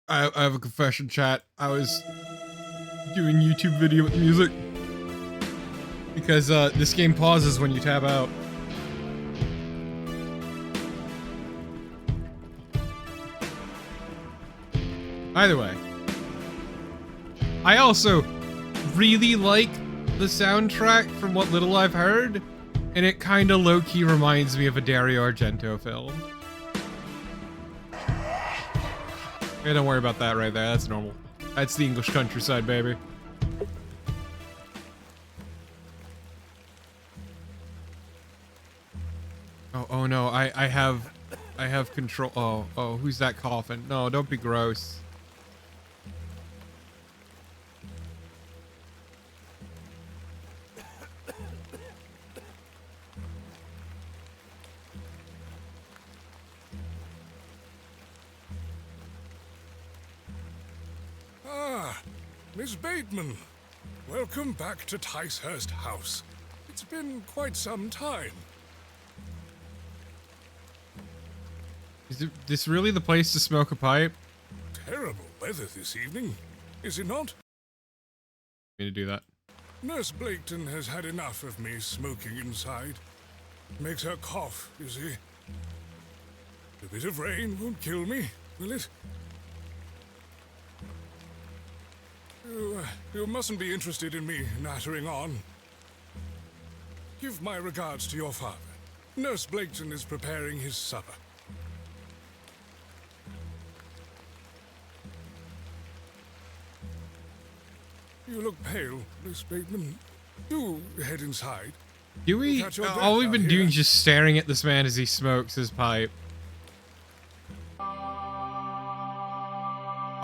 I have a confession, chat. I was doing YouTube video with music because this game pauses when you tab out. Either way, I also really like the soundtrack from what little I've heard, and it kind of low-key reminds me of a Dario Argento film. Hey, don't worry about that right there. That's normal. That's the English countryside, baby. Oh no, I have control. Oh, who's that coughing? No, don't be gross. Ah, Miss Bateman. Welcome back to Ticehurst House. It's been quite some time. Is this really the place to smoke a pipe? Terrible weather this evening, is it not? Me to do that. Nurse Blaketon has had enough of me smoking inside. Makes her cough, you see. A bit of rain won't kill me, will it? You mustn't be interested in me nattering on. Give my regards to your father. Nurse Blaketon is preparing his supper. You look pale, Miss Bateman. Do head inside. Do we? All we've been doing is just staring at this man as he smokes his pipe.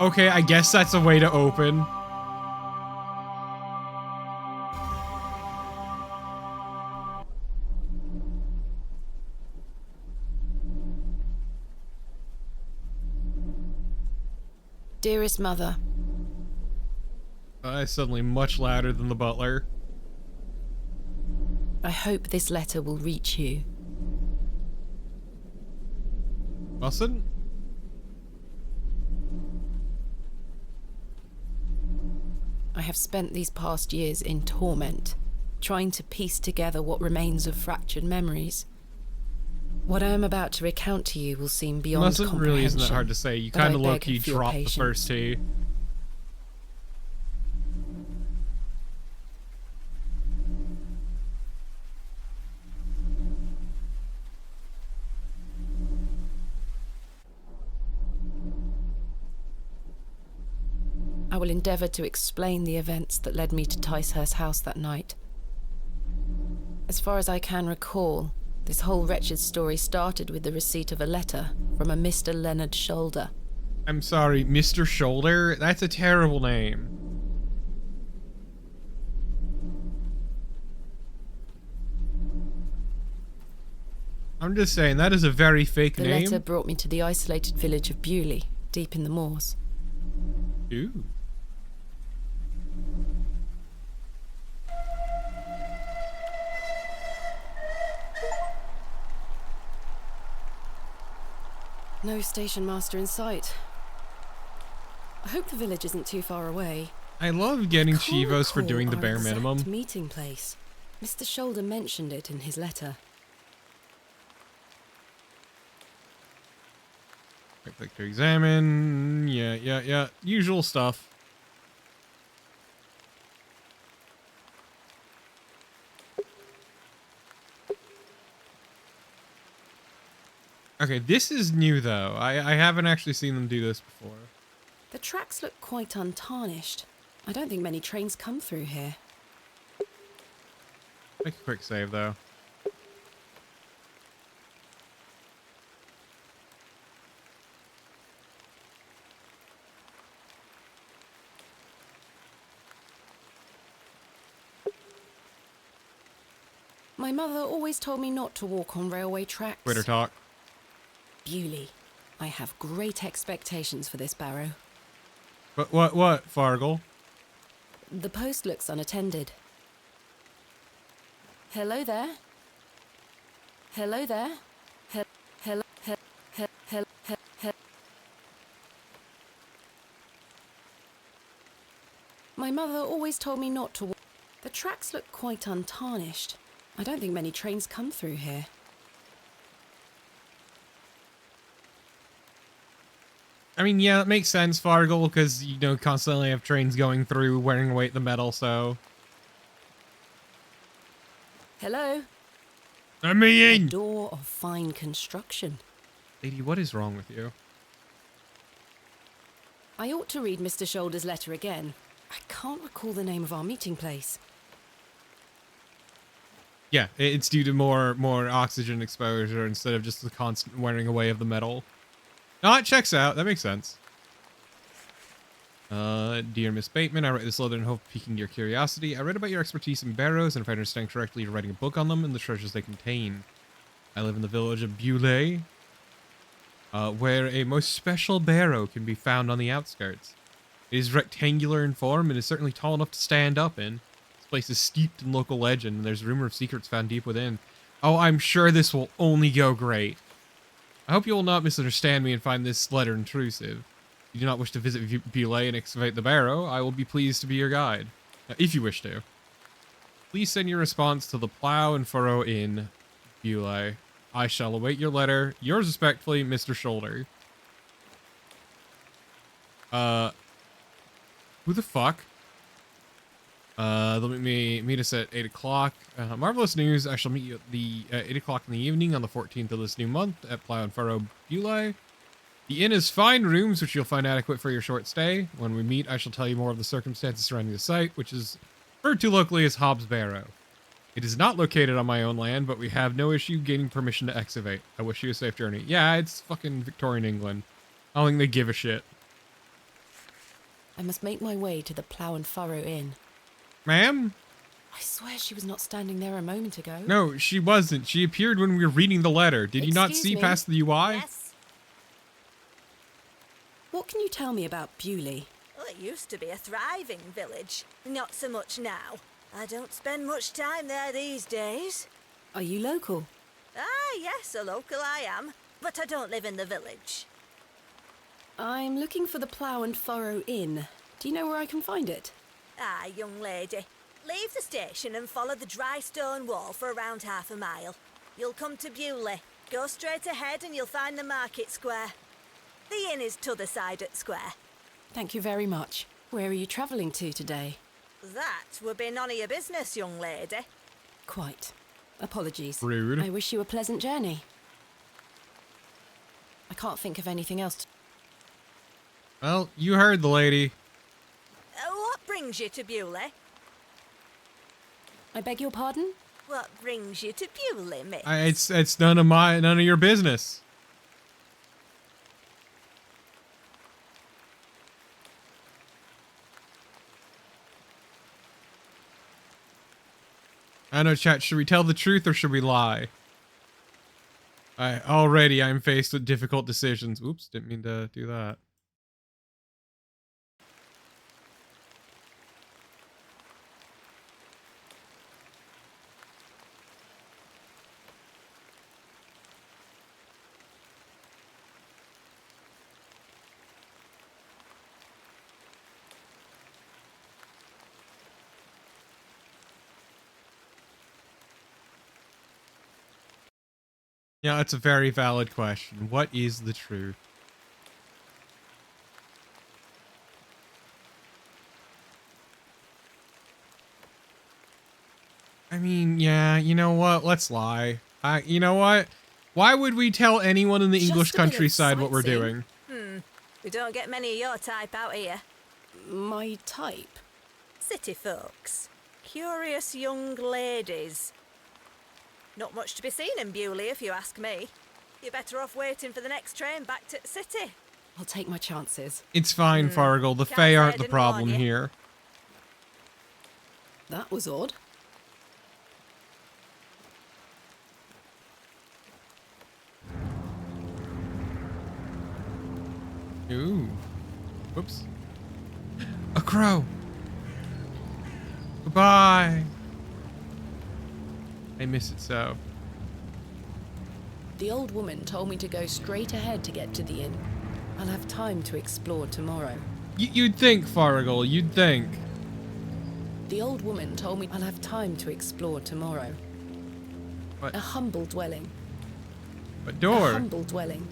Okay, I guess that's a way to open. Dearest mother. Suddenly much louder than the butler. I hope this letter will reach you. Mustn't? I have spent these past years in torment, trying to piece together what remains of fractured memories. What I am about to recount to you will seem beyond Mustn't really isn't that hard to say. You kind of low-key dropped the first T. I will endeavour to explain the events that led me to Ticehurst House that night. As far as I can recall, this whole wretched story started with the receipt of a letter from a Mr. Leonard Shoulder. I'm sorry, Mr. Shoulder? That's a terrible name. I'm just saying, that is a very fake name. The letter brought me to the isolated village of Bewley, deep in the moors. Ooh. No station master in sight. I hope the village isn't too far away. I love getting Chivos for doing the bare minimum. Meeting place. Mr. Shoulder mentioned it in his letter. Click to examine. Yeah. Usual stuff. Okay, this is new though. I haven't actually seen them do this before. The tracks look quite untarnished. I don't think many trains come through here. Make a quick save though. My mother always told me not to walk on railway tracks. Twitter talk. Bewley. I have great expectations for this Barrow. But what, Fargle? The post looks unattended. Hello there? Hello there? My mother always told me not to. The tracks look quite untarnished. I don't think many trains come through here. I mean, yeah, that makes sense, Fargle, because, you know, constantly have trains going through, wearing away at the metal, so... Hello? I'm me A in! door of fine construction. Lady, what is wrong with you? I ought to read Mr. Shoulder's letter again. I can't recall the name of our meeting place. Yeah, it's due to more oxygen exposure instead of just the constant wearing away of the metal. No, it checks out. That makes sense. Dear Miss Bateman, I write this letter in hope of piquing your curiosity. I read about your expertise in barrows, and if I understand correctly, you're writing a book on them and the treasures they contain. I live in the village of Beaulieu, where a most special barrow can be found on the outskirts. It is rectangular in form and is certainly tall enough to stand up in. This place is steeped in local legend, and there's rumor of secrets found deep within. Oh, I'm sure this will only go great. I hope you will not misunderstand me and find this letter intrusive. If you do not wish to visit Beaulieu and excavate the barrow, I will be pleased to be your guide. If you wish to. Please send your response to the Plough and Furrow Inn, Beaulieu. I shall await your letter. Yours respectfully, Mr. Shoulder. Who the fuck? They'll meet us at 8 o'clock. Marvelous news. I shall meet you at the 8 o'clock in the evening on the 14th of this new month at Plough and Furrow, Beaulieu. The inn has fine rooms, which you'll find adequate for your short stay. When we meet, I shall tell you more of the circumstances surrounding the site, which is referred to locally as Hobbs Barrow. It is not located on my own land, but we have no issue gaining permission to excavate. I wish you a safe journey. Yeah, it's fucking Victorian England. I don't think they give a shit. I must make my way to the Plough and Furrow Inn. Ma'am? I swear she was not standing there a moment ago. No, she wasn't. She appeared when we were reading the letter. Did you not Excuse see me? past the UI? Yes. What can you tell me about Beaulieu? Well, it used to be a thriving village. Not so much now. I don't spend much time there these days. Are you local? Ah, yes, a local I am. But I don't live in the village. I'm looking for the Plough and Furrow Inn. Do you know where I can find it? Ah, young lady. Leave the station and follow the dry stone wall for around half a mile. You'll come to Beaulieu. Go straight ahead and you'll find the market square. The inn is t'other side at square. Thank you very much. Where are you travelling to today? That would be none of your business, young lady. Quite. Apologies. Rude. I wish you a pleasant journey. I can't think of anything else to... Well, you heard the lady. What brings you to Beaulieu? I beg your pardon? What brings you to Beaulieu, miss? It's none of your business. I know, chat. Should we tell the truth or should we lie? Already I'm faced with difficult decisions. Oops, didn't mean to do that. Yeah, that's a very valid question. What is the truth? I mean, yeah, you know what? Let's lie. You know what? Why would we tell anyone in the Just English a bit of countryside what we're sightseeing. doing? We don't get many of your type out here. My type? City folks. Curious young ladies. Not much to be seen in Beaulieu, if you ask me. You're better off waiting for the next train back to the city. I'll take my chances. It's fine, Fargle. The Can't Fae say I aren't the didn't warn problem you. here. That was odd. Ooh. Whoops. A crow. Goodbye. I miss it so. The old woman told me to go straight ahead to get to the inn. I'll have time to explore tomorrow. You'd think, Fargle. You'd think. The old woman told me I'll have time to explore tomorrow. What? A humble dwelling. A A door? humble dwelling.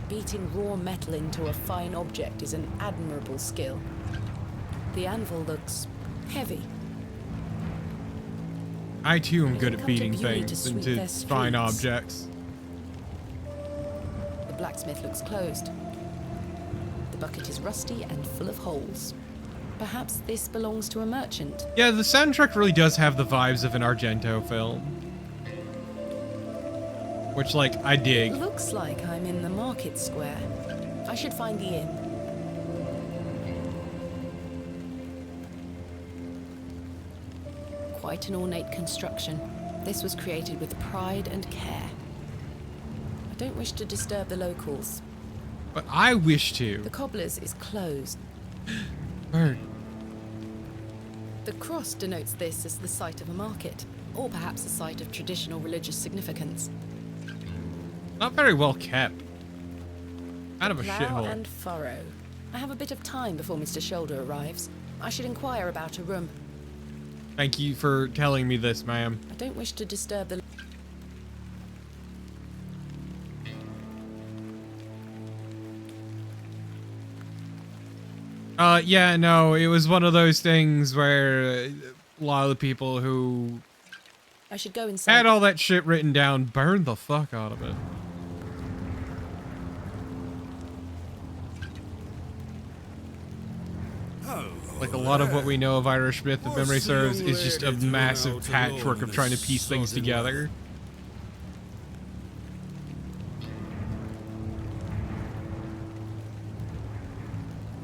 Beating raw metal into a fine object is an admirable skill. The anvil looks heavy. I too am You good can at come to beating Beauty to things sweep into their fine streets. objects. The blacksmith looks closed. The bucket is rusty and full of holes. Perhaps this belongs to a merchant. Yeah, the soundtrack really does have the vibes of an Argento film. Which, like, I dig. Looks like I'm in the market square. I should find the inn. Quite an ornate construction. This was created with pride and care. I don't wish to disturb the locals. But I wish to. The cobbler's is closed. Bird. The cross denotes this as the site of a market, or perhaps a site of traditional religious significance. Not very well kept. Kind of a Plough shithole. and furrow. I have a bit of time before Mr. Shoulder arrives. I should inquire about a room. Thank you for telling me this, ma'am. I don't wish to disturb the... Yeah, no, it was one of those things where a lot of the people who I should go inside. had all that shit written down burned the fuck out of it. Hello Like a lot of what there. we know of Irish myth, if memory What's the serves, young is just a lady doing massive out patchwork alone of in trying to this piece things sodden together.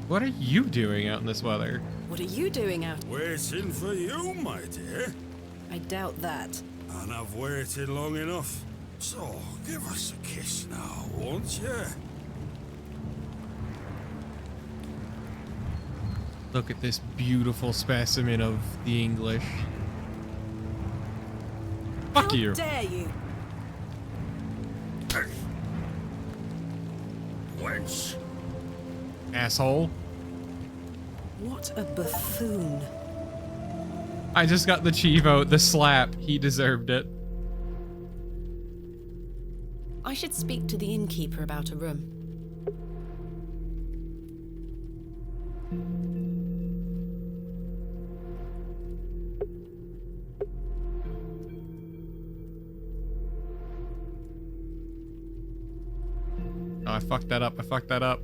What are you doing out in this weather? What are you doing out? Waiting for you, my dear. I doubt that. And I've waited long enough. So, give us a kiss now, won't you? Look at this beautiful specimen of the English. Fuck How you. dare you? Wench. Asshole. What a buffoon. I just got the Chivo, the slap. He deserved it. I should speak to the innkeeper about a room. Oh, I fucked that up. I fucked that up.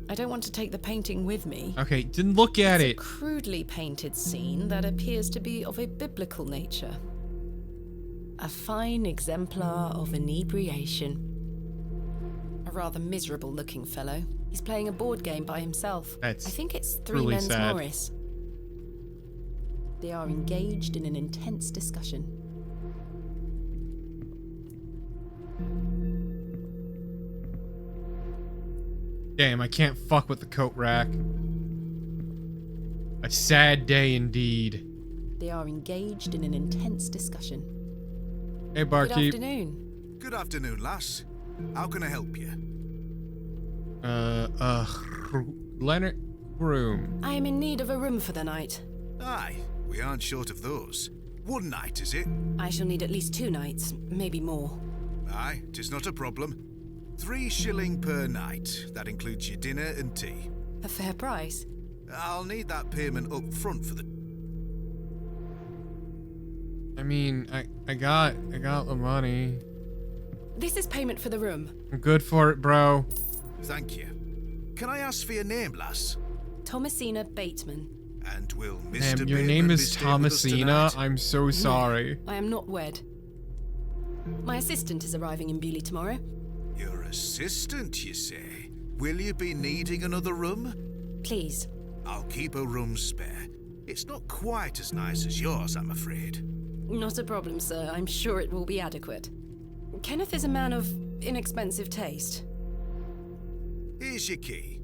I don't want to take the painting with me. Okay, didn't look at It's it. a crudely painted scene that appears to be of a biblical nature. A fine exemplar of inebriation. A rather miserable looking fellow. He's playing a board game by himself. That's I think it's Three really Men's sad. Morris. They are engaged in an intense discussion. Damn, I can't fuck with the coat rack. A sad day indeed. They are engaged in an intense discussion. Hey, Good barkeep. afternoon. Good afternoon, lass. How can I help you? Leonard room. I am in need of a room for the night. Aye, we aren't short of those. One night, is it? I shall need at least 2 nights, maybe more. Aye, 'tis not a problem. 3 shilling per night. That includes your dinner and tea. A fair price. I'll need that payment up front for the... I mean, I got the money. This is payment for the room. I'm good for it, bro. Thank you. Can I ask for your name, lass? Thomasina Bateman. And will Mr. Damn, your Bateman name be is staying with us Thomasina. tonight? I'm so sorry. I am not wed. My assistant is arriving in Bewley tomorrow. Your assistant, you say? Will you be needing another room? Please. I'll keep a room spare. It's not quite as nice as yours, I'm afraid. Not a problem, sir. I'm sure it will be adequate. Kenneth is a man of inexpensive taste. Here's your key.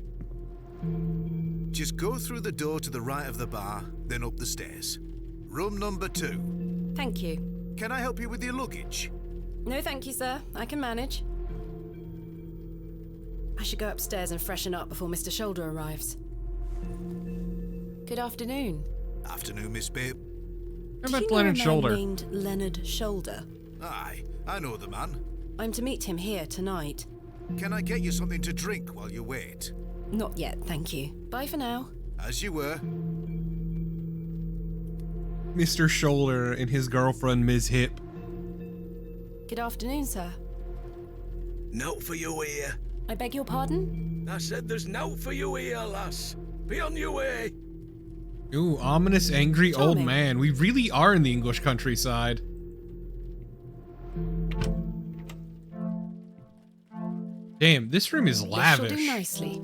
Just go through the door to the right of the bar, then up the stairs. Room number 2. Thank you. Can I help you with your luggage? No, thank you, sir. I can manage. I should go upstairs and freshen up before Mr. Shoulder arrives. Good afternoon. Afternoon, Miss Babe. How Do about you know a Leonard man Shoulder? named Leonard Shoulder? Aye, I know the man. I'm to meet him here tonight. Can I get you something to drink while you wait? Not yet, thank you. Bye for now. As you were. Mr. Shoulder and his girlfriend, Ms. Hip. Good afternoon, sir. Note for you here. I beg your pardon? I said there's note for you here, lass. Be on your way. Ooh, ominous, angry old Charming. man. We really are in the English countryside. Damn, this room is This shall lavish. do nicely.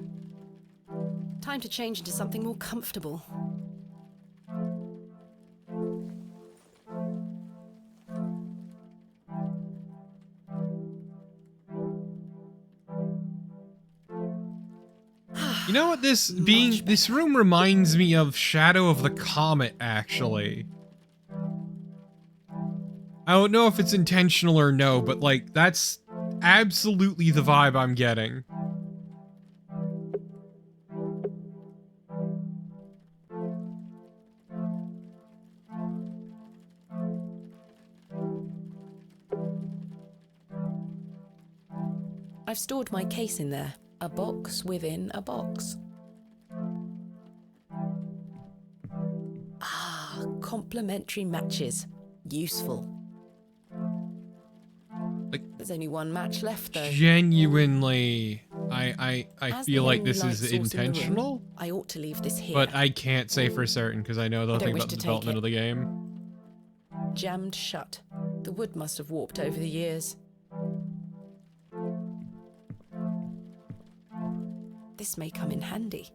Time to change into something more comfortable. You know what this room reminds me of Shadow of the Comet, actually. I don't know if it's intentional or no, but like, that's absolutely the vibe I'm getting. I've stored my case in there. A box within a box. Ah, complementary matches. Useful. Like, There's only one match left, though. genuinely, I As the feel like only this light is source in the room, intentional, I ought to leave this here. but I can't say for certain because I know they'll I don't think wish about the to take development it. of the game. Jammed shut. The wood must have warped over the years. This may come in handy.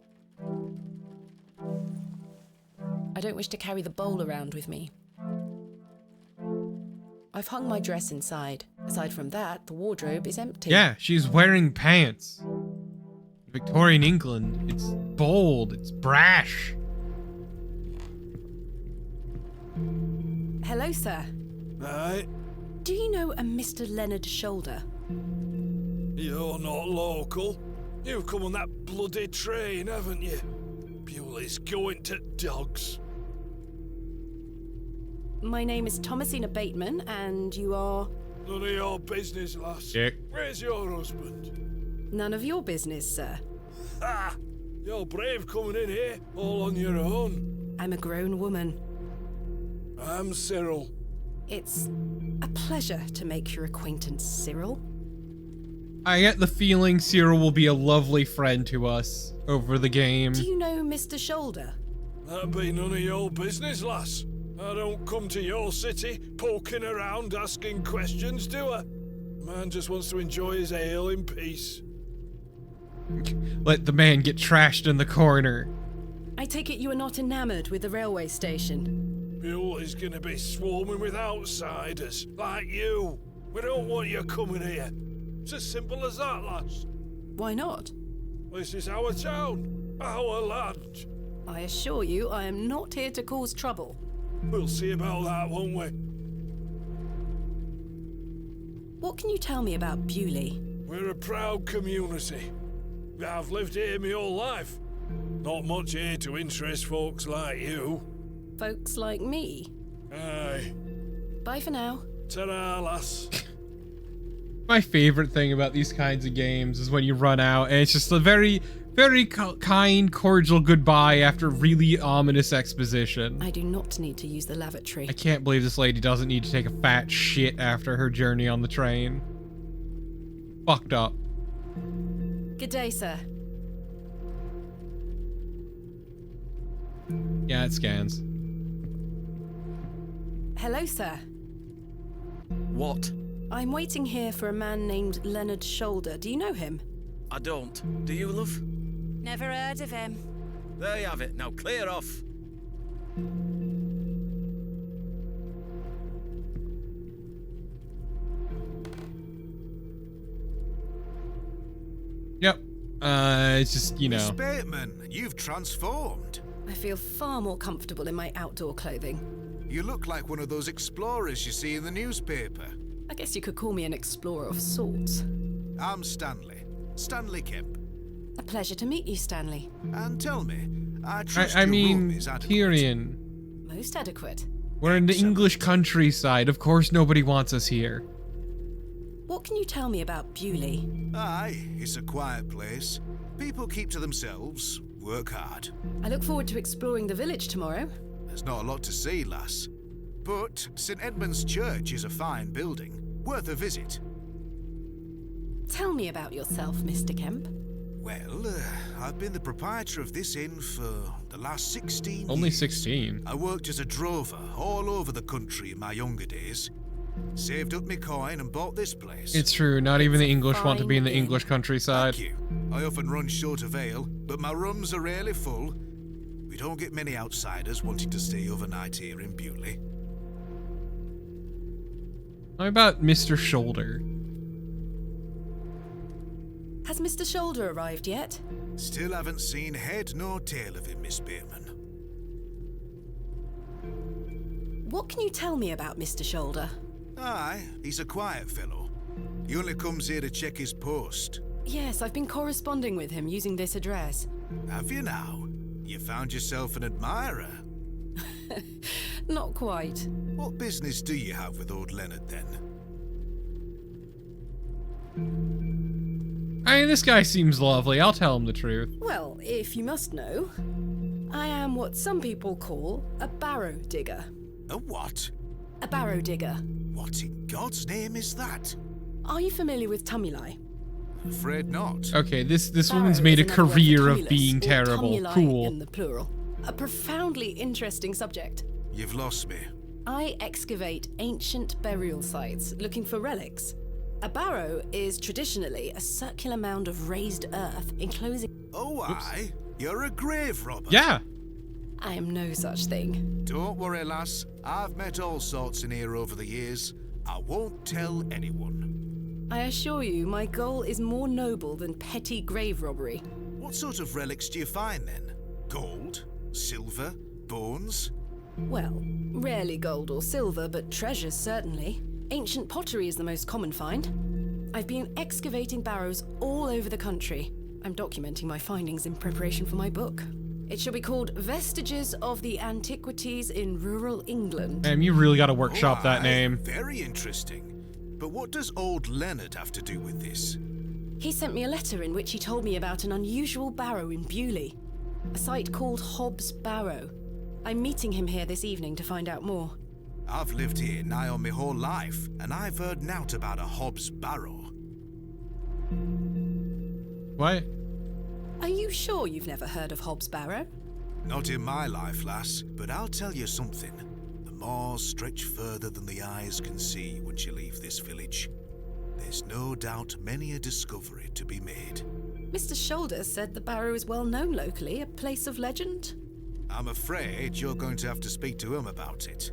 I don't wish to carry the bowl around with me. I've hung my dress inside. Aside from that, the wardrobe is empty. Yeah, she's wearing pants. Victorian England. It's bold. It's brash. Hello, sir. Aye, Do you know a Mr. Leonard Shoulder? you're not local. You've come on that bloody train, haven't you? Bewley's going to dogs. My name is Thomasina Bateman, and you are None of your business, lass. Dick. Where's your husband? none of your business, sir. Ha! You're brave coming in here, all on your own. I'm a grown woman. I'm Cyril. It's a pleasure to make your acquaintance, Cyril. I get the feeling Cyril will be a lovely friend to us over the game. Do you know Mr. Shoulder? That'd be none of your business, lass. I don't come to your city poking around asking questions, do I? Man just wants to enjoy his ale in peace. Let the man get trashed in the corner. I take it you are not enamored with the railway station. Bewley's gonna be swarming with outsiders, like you. We don't want you coming here. It's as simple as that, lass. Why not? This is our town, our land. I assure you I am not here to cause trouble. We'll see about that, won't we? What can you tell me about Bewley? We're a proud community. I've lived here my whole life. Not much here to interest folks like you. Folks like me. Aye. Bye for now. Ta-ra, lass. My favorite thing about these kinds of games is when you run out and it's just a very, very kind, cordial goodbye after really ominous exposition. I do not need to use the lavatory. I can't believe this lady doesn't need to take a fat shit after her journey on the train. Fucked up. Good day, sir. Yeah, it scans. Hello, sir. What? I'm waiting here for a man named Leonard Shoulder. Do you know him? I don't. Do you, love? Never heard of him. There you have it. Now clear off. Yep. It's just, you Miss know. Bateman, you've transformed. I feel far more comfortable in my outdoor clothing. You look like one of those explorers you see in the newspaper. I guess you could call me an explorer of sorts. I'm Stanley. Stanley Kemp. A pleasure to meet you, Stanley. And tell me, I trust I your room mean, is adequate. Tyrion. Most adequate. We're in the English countryside. Of course nobody wants us here. What can you tell me about Bewley? Aye, it's a quiet place. People keep to themselves, work hard. I look forward to exploring the village tomorrow. There's not a lot to see, lass. But St. Edmund's Church is a fine building, worth a visit. Tell me about yourself, Mr. Kemp. Well, I've been the proprietor of this inn for the last 16 years. Only 16. I worked as a drover all over the country in my younger days. Saved up my coin and bought this place. It's true, not even It's the a English want to be in the fine inn. English countryside. Thank you. I often run short of ale, but my rooms are rarely full. We don't get many outsiders wanting to stay overnight here in Bewley. How about Mr. Shoulder? Has Mr. Shoulder arrived yet? Still haven't seen head nor tail of him, Miss Bateman. What can you tell me about Mr. Shoulder? Aye, he's a quiet fellow. He only comes here to check his post. Yes, I've been corresponding with him using this address. Have you now? You found yourself an admirer. Not quite. What business do you have with old Leonard, then? I mean, this guy seems lovely. I'll tell him the truth. Well, if you must know, I am what some people call a barrow digger. A what? A barrow digger. What in God's name is that? Are you familiar with Tumuli? Afraid not. Okay, this Barrow woman's made a is another word for career of tumulus, being or terrible. tumuli Cool. in the plural. A profoundly interesting subject. You've lost me. I excavate ancient burial sites looking for relics. A barrow is traditionally a circular mound of raised earth enclosing... Oh, aye? You're a grave robber. Yeah. I am no such thing. Don't worry, lass. I've met all sorts in here over the years. I won't tell anyone. I assure you, my goal is more noble than petty grave robbery. What sort of relics do you find, then? Gold? Silver? Bones? Well, rarely gold or silver, but treasures certainly. Ancient pottery is the most common find. I've been excavating barrows all over the country. I'm documenting my findings in preparation for my book. It shall be called Vestiges of the Antiquities in Rural England. Man, you really gotta workshop that aye, name. Very interesting. But what does old Leonard have to do with this? He sent me a letter in which he told me about an unusual barrow in Bewley, a site called Hobbs Barrow. I'm meeting him here this evening to find out more. I've lived here nigh on my whole life, and I've heard nowt about a Hobbs Barrow. What? Are you sure you've never heard of Hobbs Barrow? Not in my life, lass, but I'll tell you something. The moors stretch further than the eyes can see once you leave this village. There's no doubt many a discovery to be made. Mr. Shoulder said the barrow is well known locally, a place of legend. I'm afraid you're going to have to speak to him about it.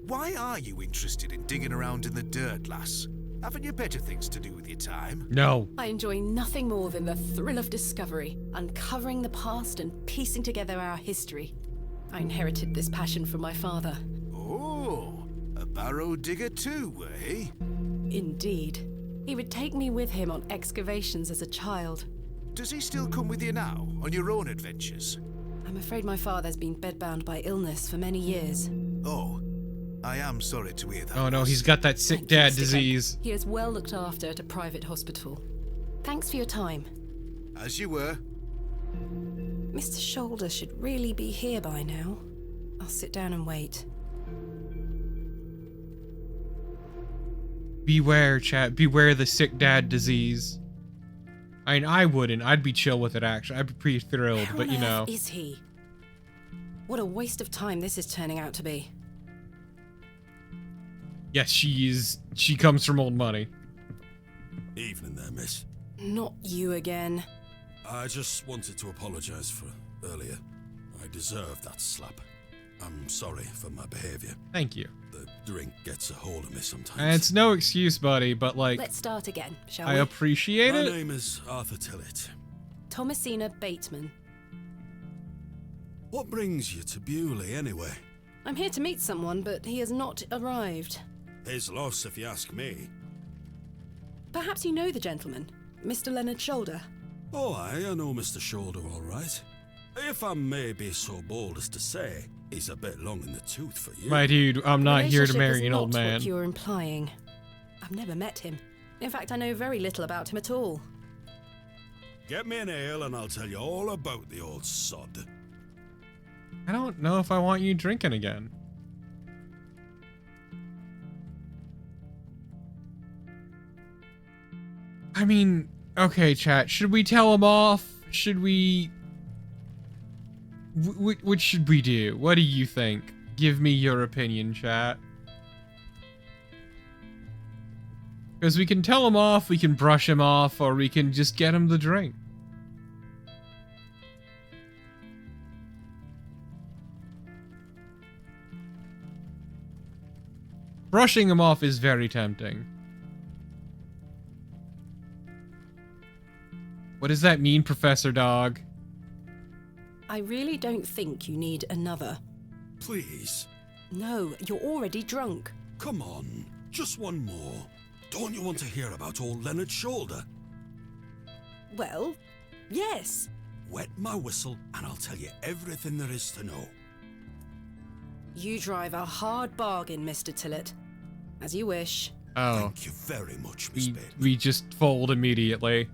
Why are you interested in digging around in the dirt, lass? Haven't you better things to do with your time? No. I enjoy nothing more than the thrill of discovery, uncovering the past and piecing together our history. I inherited this passion from my father. Oh, a barrow digger too, eh? Indeed. He would take me with him on excavations as a child. Does he still come with you now, on your own adventures? I'm afraid my father's been bedbound by illness for many years. Oh, I am sorry to hear that. Oh no, lass. he's got that sick Thank you, dad Mr. Kemp. disease. He is well looked after at a private hospital. Thanks for your time. As you were. Mr. Shoulder should really be here by now. I'll sit down and wait. Beware, chat. Beware the sick dad disease. I mean, I wouldn't. I'd be chill with it, actually. I'd be pretty thrilled, How but you on know. earth is he? What a waste of time this is turning out to be. Yes, she comes from old money. Evening there, miss. Not you again. I just wanted to apologise for earlier. I deserved that slap. I'm sorry for my behaviour. Thank you. The drink gets a hold of me sometimes. And it's no excuse, buddy, but like, Let's start again, shall I we? appreciate My it. name is Arthur Tillett. Thomasina Bateman. What brings you to Bewley, anyway? I'm here to meet someone, but he has not arrived. His loss, if you ask me. Perhaps you know the gentleman, Mr. Leonard Shoulder. Oh, I know Mr. Shoulder all right. If I may be so bold as to say, he's a bit long in the tooth for you. My dude, I'm The not here to relationship marry is an old not man. what you're implying. I've never met him. In fact, I know very little about him at all. Get me an ale and I'll tell you all about the old sod. I don't know if I want you drinking again. I mean, okay, chat. Should we tell him off? Should we... What should we do? What do you think? Give me your opinion, chat. Because we can tell him off, we can brush him off, or we can just get him the drink. Brushing him off is very tempting. What does that mean, Professor Dog? I really don't think you need another. Please, No, you're already drunk. come on. Just one more. Don't you want to hear about old Leonard Shoulder? Well, yes. Wet my whistle and I'll tell you everything there is to know. You drive a hard bargain, Mr. Tillett. As you wish. Oh, Thank you very much, Miss Bateman. we just fold immediately.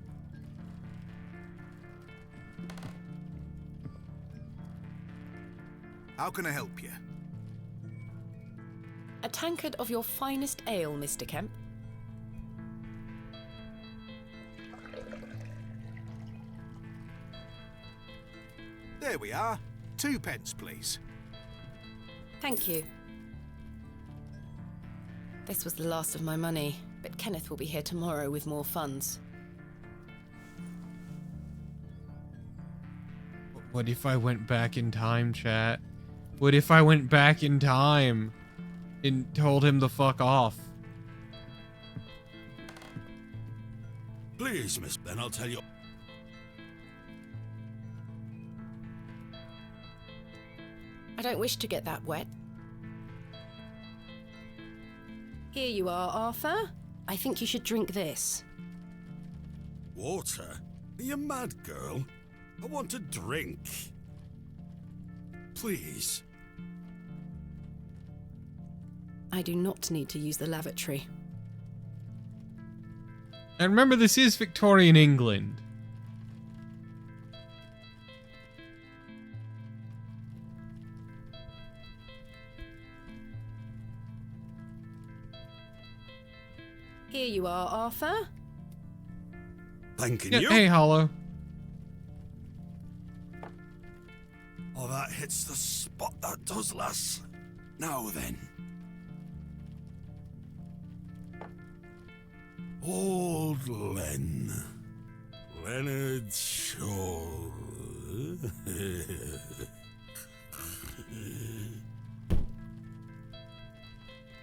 How can I help you? A tankard of your finest ale, Mr. Kemp. There we are. 2 pence, please. Thank you. This was the last of my money, but Kenneth will be here tomorrow with more funds. What if I went back in time, chat? What if I went back in time and told him to fuck off? Please, Miss Ben, I'll tell you. I don't wish to get that wet. Here you are, Arthur. I think you should drink this. Water? Are you mad, girl? I want a drink. Please. I do not need to use the lavatory. And remember, this is Victorian England. Here you are, Arthur. Thanking Yeah, you. hey, Hollow. Oh, that hits the spot, that does, lass. Now then. Old Len. Leonard Shaw.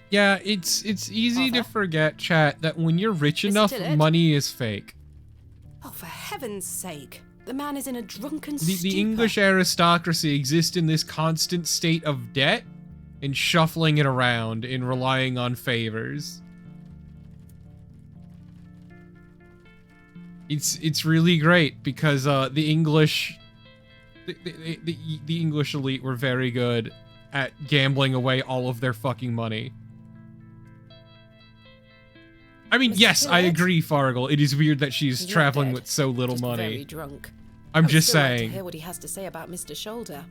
Yeah, it's easy to Arthur? forget, chat, that when you're rich enough, Tillett? money is fake. Oh, for heaven's sake. The man is in a drunken The stupor. English aristocracy exists in this constant state of debt and shuffling it around and relying on favors. It's really great because the English the English elite were very good at gambling away all of their fucking money. I mean, Mr. yes, I Tillett? agree, Fargle. It is weird that she's He's not traveling dead, with so little just money. Very drunk. I'm I would just still like saying. to hear what he has to say about Mr. Shoulder.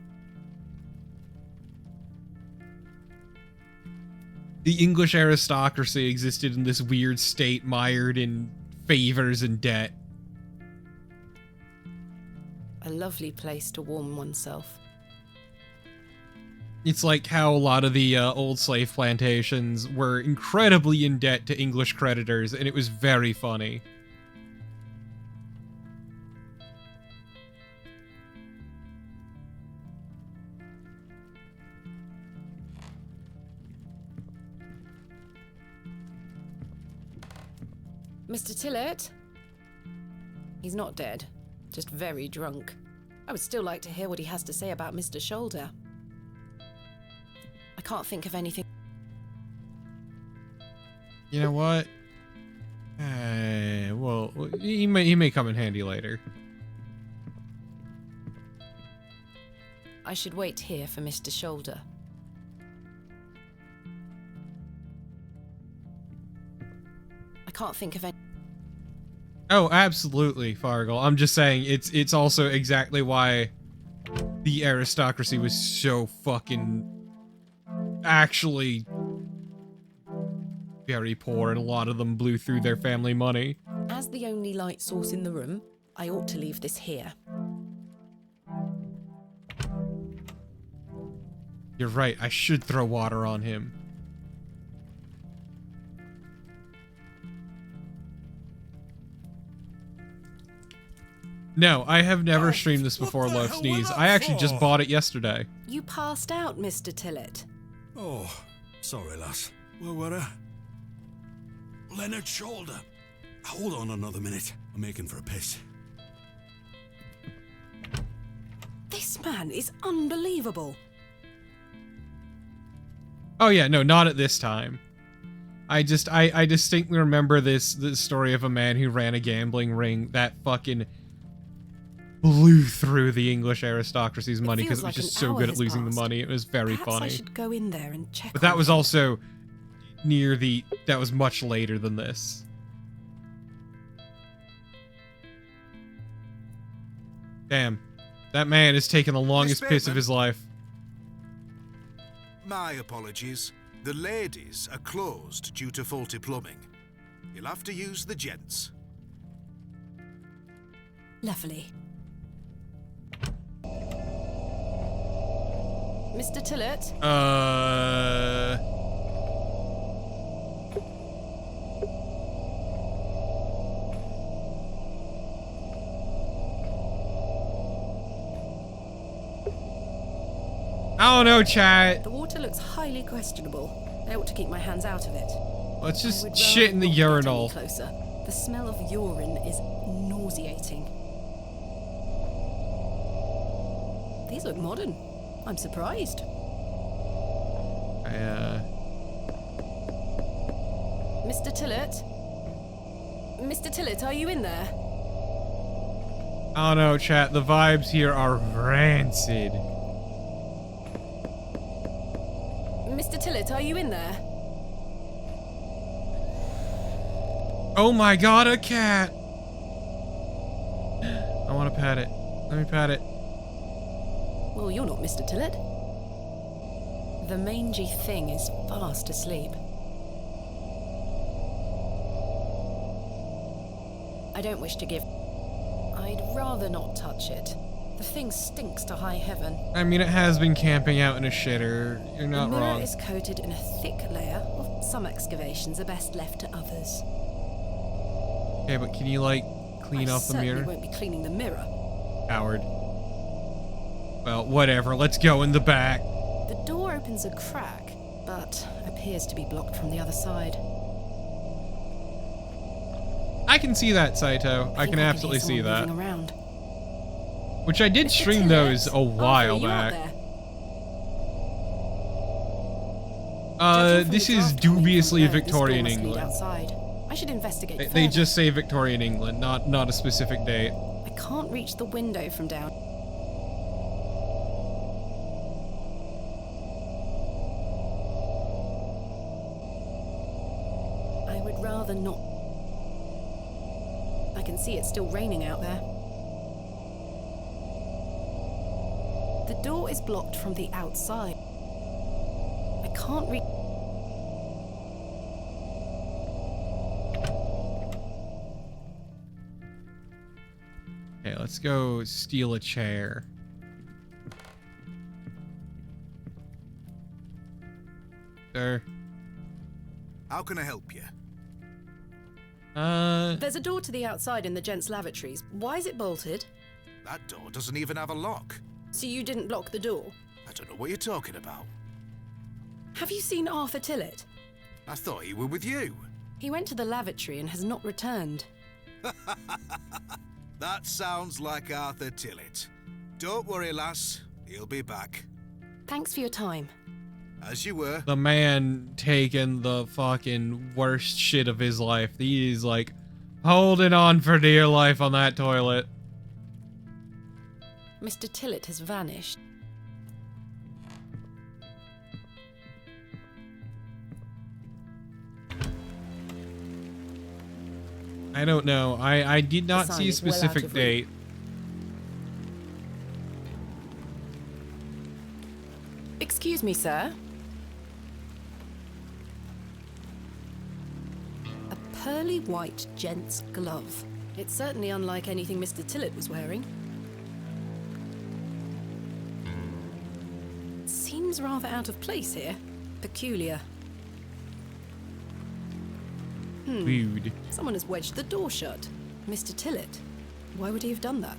The English aristocracy existed in this weird state mired in favors and debt. A lovely place to warm oneself. It's like how a lot of the old slave plantations were incredibly in debt to English creditors, and it was very funny. Mr. Tillett? He's not dead, just very drunk. I would still like to hear what he has to say about Mr. Shoulder. I can't think of anything. You know what? Well, he may come in handy later. I should wait here for Mr. Shoulder. I can't think of any. Oh, absolutely, Fargle. I'm just saying, it's also exactly why the aristocracy was so fucking actually very poor, and a lot of them blew through their family money. As the only light source in the room, I ought to leave this here. You're right, I should throw water on him. No, I have never streamed this before, Love Sneeze. I actually just bought it yesterday. You passed out, Mr. Tillett. Oh, sorry, lass. Where were I? Leonard's shoulder. Hold on another minute. I'm making for a piss. This man is unbelievable. Oh yeah, no, not at this time. I distinctly remember this story of a man who ran a gambling ring that fucking blew through the English aristocracy's money because it was just so good at losing the money. It was very funny. I should go in there and check. But that was also that was much later than this. Damn. That man is taking the longest piss of his life. My apologies. The ladies are closed due to faulty plumbing. You'll have to use the gents. Lovely. Mr. Tillett? I don't know, chat. The water looks highly questionable. I ought to keep my hands out of it. Let's I just would shit in the rather not get any urinal. Closer. The smell of urine is nauseating. These look modern. I'm surprised. Mr. Tillett? Mr. Tillett, are you in there? I don't know, chat. The vibes here are rancid. Mr. Tillett, are you in there? Oh my god, a cat! I want to pat it. Let me pat it. Well, you're not Mr. Tillett. The mangy thing is fast asleep. I don't wish to give... I'd rather not touch it. The thing stinks to high heaven. I mean, it has been camping out in a shitter. You're not the mirror wrong. is coated in a thick layer. Well, some excavations are best left to others. Okay, but can you, like, clean off the mirror? I certainly won't be cleaning the mirror. Coward. Well, whatever. Let's go in the back. The door opens a crack, but appears to be blocked from the other side. I can see that, Saito. I can absolutely see that. Around. Which I did Mr. stream Tillett? those a while Arthur, are you out back. there? Judging from This the is draft coming from dubiously below, this door Victorian must lead England. outside. I should investigate They further. just say Victorian England, not a specific date. I can't reach the window from down. I would rather not. I can see it's still raining out there. The door is blocked from the outside. I can't reach. Okay, let's go steal a chair. Sir. How can I help you? There's a door to the outside in the gents' lavatories. Why is it bolted? That door doesn't even have a lock. So you didn't block the door? I don't know what you're talking about. Have you seen Arthur Tillett? I thought he were with you. He went to the lavatory and has not returned. That sounds like Arthur Tillett. Don't worry, lass. He'll be back. Thanks for your time. As you were. The man taking the fucking worst shit of his life. He's like holding on for dear life on that toilet. Mr. Tillett has vanished. I don't know. I did not The sign see a is well out specific of reach. date. Excuse me, sir. A pearly white gent's glove. It's certainly unlike anything Mr. Tillett was wearing. Seems rather out of place here. Peculiar. Weird. Someone has wedged the door shut. Mr. Tillett. Why would he have done that?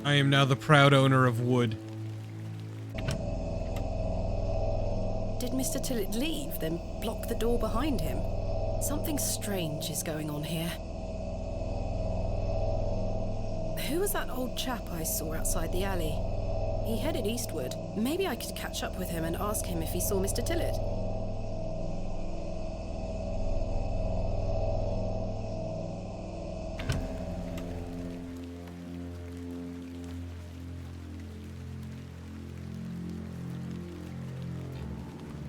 I am now the proud owner of wood. Did Mr. Tillett leave, then block the door behind him? Something strange is going on here. Who was that old chap I saw outside the alley? He headed eastward. Maybe I could catch up with him and ask him if he saw Mr. Tillett.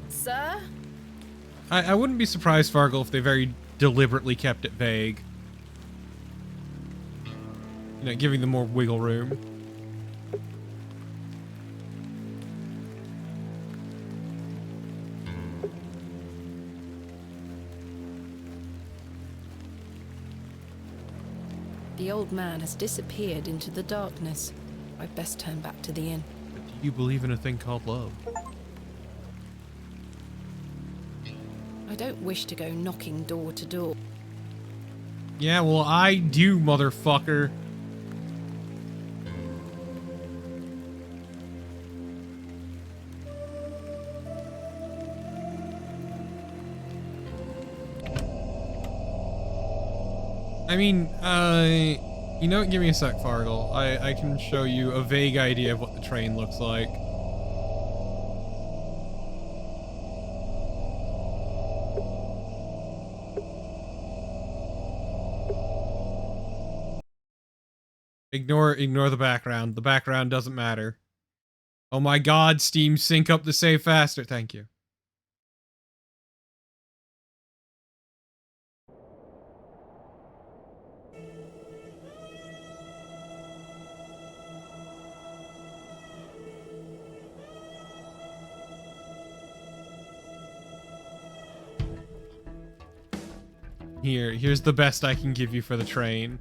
Sir? I wouldn't be surprised, Fargle, if they very deliberately kept it vague. You know, giving them more wiggle room. The old man has disappeared into the darkness. I'd best turn back to the inn. But do you believe in a thing called love? I don't wish to go knocking door to door. Yeah, well, I do, motherfucker. I mean, you know what? Give me a sec, Fargle. I can show you a vague idea of what the train looks like. Ignore the background. The background doesn't matter. Oh my god, Steam, sync up the save faster. Thank you. Here's the best I can give you for the train.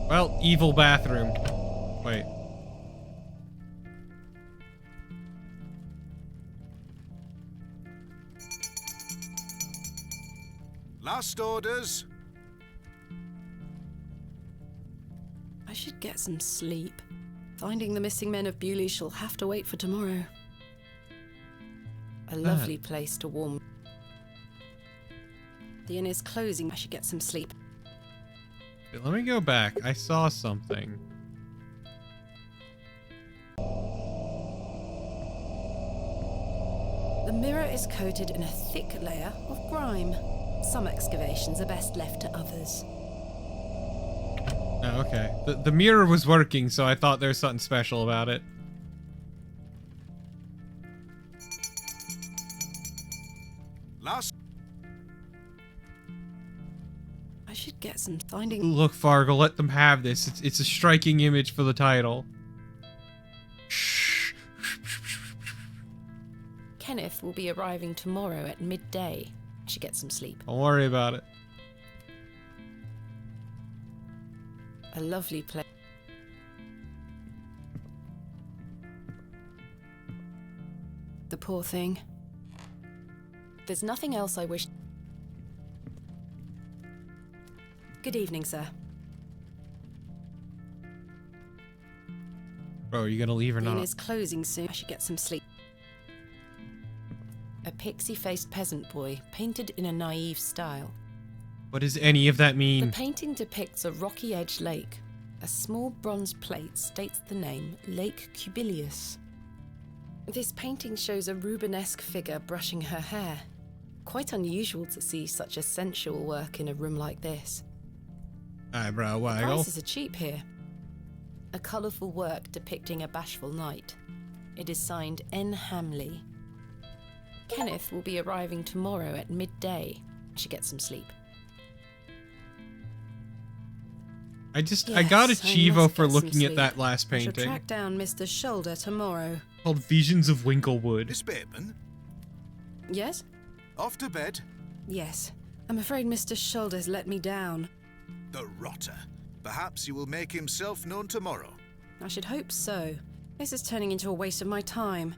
Well, evil bathroom. Wait. Last orders. I should get some sleep. Finding the missing men of Bewley shall have to wait for tomorrow. A lovely place to warm. The inn is closing. I should get some sleep. Wait, let me go back. I saw something. The mirror is coated in a thick layer of grime. Some excavations are best left to others. Oh, okay. The mirror was working, so I thought there was something special about it. Last. I should get some finding. Look, Fargo, let them have this. It's a striking image for the title. Shh. Kenneth will be arriving tomorrow at midday. I should get some sleep. Don't worry about it. A lovely place. The poor thing. there's nothing else I wish... Good evening, sir. Bro, are you gonna leave or The inn not? is closing soon. I should get some sleep. A pixie-faced peasant boy, painted in a naive style. What does any of that The mean? painting depicts a rocky-edged lake. A small bronze plate states the name Lake Cubilius. This painting shows a Rubenesque figure brushing her hair. Quite unusual to see such a sensual work in a room like this. Eyebrow waggle. Prices are cheap here. A colourful work depicting a bashful knight. It is signed N. Hamley. Kenneth will be arriving tomorrow at midday. I should get some sleep. I Yes, got a I Chivo must for get some looking at sleep. that last I shall painting. track down Mr. Shoulder tomorrow. Called Visions of Winklewood. Miss Bateman, Yes? off to bed? Yes. I'm afraid Mr. Shoulder's let me down. The rotter. Perhaps he will make himself known tomorrow. I should hope so. This is turning into a waste of my time.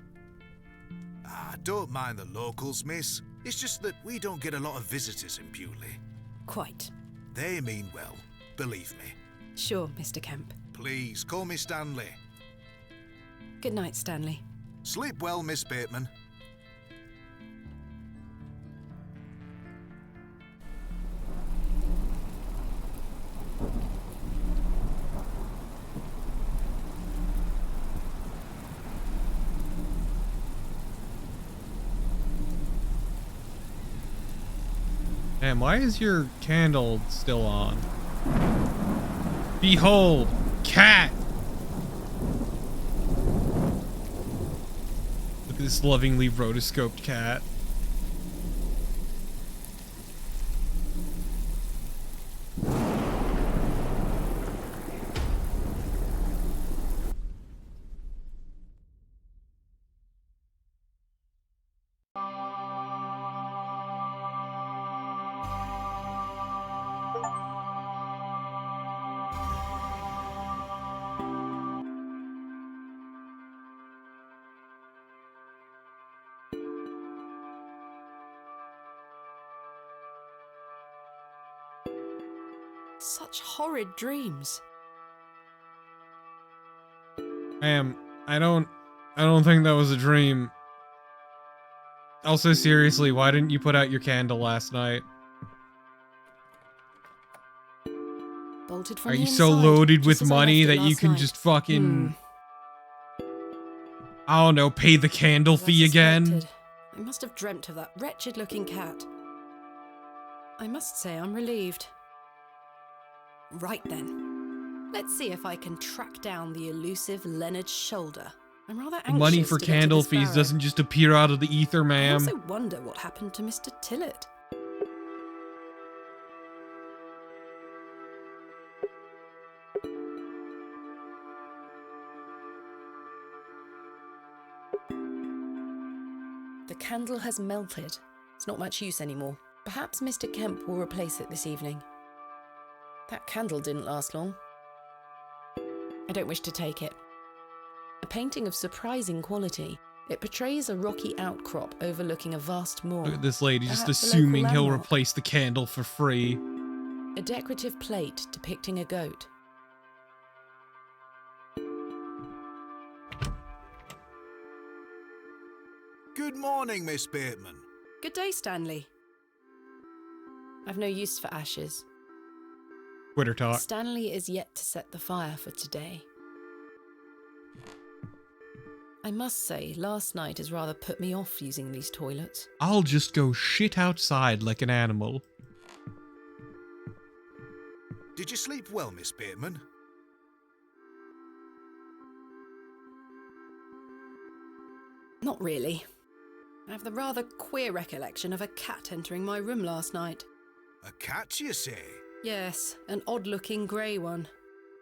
Ah, don't mind the locals, miss. It's just that we don't get a lot of visitors in Bewley. Quite. They mean well, believe me. Sure, Mr. Kemp. Please, call me Stanley. Good night, Stanley. Sleep well, Miss Bateman. Damn, why is your candle still on? Behold, cat! Look at this lovingly rotoscoped cat. Such horrid dreams. I don't think that was a dream. Also, seriously, why didn't you put out your candle last night? Bolted from Are the you so inside, loaded just with as I money left it that you last can night. just fucking, I don't know, pay the candle As I fee again? suspected, I must have dreamt of that wretched-looking cat. I must say I'm relieved. Right then. Let's see if I can track down the elusive Leonard Shoulder. I'm rather anxious Money for to get to candle this fees Barrow. doesn't just appear out of the ether, I ma'am. also wonder what happened to Mr. Tillett. The candle has melted. It's not much use anymore. Perhaps Mr. Kemp will replace it this evening. That candle didn't last long. I don't wish to take it. A painting of surprising quality. It portrays a rocky outcrop overlooking a vast moor. Look at this lady just Perhaps a assuming local he'll landmark. replace the candle for free. A decorative plate depicting a goat. Good morning, Miss Bateman. Good day, Stanley. I've no use for ashes. Twitter talk. Stanley is yet to set the fire for today. I must say, last night has rather put me off using these toilets. I'll just go shit outside like an animal. Did you sleep well, Miss Bateman? Not really. I have the rather queer recollection of a cat entering my room last night. A cat, you say? Yes, an odd-looking grey one.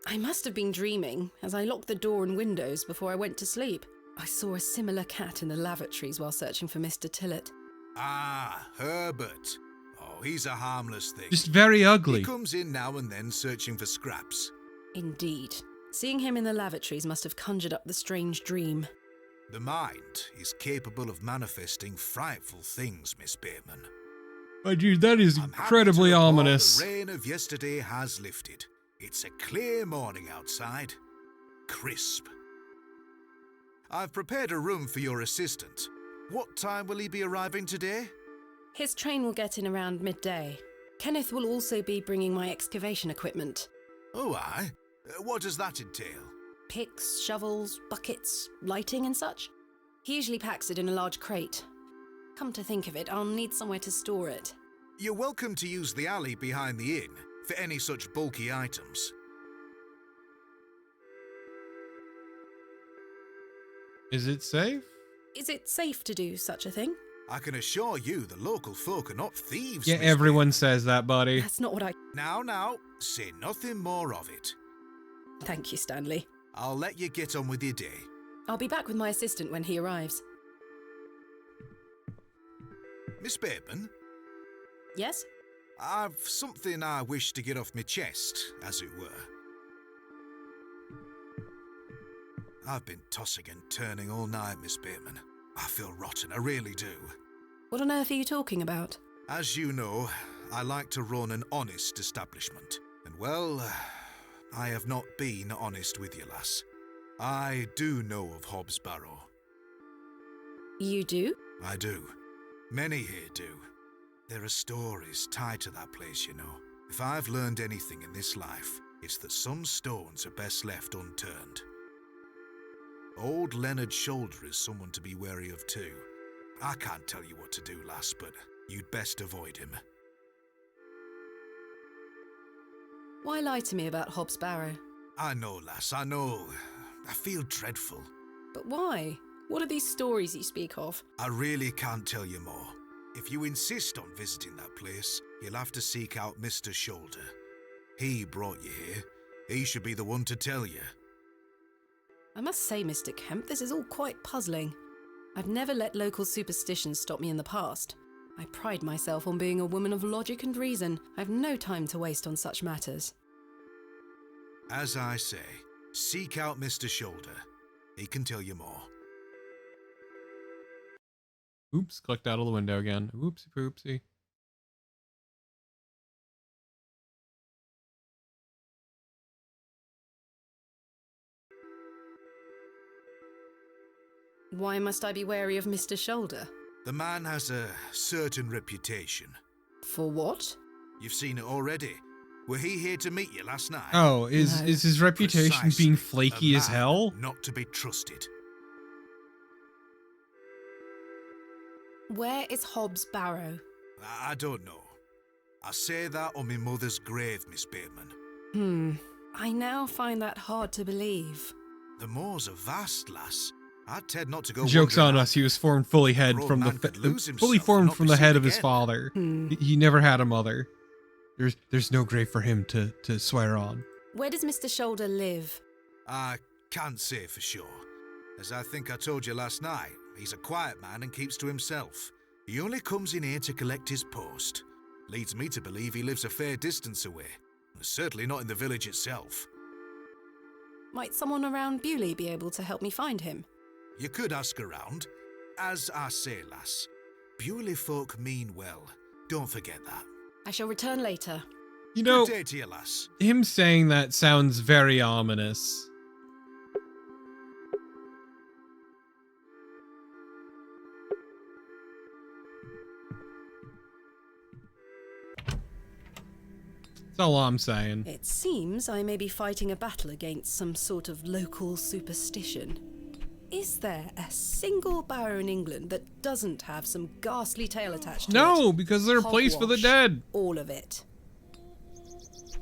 I must have been dreaming, as I locked the door and windows before I went to sleep. I saw a similar cat in the lavatories while searching for Mr. Tillett. Ah, Herbert. Oh, he's a harmless thing. Just very ugly. He comes in now and then searching for scraps. Indeed. Seeing him in the lavatories must have conjured up the strange dream. The mind is capable of manifesting frightful things, Miss Bateman. Oh, dude, that is I'm happy incredibly to report ominous. The rain of yesterday has lifted. It's a clear morning outside. Crisp. I've prepared a room for your assistant. What time will he be arriving today? His train will get in around midday. Kenneth will also be bringing my excavation equipment. Oh, aye. What does that entail? Picks, shovels, buckets, lighting and such. He usually packs it in a large crate. Come to think of it, I'll need somewhere to store it. You're welcome to use the alley behind the inn for any such bulky items. Is it safe? Is it safe to do such a thing? I can assure you the local folk are not thieves. Yeah, Miss everyone Bateman. says that, buddy. That's not what I... Now, say nothing more of it. Thank you, Stanley. I'll let you get on with your day. I'll be back with my assistant when he arrives. Miss Bateman, Yes? I've something I wish to get off my chest, as it were. I've been tossing and turning all night, Miss Bateman. I feel rotten, I really do. What on earth are you talking about? As you know, I like to run an honest establishment. And well, I have not been honest with you, lass. I do know of Hobbs Barrow. You do? I do. Many here do. There are stories tied to that place, you know. If I've learned anything in this life, it's that some stones are best left unturned. Old Leonard Shoulder is someone to be wary of too. I can't tell you what to do, lass, but you'd best avoid him. Why lie to me about Hobbs Barrow? I know, lass, I know. I feel dreadful. But why? What are these stories you speak of? I really can't tell you more. If you insist on visiting that place, you'll have to seek out Mr. Shoulder. He brought you here. He should be the one to tell you. I must say, Mr. Kemp, this is all quite puzzling. I've never let local superstitions stop me in the past. I pride myself on being a woman of logic and reason. I've no time to waste on such matters. As I say, seek out Mr. Shoulder. He can tell you more. Oops, clicked out of the window again. Oopsie poopsie. Why must I be wary of Mr. Shoulder? The man has a certain reputation. For what? You've seen it already. Were he here to meet you last night? Oh, is No. his reputation Precisely. being flaky A as man hell? Not to be trusted. Where is Hobbs Barrow? I don't know. I say that on my mother's grave, Miss Bateman. I now find that hard to believe. The moors are vast, lass. I'd tend not to go. Joke's wandering on out. us. He was formed fully head Grown from man the could lose himself fully and formed not from be the seen head of his again. father. He never had a mother. There's no grave for him to swear on. Where does Mr. Shoulder live? I can't say for sure. As I think I told you last night, he's a quiet man and keeps to himself. He only comes in here to collect his post. Leads me to believe he lives a fair distance away. Certainly not in the village itself. Might someone around Bewley be able to help me find him? You could ask around. As I say, lass, Bewley folk mean well. Don't forget that. I shall return later. You know, Good day to you, lass. him saying that sounds very ominous. That's all I'm saying. It seems I may be fighting a battle against some sort of local superstition. Is there a single barrow in England that doesn't have some ghastly tale attached to it? No, because they're a place for the Hogwash. dead. All of it.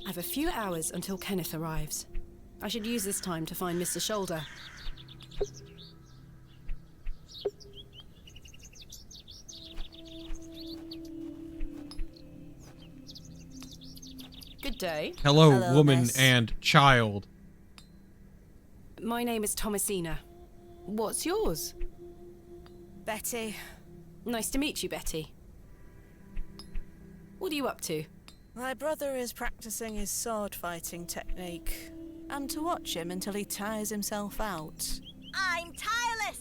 I've a few hours until Kenneth arrives. I should use this time to find Mr. Shoulder. Good day. Hello, Hello, woman miss. and child. My name is Thomasina. What's yours? Betty, Nice to meet you, Betty. What are you up to? my brother is practicing his sword fighting technique. I'm to watch him until he tires himself out. I'm tireless.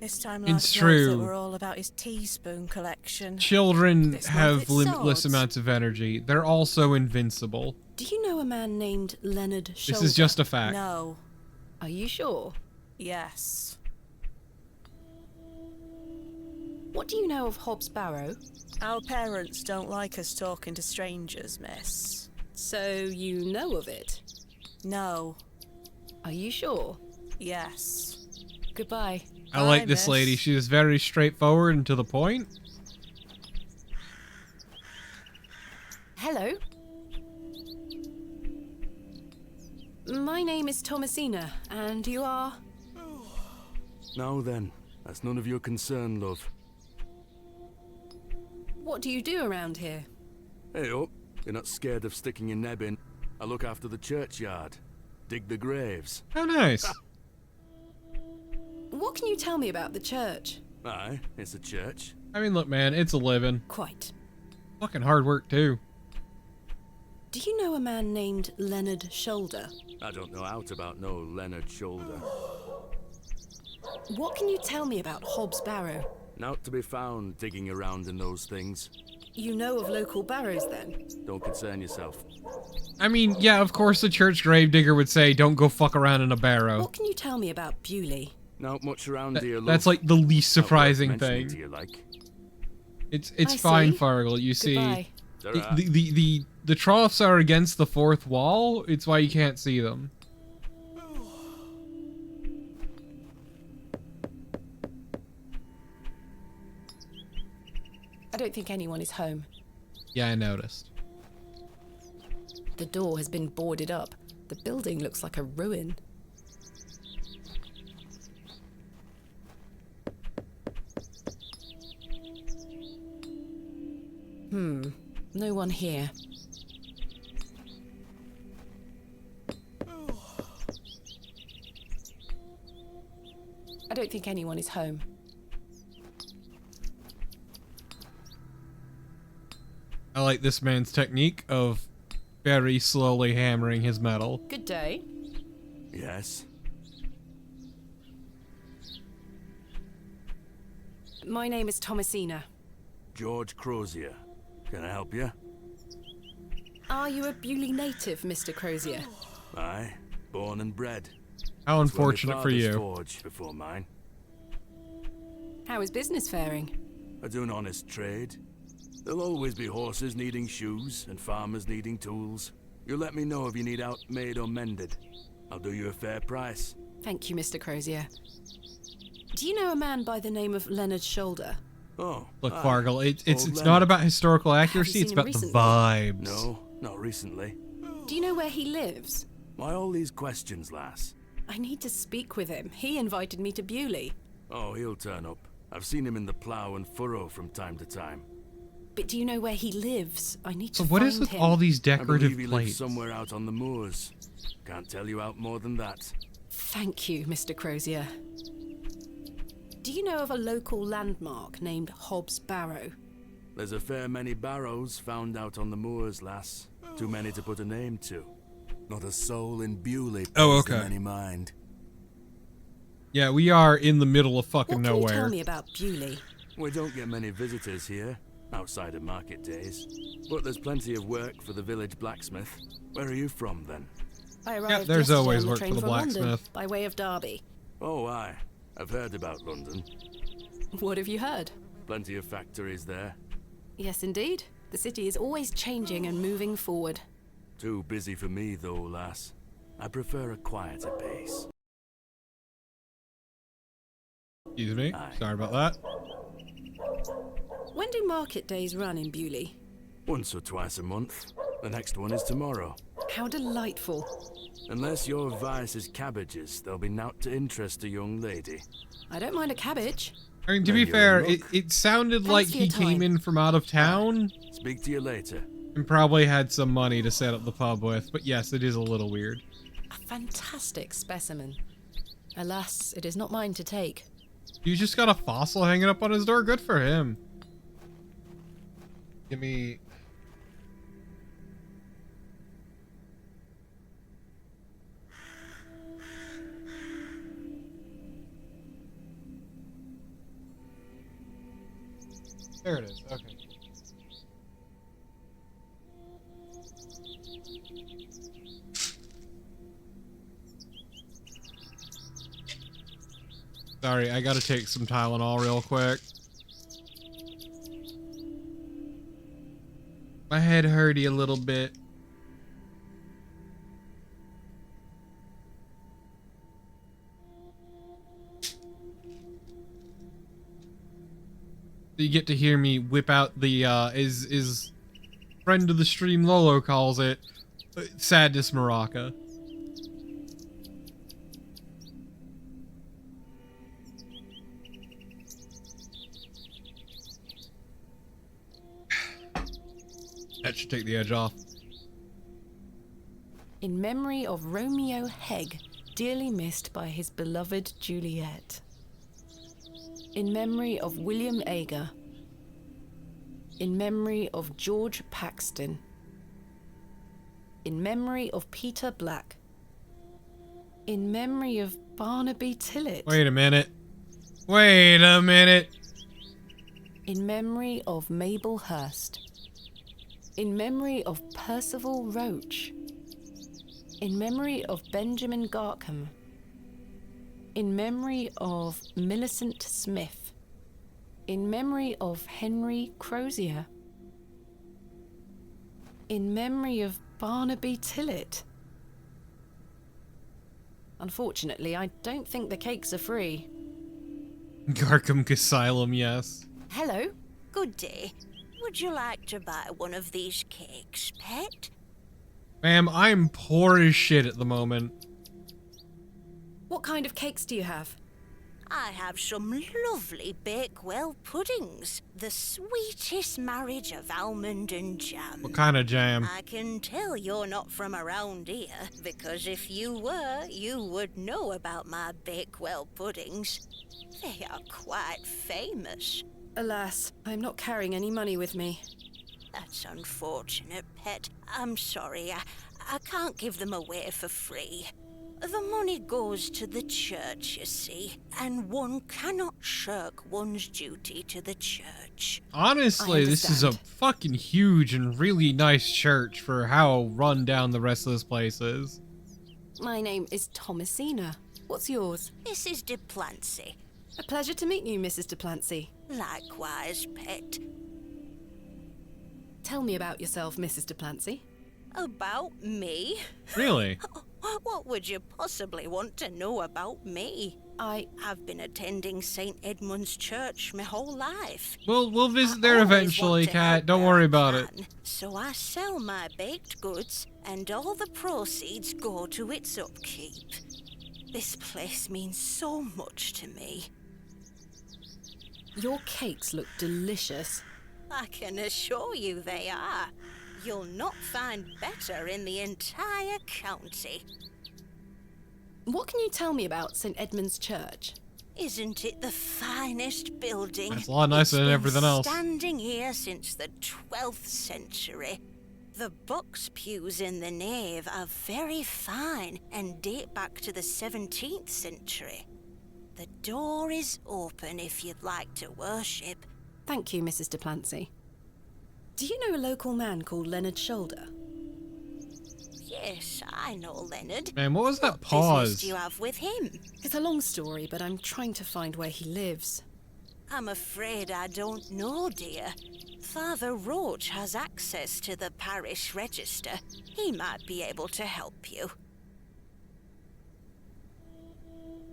This time It's last true. month it were all about his teaspoon collection. Children This month have it's limitless swords. amounts of energy. They're also invincible. Do you know a man named Leonard Shoulder? This is just a fact. No. Are you sure? Yes. What do you know of Hobbs Barrow? Our parents don't like us talking to strangers, miss. So you know of it? No. Are you sure? Yes. Goodbye. I like Bye, this miss. lady. She is very straightforward and to the point. Hello. My name is Thomasina, and you are? Now then, that's none of your concern, love. What do you do around here? Hey up, you're not scared of sticking your neb in. I look after the churchyard. Dig the graves. How nice. What can you tell me about the church? Aye, it's a church. I mean, look, man, it's a living. Quite. Fucking hard work, too. Do you know a man named Leonard Shoulder? I don't know out about no Leonard Shoulder. What can you tell me about Hobbs Barrow? Not to be found digging around in those things. You know of local barrows, then? Don't concern yourself. I mean, yeah, of course the church gravedigger would say, don't go fuck around in a barrow. What can you tell me about Bewley? Not much around here, love. That's like the least Not worth surprising mentioning thing. to you, like. It's I fine, see. Fargle. You see, Goodbye. Ta-ra. the troughs are against the fourth wall. It's why you can't see them. I don't think anyone is home. Yeah, I noticed. The door has been boarded up. The building looks like a ruin. No one here. I don't think anyone is home. I like this man's technique of very slowly hammering his metal. Good day. Yes? My name is Thomasina. George Crozier. Can I help you? Are you a Bewley native, Mr. Crozier? Aye, born and bred. How It's where my unfortunate for father's you. forge before mine. How is business faring? I do an honest trade. There'll always be horses needing shoes and farmers needing tools. You let me know if you need out made or mended. I'll do you a fair price. Thank you, Mr. Crozier. Do you know a man by the name of Leonard Shoulder? Oh, Look, aye. Fargle, it's Old not Leonard. about historical accuracy, seen it's him about the recently? vibes. No, not recently. Do you know where he lives? Why all these questions, lass? I need to speak with him. He invited me to Bewley. Oh, he'll turn up. I've seen him in the plough and furrow from time to time. But do you know where he lives? I need to So what find is with him. all these I decorative believe he plates? lives somewhere out on the moors. Can't tell you out more than that. Thank you, Mr. Crozier. Do you know of a local landmark named Hobbs Barrow? There's a fair many barrows found out on the moors, lass. Too many to put a name to. Not a soul in Bewley Oh, pays them okay. any mind. Yeah, we are in the middle of fucking What can you nowhere. tell me about Bewley? We don't get many visitors here, outside of market days. But there's plenty of work for the village blacksmith. Where are you from, then? I arrived there's yesterday always on the work train for the from London, blacksmith. by way of Derby. Oh, aye. I've heard about London. What have you heard? Plenty of factories there. Yes, indeed. The city is always changing and moving forward. Too busy for me, though, lass. I prefer a quieter pace. Excuse me. Aye. Sorry about that. When do market days run in Bewley? Once or twice a month. The next one is tomorrow. How delightful. Unless your vice is cabbages, there'll be naught to interest a young lady. I don't mind a cabbage. I mean, to Then be you're fair, in luck. it sounded Thanks like for he your came time. in from out of town Speak to you later. and probably had some money to set up the pub with. But yes, it is a little weird. A fantastic specimen. Alas, it is not mine to take. You just got a fossil hanging up on his door. Good for him. Give me... There it is. Okay. Sorry, I gotta take some Tylenol real quick. My head hurty a little bit. You get to hear me whip out the, is friend of the stream Lolo calls it, sadness maraca. That should take the edge off. In memory of Romeo Hegg, dearly missed by his beloved Juliet. In memory of William Ager. In memory of George Paxton. In memory of Peter Black. In memory of Barnaby Tillett. Wait a minute. Wait a minute. In memory of Mabel Hurst. In memory of Percival Roach. In memory of Benjamin Garkham. In memory of Millicent Smith. In memory of Henry Crozier. In memory of Barnaby Tillett. Unfortunately, I don't think the cakes are free. Garkham Asylum, yes. Hello. Good day. Would you like to buy one of these cakes, pet? Ma'am, I'm poor as shit at the moment. What kind of cakes do you have? I have some lovely Bakewell puddings. The sweetest marriage of almond and jam. What kind of jam? I can tell you're not from around here, because if you were, you would know about my Bakewell puddings. They are quite famous. Alas, I'm not carrying any money with me. That's unfortunate, pet. I'm sorry, I can't give them away for free. The money goes to the church, you see, and one cannot shirk one's duty to the church. Honestly, this is a fucking huge and really nice church for how run down the rest of this place is. My name is Thomasina. What's yours? Mrs. de Plancy. A pleasure to meet you, Mrs. de Plancy. Likewise, pet. Tell me about yourself, Mrs. de Plancy. About me? Really? What would you possibly want to know about me? I've been attending St. Edmund's Church my whole life. We'll visit there eventually, Kat. Don't worry about it. So I sell my baked goods, and all the proceeds go to its upkeep. This place means so much to me. Your cakes look delicious. I can assure you they are. You'll not find better in the entire county. What can you tell me about St. Edmund's Church? Isn't it the finest building? It's a lot nicer than everything else. Standing here since the 12th century. The box pews in the nave are very fine and date back to the 17th century. The door is open if you'd like to worship. Thank you, Mrs. de Plancy. Do you know a local man called Leonard Shoulder? Yes, I know Leonard. Man, what was that What pause? business do you have with him? It's a long story, but I'm trying to find where he lives. I'm afraid I don't know, dear. Father Roach has access to the parish register. He might be able to help you.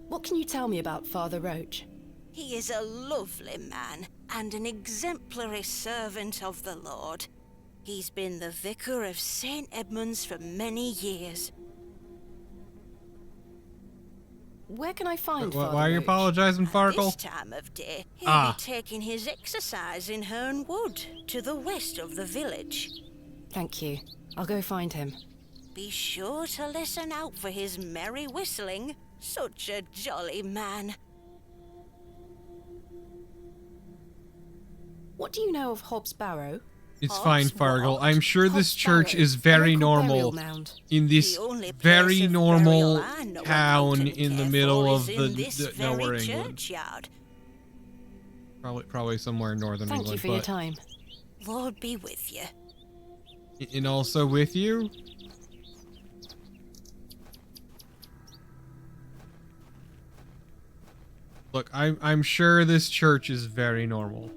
What can you tell me about Father Roach? He is a lovely man and an exemplary servant of the Lord. He's been the vicar of St. Edmund's for many years. Where can I find Father Why are you Roach? apologizing, Farkle? This time of day, he'll be taking his exercise in Herne Wood, to the west of the village. Thank you. I'll go find him. Be sure to listen out for his merry whistling. Such a jolly man. What do you know of Hobbs Barrow? It's Hobbs fine, Fargle. what? I'm sure this Hobbs church Barrow, is very a local normal burial mound. in this The only place very of normal burial I know town about and in the care middle for of is the in this very nowhere England. churchyard. Probably somewhere in northern Thank England. you for your time. Lord be with you. And also with you. Look, I'm sure this church is very normal.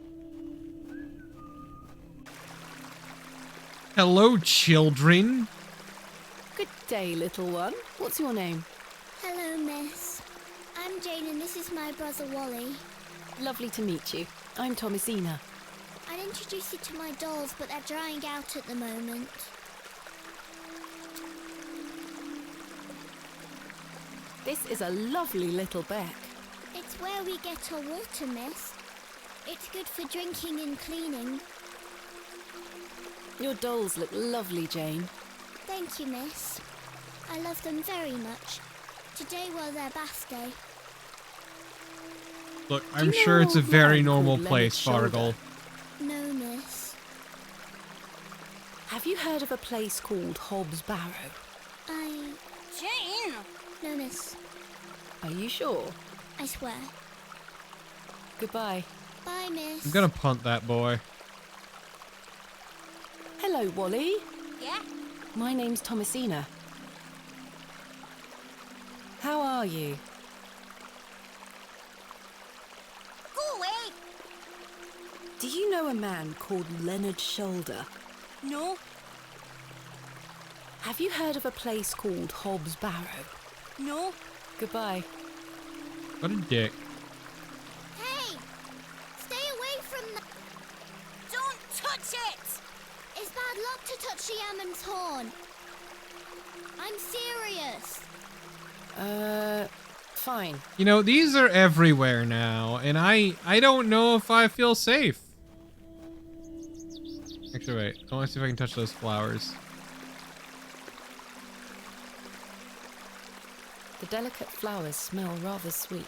Hello, children. Good day, little one. What's your name? Hello, miss. I'm Jane and this is my brother Wally. Lovely to meet you. I'm Thomasina. I'd introduce you to my dolls, but they're drying out at the moment. This is a lovely little beck. It's where we get our water, miss. It's good for drinking and cleaning. Your dolls look lovely, Jane. Thank you, miss. I love them very much. Today was their bath day. Look, Do you I'm know sure it's a an old very man normal called place, Leonard Fargle. Shoulder? No, miss. Have you heard of a place called Hobbs Barrow? Jane! No, miss. Are you sure? I swear. Goodbye. Bye, miss. I'm gonna punt that boy. Hello, Wally. Yeah? My name's Thomasina. How are you? Go away! Do you know a man called Leonard Shoulder? No? Have you heard of a place called Hobbs Barrow? No? Goodbye. What a dick. Hey! Stay away from the... Don't touch it! It's bad luck to touch the Ammon's horn. I'm serious. Fine. You know, these are everywhere now, and I don't know if I feel safe. Actually, wait. I want to see if I can touch those flowers. The delicate flowers smell rather sweet.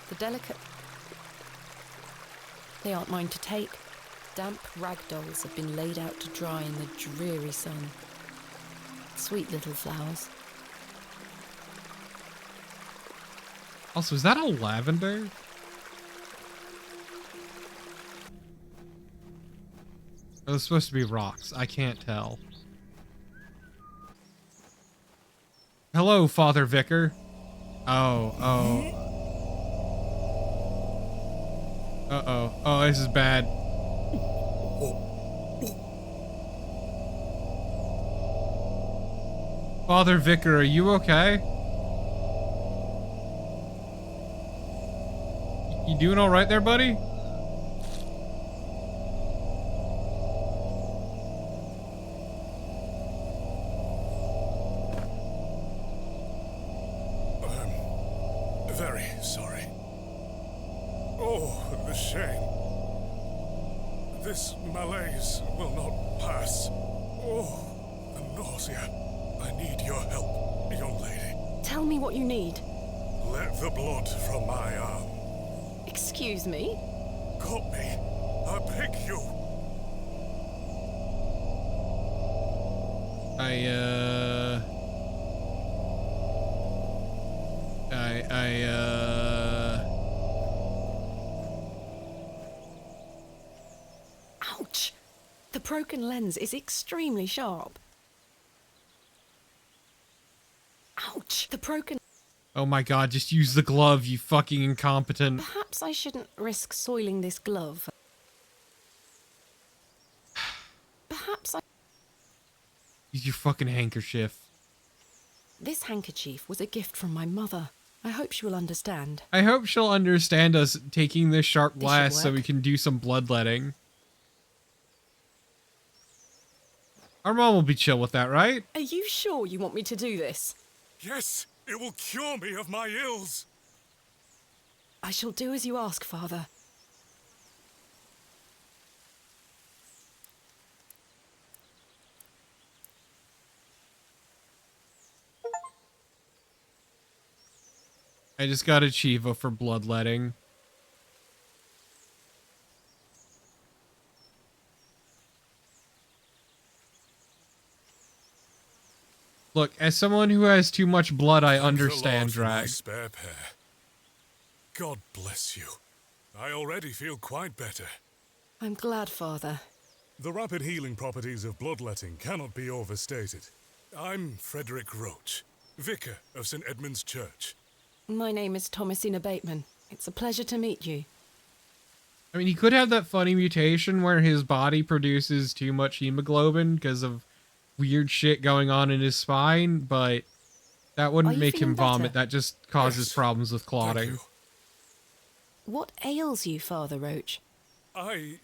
The delicate... They aren't mine to take. Damp rag dolls have been laid out to dry in the dreary sun. Sweet little flowers. Also, is that a lavender? Those supposed to be rocks. I can't tell. Hello, Father Vicar. Oh. Uh-oh. Oh, this is bad. Father Vicar, are you okay? You doing all right there, buddy? Very sorry. Oh, the shame. This malaise will not pass. Oh, the nausea. I need your help, young lady. Tell me what you need. Let the blood from my arm. Excuse me? Cut me. I beg you. Ouch! The broken lens is extremely sharp. Ouch! The broken... Oh my god, just use the glove, you fucking incompetent. Perhaps I shouldn't risk soiling this glove. Perhaps I... Use your fucking handkerchief. This handkerchief was a gift from my mother. I hope she will understand. I hope she'll understand us taking this sharp This should glass so work. we can do some bloodletting. Our mom will be chill with that, right? Are you sure you want me to do this? Yes, it will cure me of my ills. I shall do as you ask, Father. I just got a Chiva for bloodletting. Look, as someone who has too much blood, I Thank the understand Lord for my drag. spare pair. God bless you. I already feel quite better. I'm glad, Father. The rapid healing properties of bloodletting cannot be overstated. I'm Frederick Roach, vicar of St. Edmund's Church. My name is Thomasina Bateman. It's a pleasure to meet you. I mean, he could have that funny mutation where his body produces too much hemoglobin because of weird shit going on in his spine, but that Are wouldn't you make him feeling vomit. better? That just causes Yes. problems with Thank clotting. you. What ails you, Father Roach? I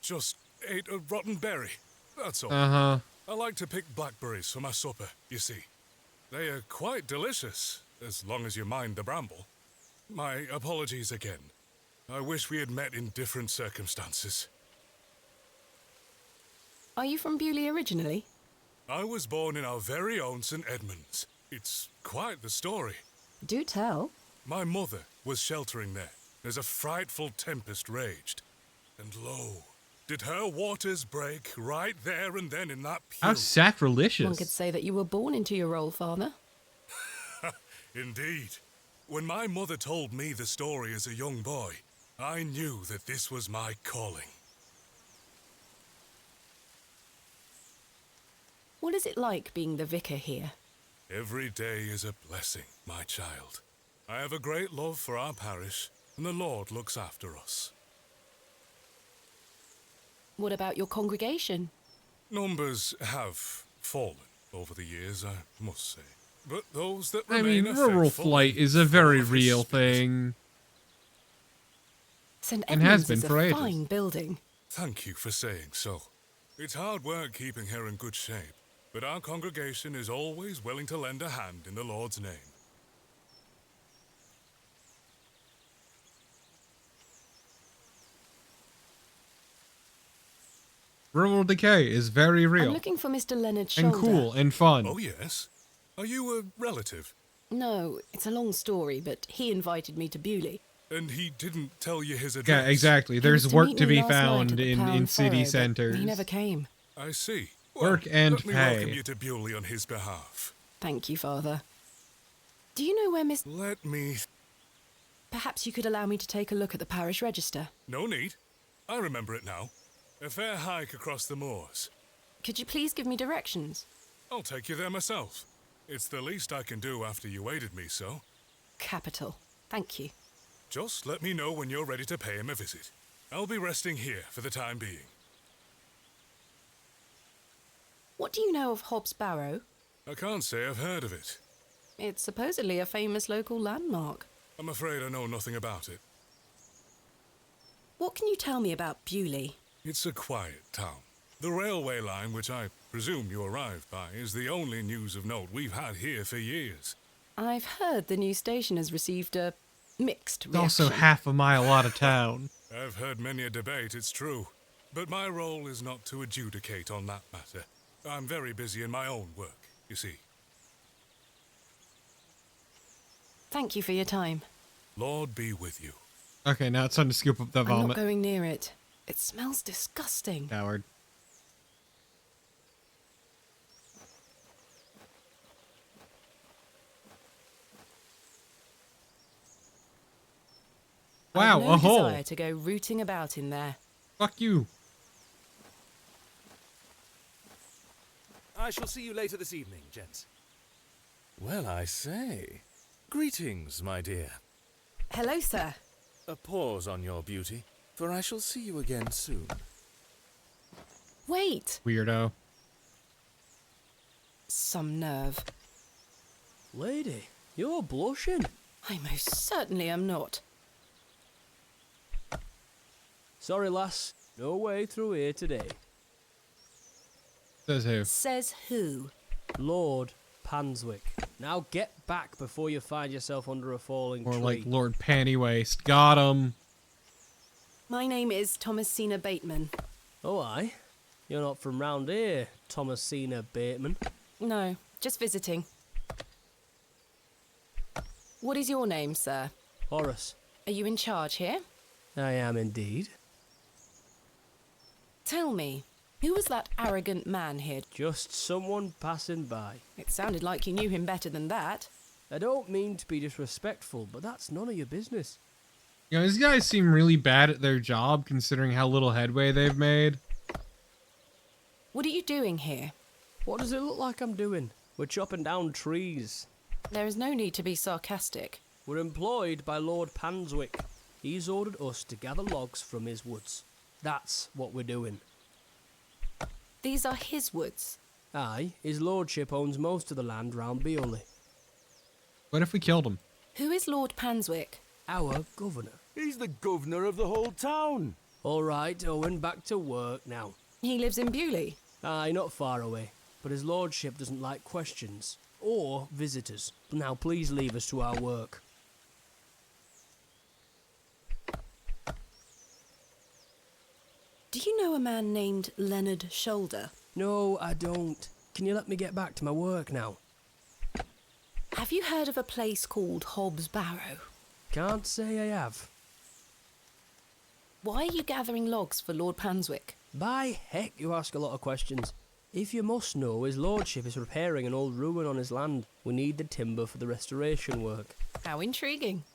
just ate a rotten berry. That's all. Uh-huh. I like to pick blackberries for my supper, you see. They are quite delicious, as long as you mind the bramble. My apologies again. I wish we had met in different circumstances. Are you from Bewley originally? I was born in our very own St. Edmunds. It's quite the story. Do tell. My mother was sheltering there as a frightful tempest raged. And lo, did her waters break right there and then in that pew. How sacrilegious. One could say that you were born into your role, Father. Indeed. When my mother told me the story as a young boy, I knew that this was my calling. What is it like being the vicar here? Every day is a blessing, my child. I have a great love for our parish, and the Lord looks after us. What about your congregation? Numbers have fallen over the years, I must say. But those that I remain mean, are rural faithful flight and is a full very of His real Spirit. thing. St. And has Edmunds been is for a ages. fine building. Thank you for saying so. It's hard work keeping her in good shape, but our congregation is always willing to lend a hand in the Lord's name. Rural decay is very I'm real. looking for Mr. Leonard And Shoulder. cool and fun. Oh, yes? Are you a relative? No, it's a long story, but he invited me to Bewley. And he didn't tell you his address? Yeah, exactly. He There's was to work meet to me be last night found at the in Plough and city Furrow, but centers. He never came. I see. Work and let me pay. welcome you to Bewley on his behalf. Thank you, Father. Do you know where Miss... Let me... Perhaps you could allow me to take a look at the parish register. No need. I remember it now. A fair hike across the moors. Could you please give me directions? I'll take you there myself. It's the least I can do after you aided me so. Capital. Thank you. Just let me know when you're ready to pay him a visit. I'll be resting here for the time being. What do you know of Hobbs Barrow? I can't say I've heard of it. It's supposedly a famous local landmark. I'm afraid I know nothing about it. What can you tell me about Bewley? It's a quiet town. The railway line, which I presume you arrived by, is the only news of note we've had here for years. I've heard the new station has received a mixed It's reaction. also half a mile out of town. I've heard many a debate, it's true. But my role is not to adjudicate on that matter. I'm very busy in my own work, you see. Thank you for your time. Lord be with you. Okay, now it's time to scoop up the I'm not vomit. going near it. It smells disgusting. Coward. Wow, I've no a hole. desire to go rooting about in there. Fuck you. I shall see you later this evening, gents. Well, I say. Greetings, my dear. Hello, sir. A pause on your beauty, for I shall see you again soon. Wait. Weirdo. Some nerve. Lady, you're blushing. I most certainly am not. Sorry, lass. No way through here today. Says who? Says who? Lord Panswick. Now get back before you find yourself under a falling Or tree. like Lord Pantywaist. Got him. My name is Thomasina Bateman. Oh, aye? You're not from round here, Thomasina Bateman. No, just visiting. What is your name, sir? Horace. Are you in charge here? I am indeed. Tell me, Who was that arrogant man here? Just someone passing by. It sounded like you knew him better than that. I don't mean to be disrespectful, but that's none of your business. You know, these guys seem really bad at their job considering how little headway they've made. What are you doing here? What does it look like I'm doing? We're chopping down trees. There is no need to be sarcastic. We're employed by Lord Panswick. He's ordered us to gather logs from his woods. That's what we're doing. These are his woods. Aye, his lordship owns most of the land round Beorley. What if we killed him? Who is Lord Panswick? Our governor. He's the governor of the whole town. All right, Owen, back to work now. He lives in Bewley. Aye, not far away. But his lordship doesn't like questions. Or visitors. Now please leave us to our work. Do you know a man named Leonard Shoulder? No, I don't. Can you let me get back to my work now? Have you heard of a place called Hobbs Barrow? Can't say I have. Why are you gathering logs for Lord Panswick? By heck, you ask a lot of questions. If you must know, his lordship is repairing an old ruin on his land. We need the timber for the restoration work. How intriguing.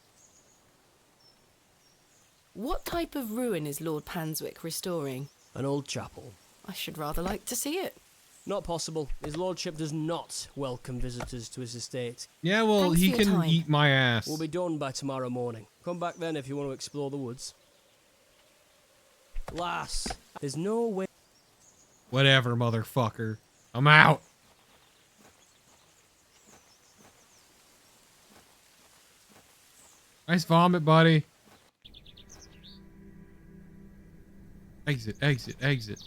What type of ruin is Lord Panswick restoring? An old chapel. I should rather like to see it. Not possible. His lordship does not welcome visitors to his estate. Yeah, well, Thanks he for your can time. eat my ass. We'll be done by tomorrow morning. Come back then if you want to explore the woods. Lass, there's no way... Whatever, motherfucker. I'm out. Nice vomit, buddy. Exit, exit, exit.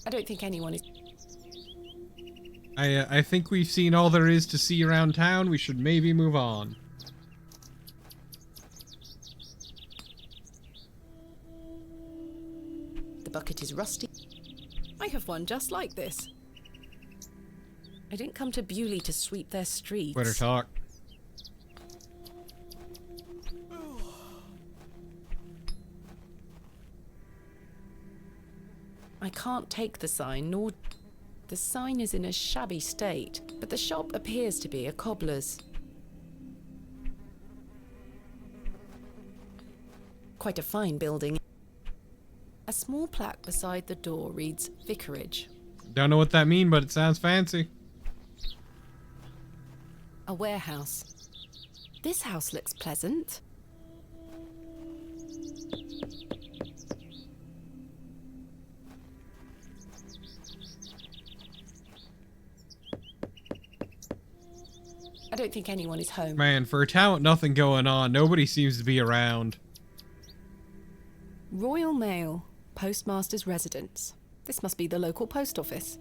I don't think anyone is... I think we've seen all there is to see around town. We should maybe move on. The bucket is rusty. I have one just like this. I didn't come to Bewley to sweep their streets. Better talk. I can't take the sign, nor... The sign is in a shabby state, but the shop appears to be a cobbler's. Quite a fine building. A small plaque beside the door reads Vicarage. Don't know what that means, but it sounds fancy. A warehouse. This house looks pleasant. I don't think anyone is home. Man, for a town with nothing going on, nobody seems to be around. Royal Mail, Postmaster's Residence. This must be the local post office.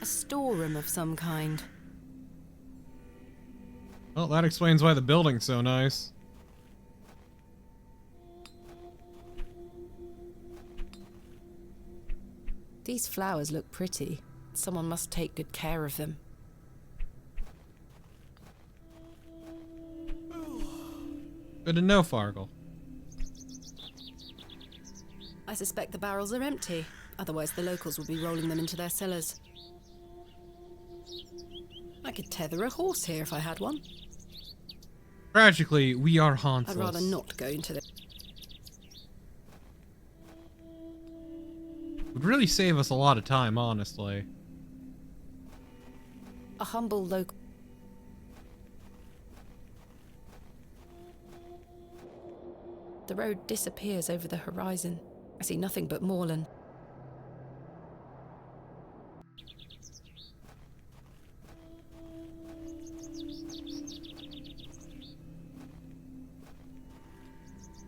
A storeroom of some kind. Well, that explains why the building's so nice. These flowers look pretty. Someone must take good care of them. Good to know, Fargle. I suspect the barrels are empty. Otherwise the locals would be rolling them into their cellars. I could tether a horse here if I had one. Tragically, we are hauntless. I'd rather not go into the... Would really save us a lot of time, honestly. A humble local... The road disappears over the horizon. I see nothing but moorland.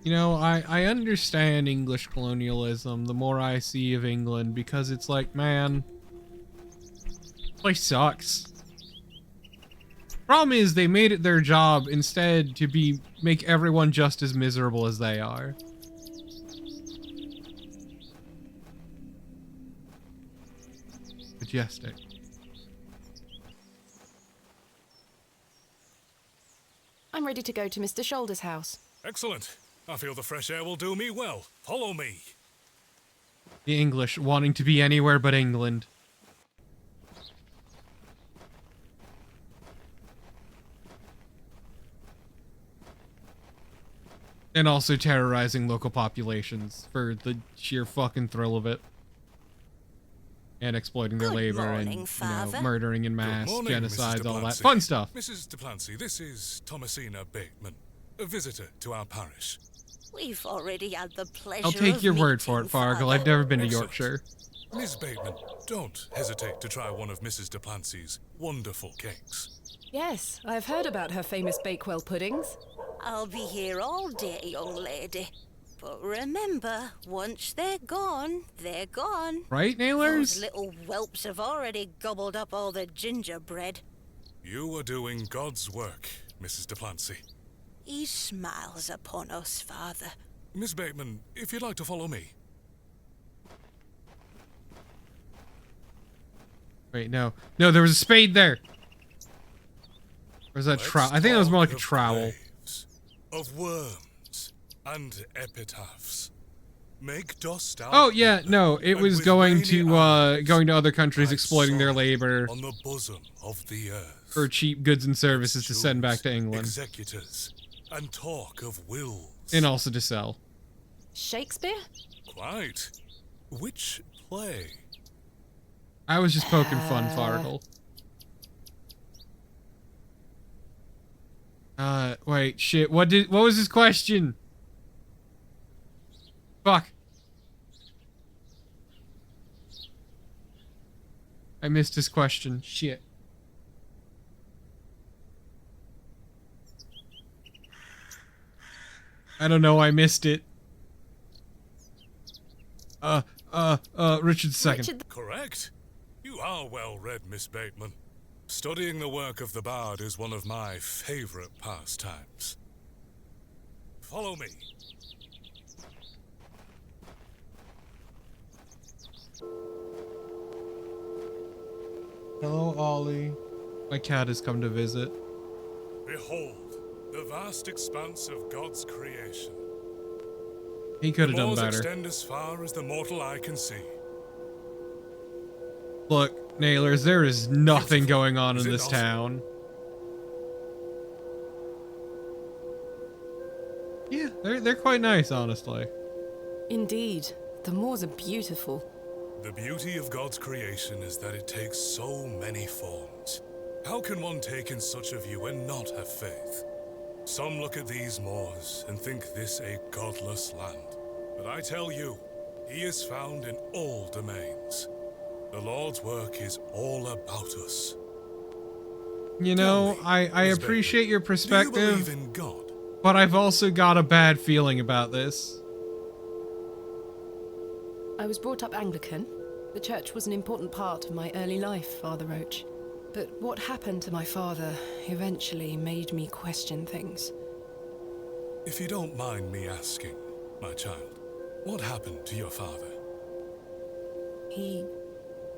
You know, I understand English colonialism the more I see of England, because it's like, man, this place sucks. Problem is, they made it their job instead to make everyone just as miserable as they are. Majestic. ready to go to Mr. Shoulder's house. Excellent. I feel the fresh air will do me well. Follow me. The English wanting to be anywhere but England. And also terrorizing local populations for the sheer fucking thrill of it. And exploiting their labor morning, and, murdering in mass, Good morning, genocides, Mrs. all that Duplancy. fun stuff. Mrs. Duplancy, this is Thomasina Bateman, a visitor to our parish. We've already had the pleasure I'll take of your word for it, meeting, Fargle. Father. I've never been to Excellent. Yorkshire. Miss Bateman, don't hesitate to try one of Mrs. Duplancy's wonderful cakes. Yes, I've heard about her famous Bakewell puddings. I'll be here all day, young lady. But remember, once they're gone, they're gone. Right, Nailers? Those little whelps have already gobbled up all the gingerbread. You are doing God's work, Mrs. Duplancy. He smiles upon us, Father. Miss Bateman, if you'd like to follow me. Wait, no. No, there was a spade there. Or was that Let's trowel? I think that was more like a talk of trowel. graves, of worms and epitaphs. Make dust out. Oh yeah, no, it and was with going rainy to eyes, going to other countries, I exploiting their saw labor on the bosom of the earth. for cheap goods and services to send back to England, Executors and talk of wills. and also to sell. Shakespeare? Quite. Which play? I was just poking fun, Fargle. Wait, shit. What was his question? Fuck. I missed his question. Shit. I don't know. I missed it. Richard II. Correct. You are well read, Miss Bateman. Studying the work of the bard is one of my favorite pastimes. Follow me. Hello, Ollie. My cat has come to visit. Behold, the vast expanse of God's creation. He could have The done moors better. extend as far as the mortal eye can see. Look, Nailers, there is nothing going on in Is it this not? town. Yeah, they're quite nice, honestly. Indeed. The moors are beautiful. The beauty of God's creation is that it takes so many forms. How can one take in such a view and not have faith? Some look at these moors and think this a godless land. But I tell you, he is found in all domains. The Lord's work is all about us. You know, Tell me, I Miss appreciate Bateman, your Do you perspective, believe in God? but I've also got a bad feeling about this. I was brought up Anglican. The church was an important part of my early life, Father Roach. But what happened to my father eventually made me question things. If you don't mind me asking, my child, what happened to your father? He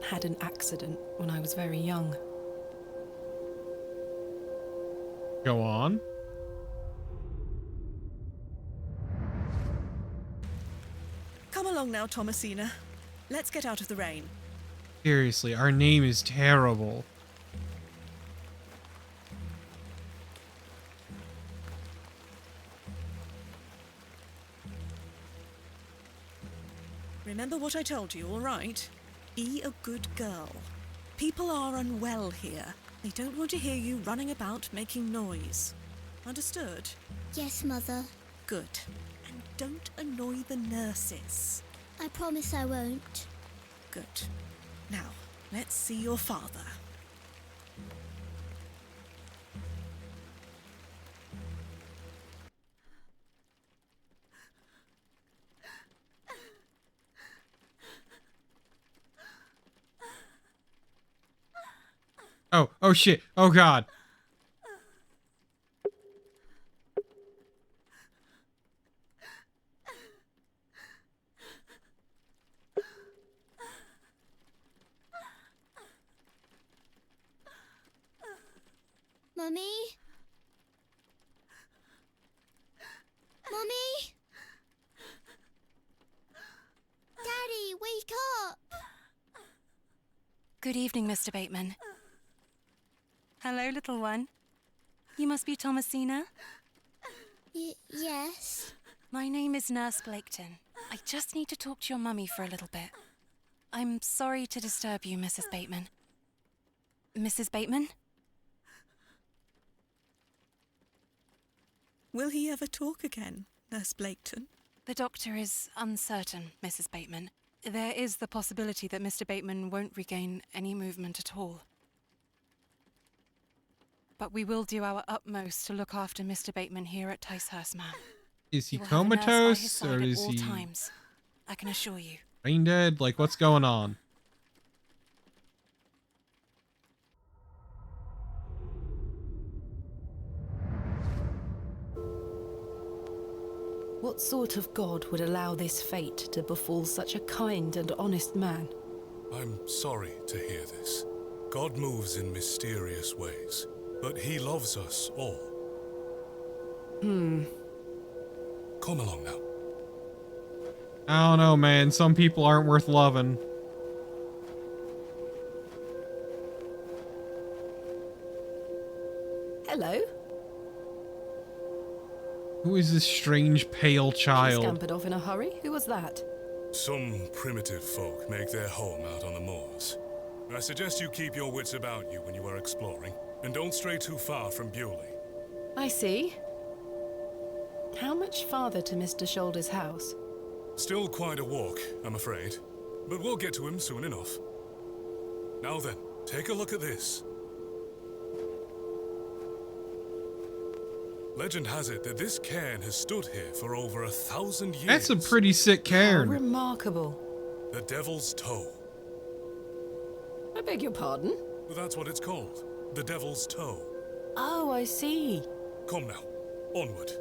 had an accident when I was very young. Go on. Come along now, Thomasina. Let's get out of the rain. Seriously, our name is terrible. Remember what I told you, all right? Be a good girl. People are unwell here. They don't want to hear you running about making noise. Understood? Yes, Mother. Good. And don't annoy the nurses. I promise I won't. Good. Now, let's see your father. Oh shit. Oh god. Mummy? Good evening, Mr. Bateman. Hello, little one. You must be Thomasina? Yes. My name is Nurse Blaketon. I just need to talk to your mummy for a little bit. I'm sorry to disturb you, Mrs. Bateman. Mrs. Bateman? Will he ever talk again, Nurse Blaketon? The doctor is uncertain, Mrs. Bateman. There is the possibility that Mr. Bateman won't regain any movement at all. But we will do our utmost to look after Mr. Bateman here at Ticehurst, ma'am. Is he You will have a nurse by his comatose side or at is all he times, I can assure you. brain dead? Like, what's going on? What sort of god would allow this fate to befall such a kind and honest man? I'm sorry to hear this. God moves in mysterious ways, but he loves us all. Come along now. I don't know, man. Some people aren't worth loving. Hello? Who is this strange pale She child? scampered off in a hurry. Who was that? Some primitive folk make their home out on the moors. I suggest you keep your wits about you when you are exploring, and don't stray too far from Bewley. I see. How much farther to Mr. Shoulder's house? Still quite a walk, I'm afraid, but we'll get to him soon enough. Now then, take a look at this. Legend has it that this cairn has stood here for over 1,000 years. That's a pretty sick How cairn. remarkable. The Devil's Toe. I beg your pardon? That's what it's called. The Devil's Toe. Oh, I see. Come now, onward.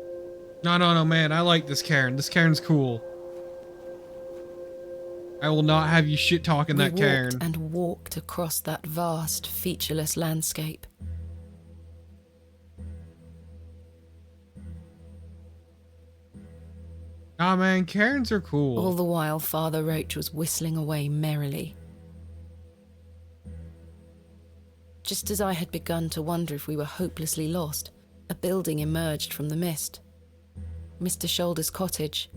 No, man. I like this cairn. This cairn's cool. I will not have you shit talking that We cairn. walked and walked across that vast, featureless landscape. Nah, man. Cairns are cool. All the while, Father Roach was whistling away merrily. Just as I had begun to wonder if we were hopelessly lost, a building emerged from the mist. Mr. Shoulder's cottage.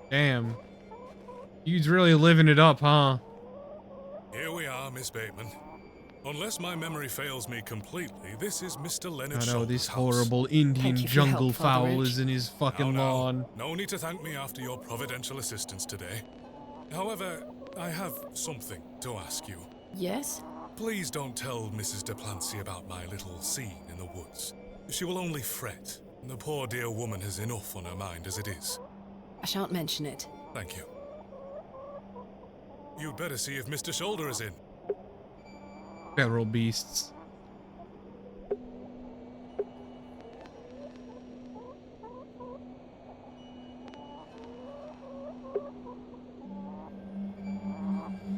Damn. You's really living it up, huh? Here we are, Miss Bateman. Unless my memory fails me completely, this is Mr. Leonard I know Shoulder's this house. horrible Indian Thank you for your jungle help, Father fowl Roach. is in his fucking Now, lawn. no need to thank me after your providential assistance today. However, I have something to ask you. Yes? Please don't tell Mrs. Duplancy about my little scene in the woods. She will only fret. The poor dear woman has enough on her mind as it is. I shan't mention it. Thank you. You'd better see if Mr. Shoulder is in. Feral beasts.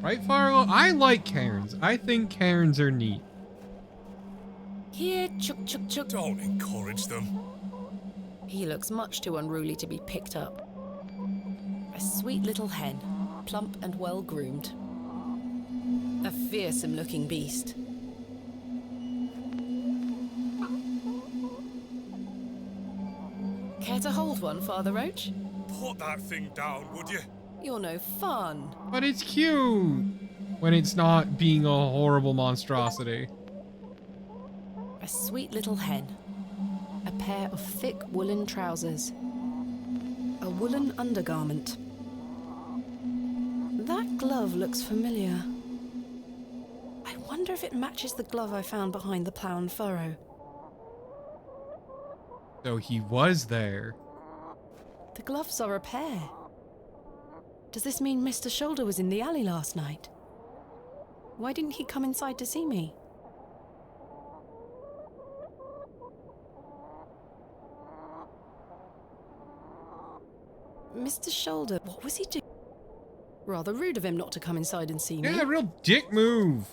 Right, Fargo? I like cairns. I think cairns are neat. Here, chuk chuk chuk. Don't encourage them. He looks much too unruly to be picked up. A sweet little hen, plump and well groomed. A fearsome looking beast. Care to hold one, Father Roach? Put that thing down, would you? You're no fun. But it's cute when it's not being a horrible monstrosity. A sweet little hen. A pair of thick woolen trousers. A woolen undergarment. That glove looks familiar. I wonder if it matches the glove I found behind the plough and furrow. So he was there. The gloves are a pair. Does this mean Mr. Shoulder was in the alley last night? Why didn't he come inside to see me? Mr. Shoulder, what was he doing? Rather rude of him not to come inside and see me. Yeah, real dick move.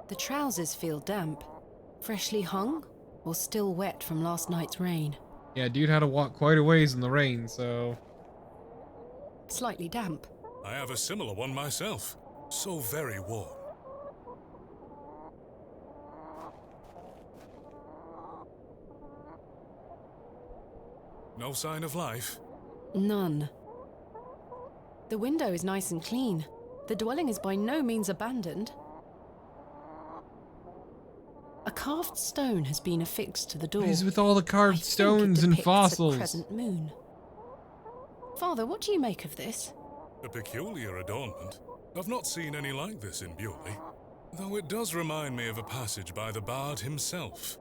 The trousers feel damp. Freshly hung or still wet from last night's rain? Yeah, dude had to walk quite a ways in the rain, so... Slightly damp. I have a similar one myself. So very warm. No sign of life? None. The window is nice and clean. The dwelling is by no means abandoned. A carved stone has been affixed to the door. What is with all the carved I think it stones and depicts fossils? A crescent moon. Father, what do you make of this? A peculiar adornment. I've not seen any like this in Bewley, though it does remind me of a passage by the bard himself.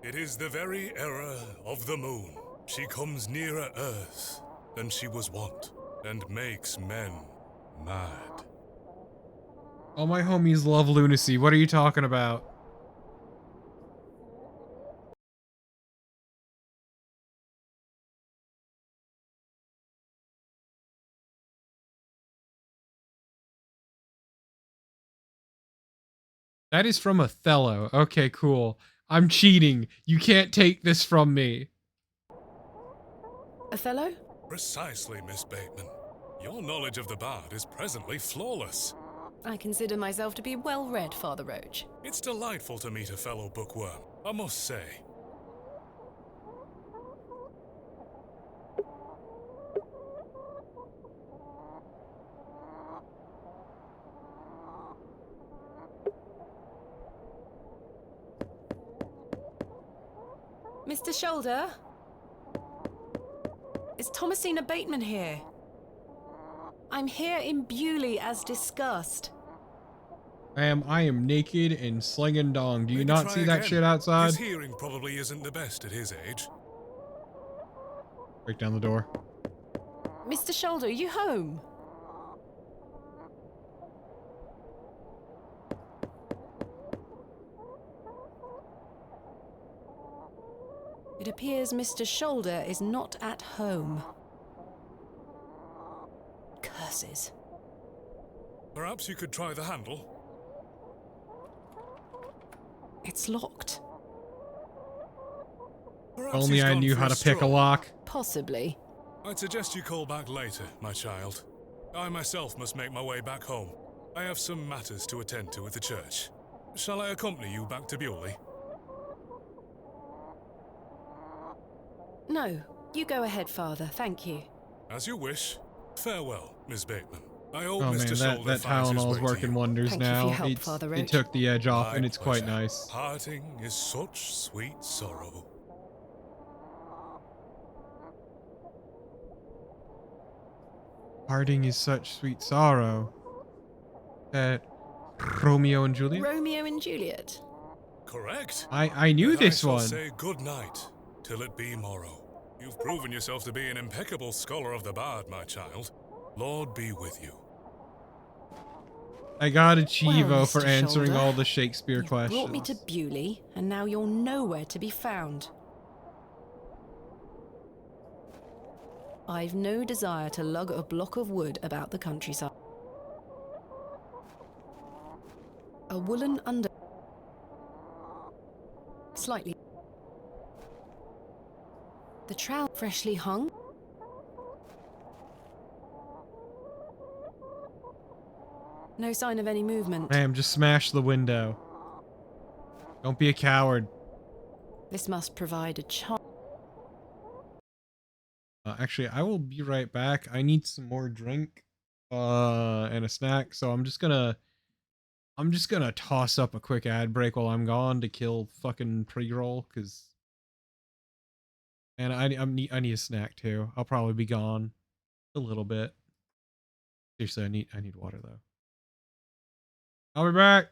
It is the very era of the moon. She comes nearer earth than she was wont, and makes men mad. All my homies love lunacy. What are you talking about? That is from Othello. Okay, cool. I'm cheating. You can't take this from me. Othello? Precisely, Miss Bateman. Your knowledge of the bard is presently flawless. I consider myself to be well read, Father Roach. It's delightful to meet a fellow bookworm, I must say. Mr. Shoulder? Is Thomasina Bateman here? I'm here in Bewley as discussed. I am naked and slinging dong. Do you Maybe not try see that again. shit outside? His hearing probably isn't the best at his age. Break down the door. Mr. Shoulder, are you home? It appears Mr. Shoulder is not at home. Curses. Perhaps you could try the handle? It's locked. Perhaps Only he's I gone knew for how a to pick a stroll. lock. Possibly. I'd suggest you call back later, my child. I myself must make my way back home. I have some matters to attend to at the church. Shall I accompany you back to Bewley? No, you go ahead, Father. Thank you. As you wish. Farewell, Miss Bateman. I hope Oh Mr. man, Shoulder that finds his Tylenol's way to working you. wonders Thank you for now. your help, Father Roach. It took the edge off, My and it's quite pleasure. nice. Parting is such sweet sorrow. Parting is such sweet sorrow. Romeo and Juliet? Romeo and Juliet. Correct. I knew But this I shall one. say good night till it be morrow. You've proven yourself to be an impeccable scholar of the bard, my child. Lord be with you. I got a Chivo Well, for Mr. answering Shoulder, all the Shakespeare You've questions. brought me to Bewley, and now you're nowhere to be found. I've no desire to lug a block of wood about the countryside. A woolen under... Slightly. The trowel freshly hung. No sign of any movement. Ma'am, just smash the window. Don't be a coward. This must provide a chance. Actually, I will be right back. I need some more drink, and a snack. So I'm just gonna toss up a quick ad break while I'm gone to kill fucking pre-roll, cause, and I need a snack too. I'll probably be gone a little bit. Seriously, I need water though. I'll be back.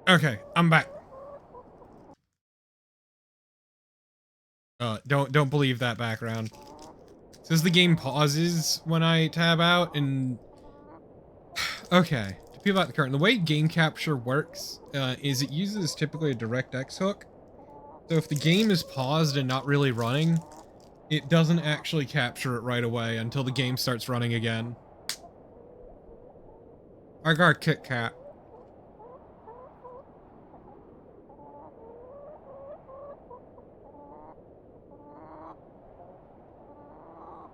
Okay, I'm back. Don't believe that background. It says the game pauses when I tab out, and okay. To peel back the curtain, the way game capture works is it uses typically a DirectX hook. So if the game is paused and not really running, it doesn't actually capture it right away until the game starts running again. I got a Kit Kat.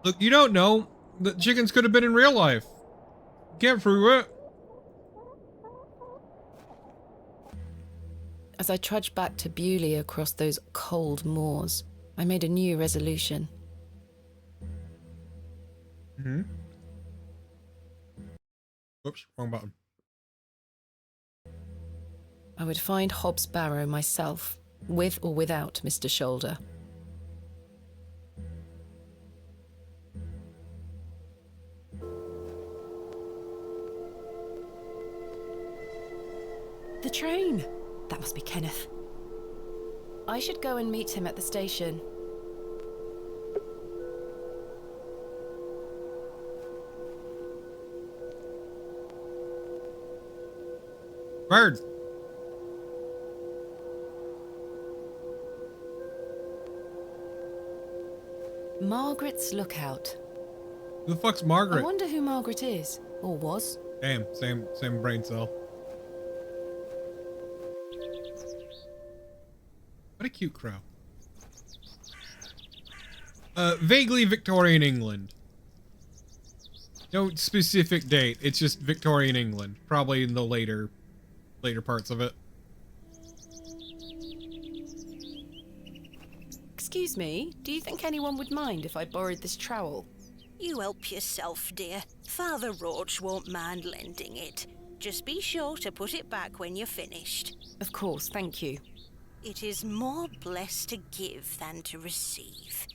Look, you don't know. The chickens could have been in real life. Can't prove it. As I trudged back to Bewley across those cold moors, I made a new resolution. Whoops, wrong button. I would find Hobbs Barrow myself, with or without Mr. Shoulder. The train! That must be Kenneth. I should go and meet him at the station. Bird. Margaret's Lookout. Who the fuck's Margaret? I wonder who Margaret is, or was. Damn, same brain cell. What a cute crow. Vaguely Victorian England. No specific date, it's just Victorian England. Probably in the later parts of it. Excuse me, do you think anyone would mind if I borrowed this trowel? You help yourself, dear. Father Roach won't mind lending it. Just be sure to put it back when you're finished. Of course, thank you. It is more blessed to give than to receive.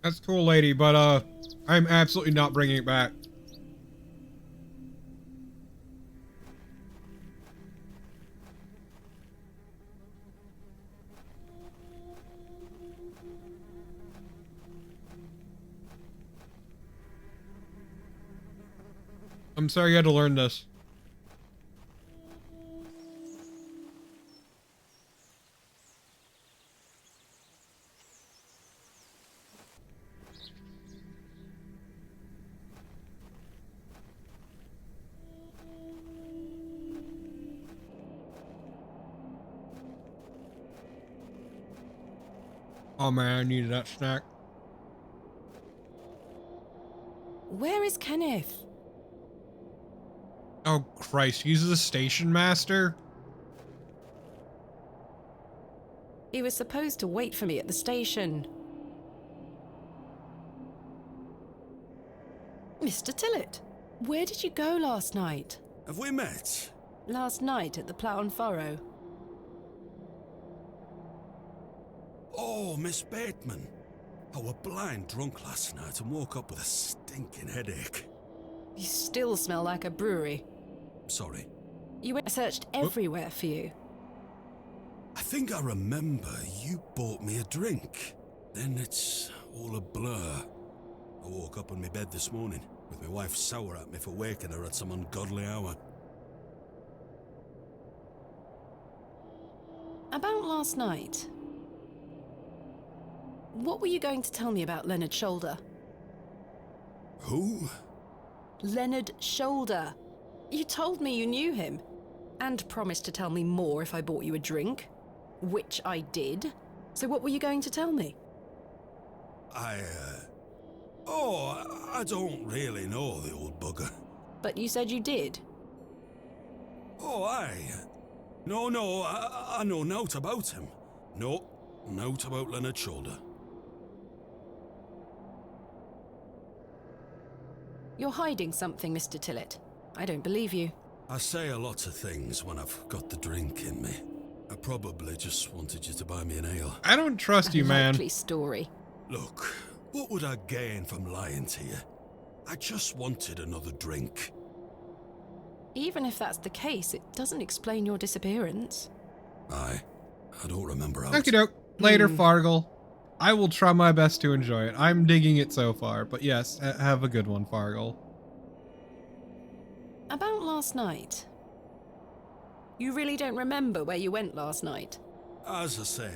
That's cool, lady, but I'm absolutely not bringing it back. I'm sorry you had to learn this. Oh man, I needed that snack. Where is Kenneth? Oh Christ, he's the station master? He was supposed to wait for me at the station. Mr. Tillett, where did you go last night? Have we met? Last night at the Plough and Furrow. Oh, Miss Bateman. I were blind drunk last night and woke up with a stinking headache. You still smell like a brewery. Sorry. I searched everywhere for you. I think I remember you bought me a drink. Then it's all a blur. I woke up in my bed this morning with my wife sour at me for waking her at some ungodly hour. About last night. What were you going to tell me about Leonard Shoulder? Who? Leonard Shoulder. You told me you knew him. And promised to tell me more if I bought you a drink. Which I did. So what were you going to tell me? I don't really know the old bugger. But you said you did. Oh, aye. No, I know naught about him. No, naught about Leonard Shoulder. You're hiding something, Mr. Tillett. I don't believe you. I say a lot of things when I've got the drink in me. I probably just wanted you to buy me an ale. I don't trust you, man. Likely story. Look, what would I gain from lying to you? I just wanted another drink. Even if that's the case, it doesn't explain your disappearance. I don't remember how. Okie doke. Later, Fargle. I will try my best to enjoy it. I'm digging it so far, but yes, have a good one, Fargle. About last night. You really don't remember where you went last night? As I say,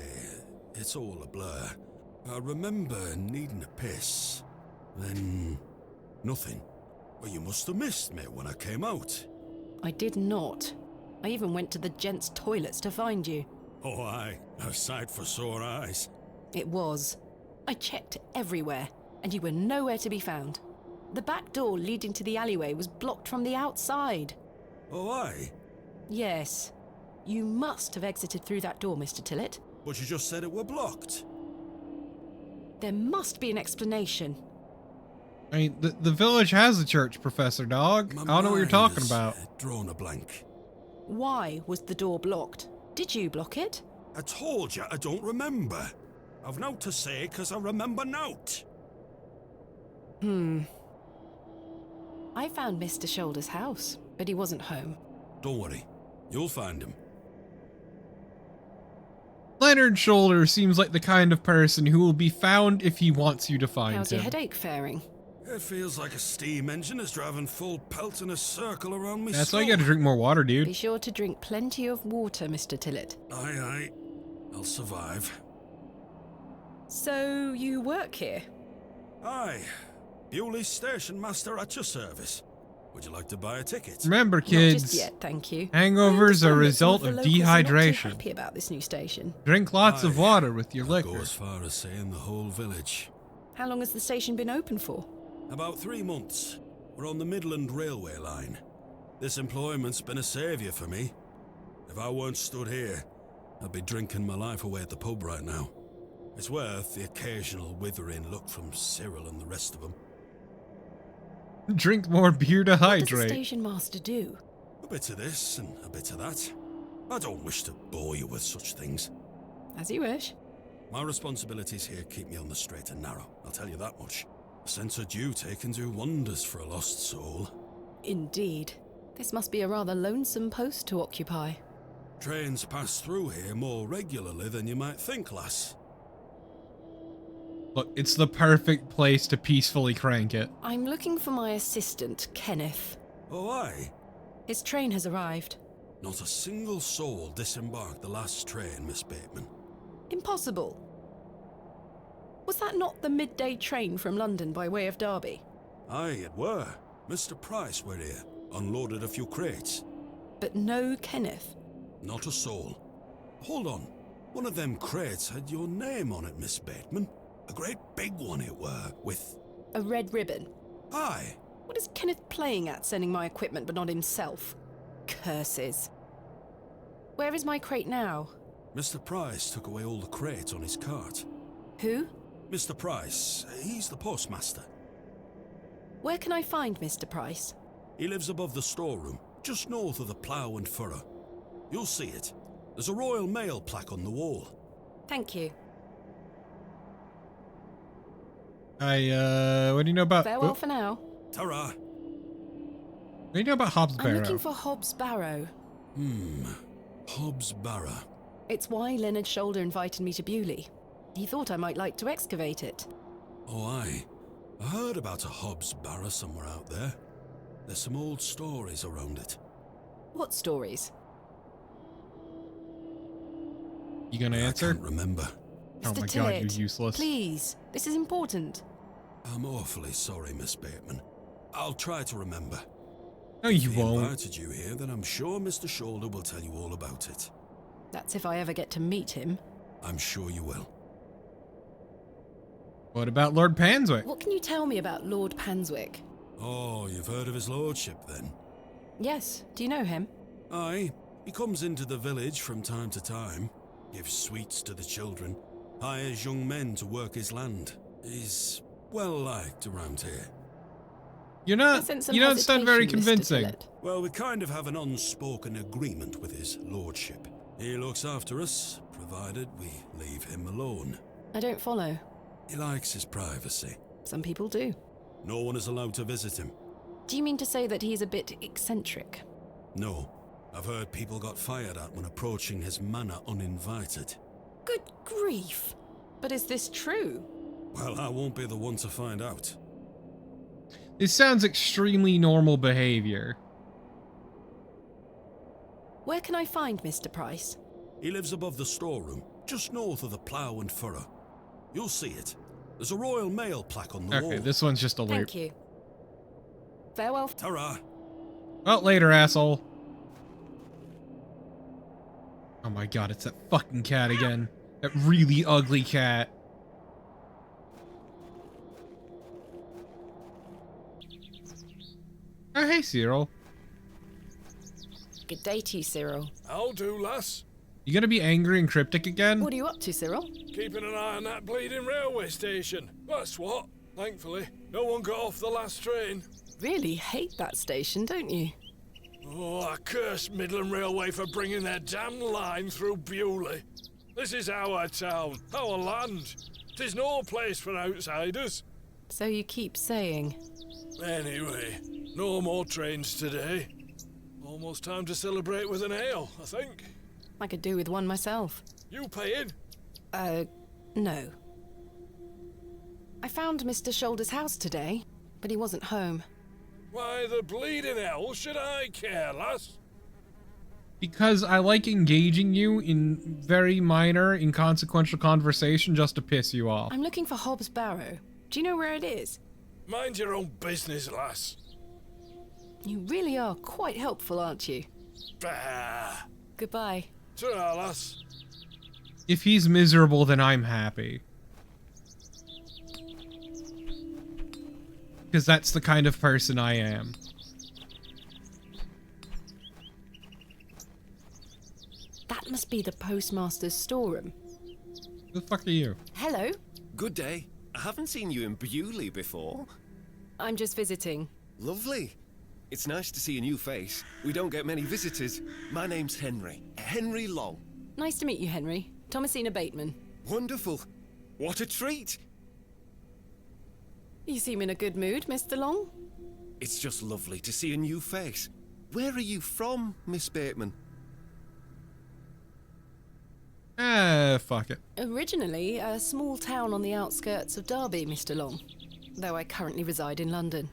it's all a blur. I remember needing a piss. Then nothing. Well, you must have missed me when I came out. I did not. I even went to the gents' toilets to find you. Oh, aye. A sight for sore eyes. It was. I checked everywhere, and you were nowhere to be found. The back door leading to the alleyway was blocked from the outside. Oh, aye? Yes. You must have exited through that door, Mr. Tillett. But you just said it were blocked. There must be an explanation. I mean, the village has a church, Professor Dog. I don't know what you're talking about. Drawn a blank. Why was the door blocked? Did you block it? I told you I don't remember. I've nought to say 'cause I remember nought. I found Mr. Shoulder's house, but he wasn't home. Don't worry. You'll find him. Leonard Shoulder seems like the kind of person who will be found if he wants you to find How's him. your headache faring? It feels like a steam engine is driving full pelt in a circle around me. That's why you gotta drink more water, Be dude. sure to drink plenty of water, Mr. Tillett. Aye, aye. I'll survive. So, you work here? Aye. Bewley Station Master at your service. Would you like to buy a ticket? Remember, Not kids, just yet, thank you. hangovers are a I understand that some result the of locals are not too dehydration. happy about this new station. Drink lots of Aye. water with your I'll go liquor. as far as saying the whole village. How long has the station been open for? About 3 months. We're on the Midland Railway line. This employment's been a saviour for me. If I weren't stood here, I'd be drinking my life away at the pub right now. It's worth the occasional withering look from Cyril and the rest of them. Drink more beer to What does the hydrate. station master do? A bit of this and a bit of that. I don't wish to bore you with such things. As you wish. My responsibilities here keep me on the straight and narrow, I'll tell you that much. A sense of duty can do wonders for a lost soul. Indeed. This must be a rather lonesome post to occupy. Trains pass through here more regularly than you might think, lass. Look, it's the perfect place to peacefully crank it. I'm looking for my assistant, Kenneth. Oh, aye. His train has arrived. Not a single soul disembarked the last train, Miss Bateman. Impossible. Was that not the midday train from London by way of Derby? Aye, it were. Mr. Price were here, unloaded a few crates. But no Kenneth. Not a soul. Hold on. One of them crates had your name on it, Miss Bateman. A great big one it were, with... A red ribbon. Aye. What is Kenneth playing at, sending my equipment but not himself? Curses. Where is my crate now? Mr. Price took away all the crates on his cart. Who? Mr. Price, he's the postmaster. Where can I find Mr. Price? He lives above the storeroom, just north of the plough and furrow. You'll see it. There's a Royal Mail plaque on the wall. Thank you. What do you know about... Farewell for now. Ta-ra. What do you know about Hobbs I'm Barrow? looking for Hobbs Barrow. Hobbs Barrow. It's why Leonard Shoulder invited me to Bewley. He thought I might like to excavate it. Oh, aye. I heard about a Hobbs Barrow somewhere out there. There's some old stories around it. What stories? You gonna answer? I can't remember. Oh Mr. my Tillett, god, you're useless. Please, this is important. I'm awfully sorry, Miss Bateman. I'll try to remember. No, you If he won't. invited you here, then I'm sure Mr. Shoulder will tell you all about it. That's if I ever get to meet him. I'm sure you will. What about Lord Panswick? What can you tell me about Lord Panswick? Oh, you've heard of his lordship, then? Yes, do you know him? Aye. He comes into the village from time to time, gives sweets to the children, hires young men to work his land. He's well liked around here. You I sense some don't sound very hesitation, Mr. convincing. Tillett. Well, we kind of have an unspoken agreement with his lordship. He looks after us, provided we leave him alone. I don't follow. He likes his privacy. Some people do. No one is allowed to visit him. Do you mean to say that he's a bit eccentric? No. I've heard people got fired at when approaching his manor uninvited. Good grief. But is this true? Well, I won't be the one to find out. This sounds extremely normal behavior. Where can I find Mr. Price? He lives above the storeroom, just north of the plough and furrow. You'll see it. There's a Royal Mail plaque on the wall. Okay, this one's just a loop. Thank you. Farewell. Ta-ra. Well, later, asshole. Oh my god, it's that fucking cat again. That really ugly cat. Oh, hey, Cyril. Good day to you, Cyril. I'll do, lass. You gonna be angry and cryptic again? What are you up to, Cyril? Keeping an eye on that bleeding railway station. That's what. Thankfully, no one got off the last train. Really hate that station, don't you? Oh, I curse Midland Railway for bringing their damn line through Bewley. This is our town, our land. 'Tis no place for outsiders. So you keep saying. Anyway, no more trains today. Almost time to celebrate with an ale, I think. I could do with one myself. You paying? No. I found Mr. Shoulder's house today, but he wasn't home. Why the bleeding hell should I care, lass? Because I like engaging you in very minor, inconsequential conversation just to piss you off. I'm looking for Hobbs Barrow. Do you know where it is? Mind your own business, lass. You really are quite helpful, aren't you? Bah. Goodbye. Ta-ra, lass. If he's miserable, then I'm happy. Because that's the kind of person I am. That must be the postmaster's storeroom. Who the fuck are you? Hello. Good day. I haven't seen you in Bewley before. I'm just visiting. Lovely. It's nice to see a new face. We don't get many visitors. My name's Henry. Henry Long. Nice to meet you, Henry. Thomasina Bateman. Wonderful. What a treat. You seem in a good mood, Mr. Long. It's just lovely to see a new face. Where are you from, Miss Bateman? Fuck it. Originally, a small town on the outskirts of Derby, Mr. Long. Though I currently reside in London.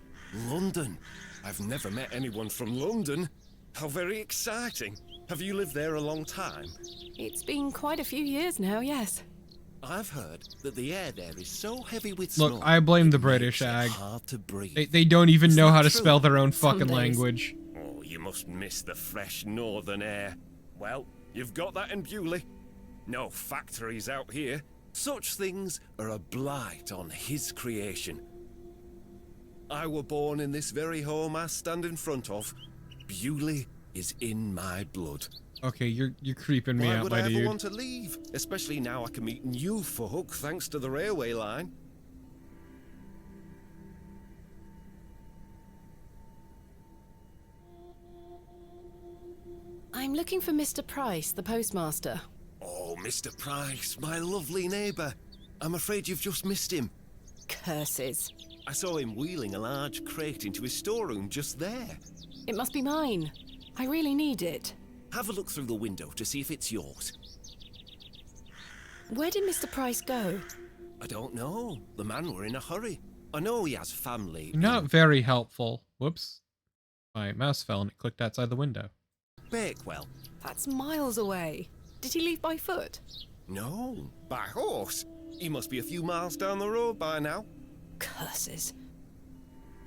London? I've never met anyone from London. How very exciting. Have you lived there a long time? It's been quite a few years now, yes. I've heard that the air there is so heavy with smoke. Look, I blame the British, Ag. Hard to breathe. They don't even Is know that how to true? spell their own fucking Some days. language. Oh, you must miss the fresh northern air. Well, you've got that in Bewley. No factories out here. Such things are a blight on his creation. I were born in this very home I stand in front of. Bewley is in my blood. Okay, you're creeping me Why out, would my I ever dude. want to leave? Especially now I can meet new folk thanks to the railway line. I'm looking for Mr. Price, the postmaster. Oh, Mr. Price, my lovely neighbour. I'm afraid you've just missed him. Curses. I saw him wheeling a large crate into his storeroom just there. It must be mine. I really need it. Have a look through the window to see if it's yours. Where did Mr. Price go? I don't know. The man were in a hurry. I know he has family. You're not very helpful. Whoops. My mouse fell and it clicked outside the window. Bakewell. That's miles away. Did he leave by foot? No, by horse. He must be a few miles down the road by now. Curses.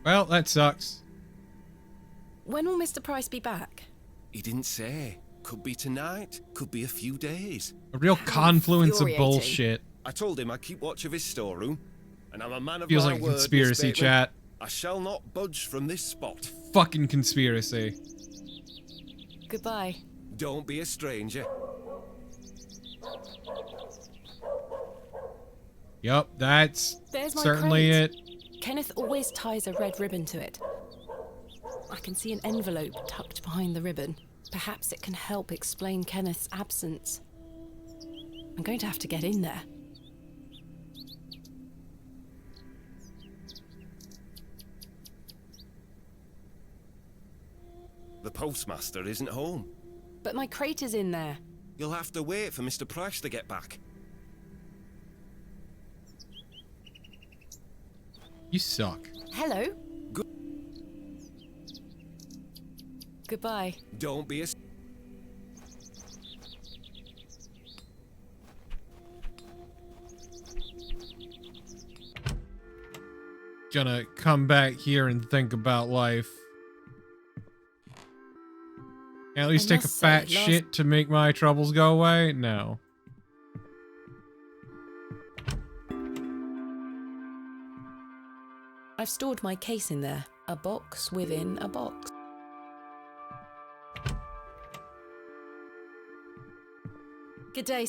Well, that sucks. When will Mr. Price be back? He didn't say. Could be tonight, could be a few days. A real confluence of infuriating. bullshit. I told him I'd keep watch of his storeroom, and I'm a man of Feels my like a word, Miss conspiracy, Bateman. chat. I shall not budge from this spot. Fucking conspiracy. Goodbye. Don't be a stranger. Yup, that's There's my certainly crate. it. Kenneth always ties a red ribbon to it. I can see an envelope tucked behind the ribbon. Perhaps it can help explain Kenneth's absence. I'm going to have to get in there. The postmaster isn't home. But my crate is in there. You'll have to wait for Mr. Price to get back. You suck. Hello? Goodbye. Don't be a... Gonna come back here and think about life. At least take a fat shit to make my troubles go away? No. I've stored my case in there. A box within a box. Good day.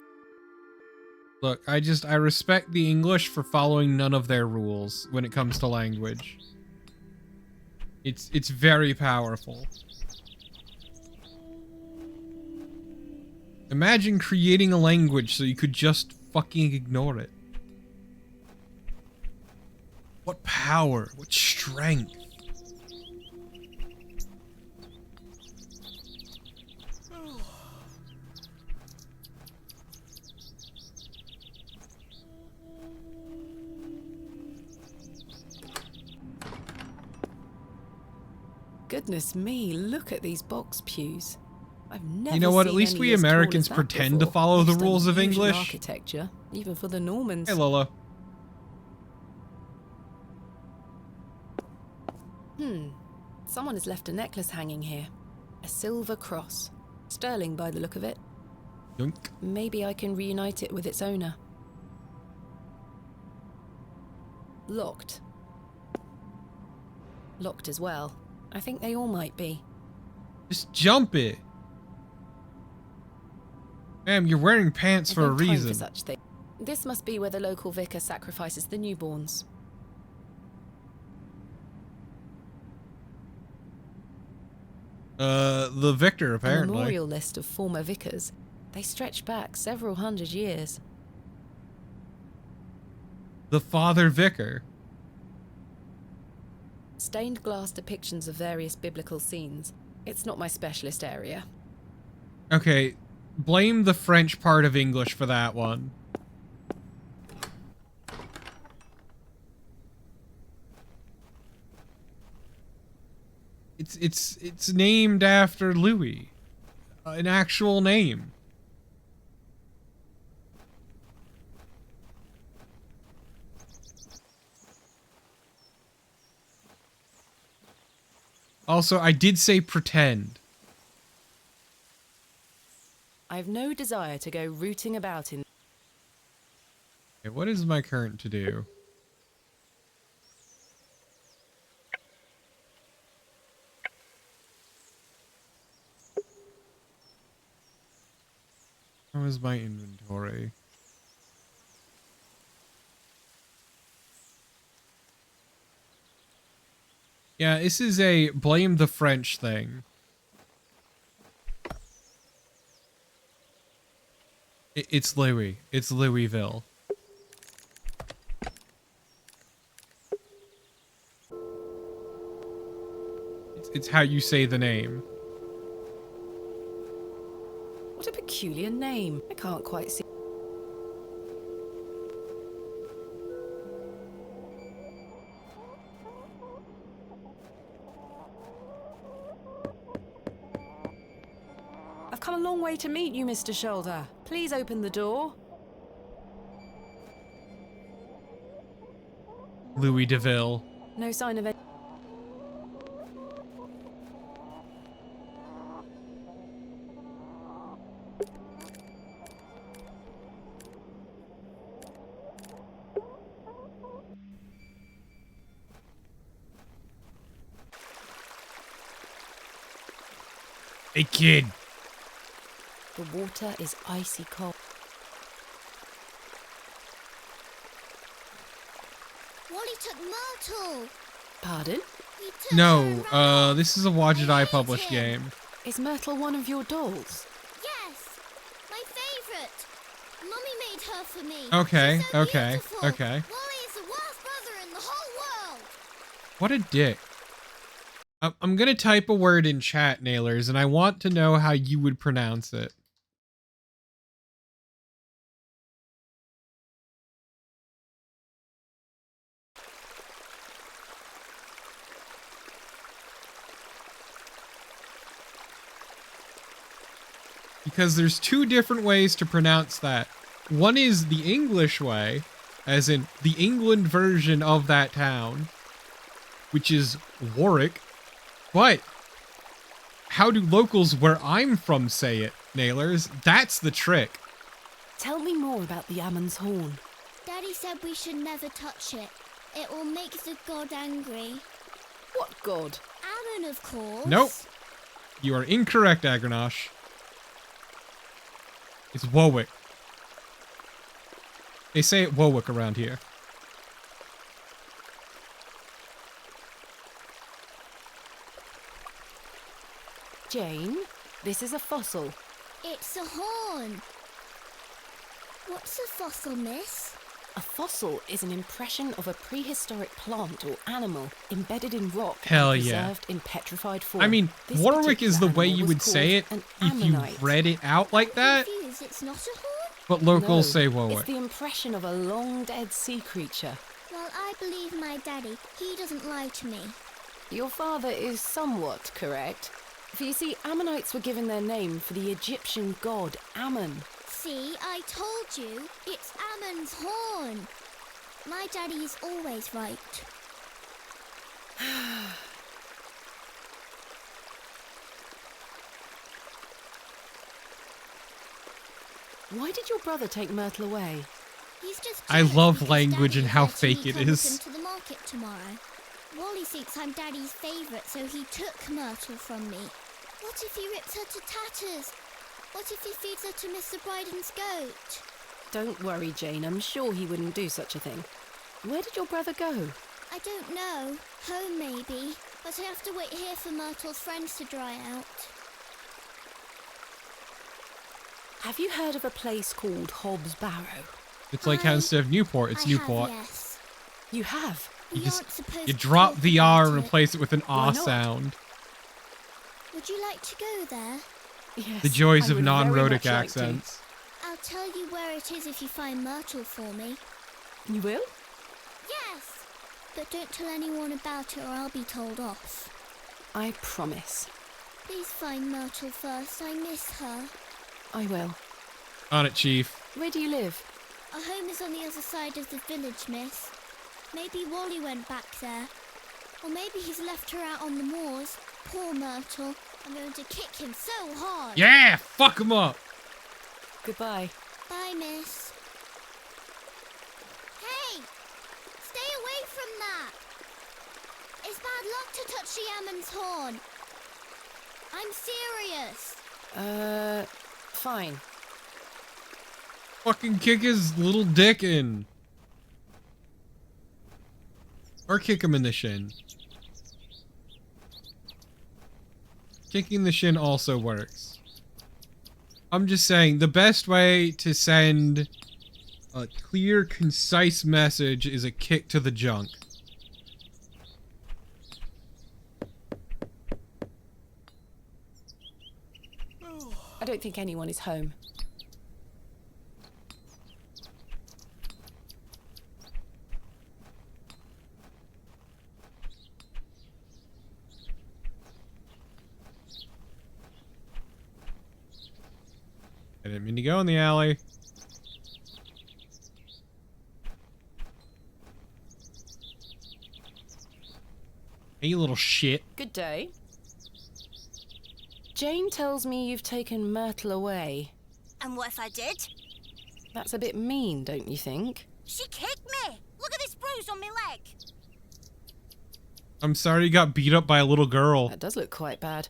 Look, I respect the English for following none of their rules when it comes to language. It's very powerful. Imagine creating a language so you could just fucking ignore it. What power, what strength. Goodness me, look at these box pews. I've never You know what? At seen least any we as tall Americans as that pretend to before. follow the Most rules of unusual English. architecture, even for the Normans. Hey, Lola. Someone has left a necklace hanging here. A silver cross. Sterling by the look of it. Yoink. Maybe I can reunite it with its owner. Locked. Locked as well. I think they all might be. Just jump it. Ma'am, you're wearing pants for a I've no time reason. for such things. This must be where the local vicar sacrifices the newborns. The victor, A apparently. memorial list of former vicars. They stretch back several hundred years. The father vicar. Stained glass depictions of various biblical scenes. It's not my specialist area. Okay, blame the French part of English for that one. It's named after Louis. An actual name. Also, I did say pretend. I have no desire to go rooting about in... Okay, what is my current to-do? How is my inventory? Yeah, this is a blame the French thing. It's Louis. It's Louisville. It's how you say the name. What a peculiar name. I can't quite see... I've come a long way to meet you, Mr. Shoulder. Please open the door. Louis DeVille. No sign of it. Hey, kid. The water is icy cold. Wally took Myrtle. Pardon? He took No, this is a Watch It I published game. Is Myrtle one of your dolls? Yes, my favourite. Mummy made her for me. Okay, She's so okay, beautiful. okay. Wally is the worst brother in the whole world. What a dick. I'm gonna type a word in chat, Nailers, and I want to know how you would pronounce it. Because there's two different ways to pronounce that. One is the English way, as in the England version of that town, which is Warwick. But how do locals where I'm from say it, Nailers? That's the trick. Tell me more about the Ammon's Horn. Daddy said we should never touch it. It will make the god angry. What god? Ammon, of course. Nope. You are incorrect, Agranosh. It's Warwick. They say it Warwick around here. Jane, this is a fossil. It's a horn. What's a fossil, miss? A fossil is an impression of a prehistoric plant or animal embedded in rock Hell and yeah. preserved in petrified form. I mean, This Warwick is the particular way animal you was would say it called an if you ammonite. read it out like that, Confused, it's not a horn? but locals No, say It's Warwick. the impression of a long-dead sea creature. Well, I believe my daddy. He doesn't lie to me. Your father is somewhat correct. For you see, Ammonites were given their name for the Egyptian god Ammon. See, I told you. It's Ammon's horn. My daddy is always right. Why did your brother take Myrtle away? He's just I jealous love because language Daddy and how lets me fake it come with is. him to the market tomorrow. Wally thinks I'm Daddy's favourite, so he took Myrtle from me. What if he rips her to tatters? What if he feeds her to Mr. Bryden's goat? Don't worry, Jane. I'm sure he wouldn't do such a thing. Where did your brother go? I don't know. Home, maybe. But I have to wait here for Myrtle's friends to dry out. Have you heard of a place called Hobbs Barrow? It's like how instead of Newport, it's I Newport. Have, yes. You have? You We just aren't supposed you to drop talk the R about and it. replace it with an Why R not? sound. Would you like to go there? Yes. The joys I of would very non-rhotic much like to. accents. I'll tell you where it is if you find Myrtle for me. You will? Yes! But don't tell anyone about it or I'll be told off. I promise. Please find Myrtle first. I miss her. I will. On it, Chief. Where do you live? Our home is on the other side of the village, miss. Maybe Wally went back there. Or maybe he's left her out on the moors. Poor Myrtle. I'm going to kick him so hard. Yeah, fuck him up. Goodbye. Bye, miss. Hey! Stay away from that! It's bad luck to touch the Ammon's horn. I'm serious. Fine. Fucking kick his little dick in. Or kick him in the shin. Kicking the shin also works. I'm just saying, the best way to send a clear, concise message is a kick to the junk. I don't think anyone is home. I didn't mean to go in the alley. Hey, you little shit. Good day. Jane tells me you've taken Myrtle away. And what if I did? That's a bit mean, don't you think? She kicked me! Look at this bruise on my leg! I'm sorry you got beat up by a little girl. That does look quite bad.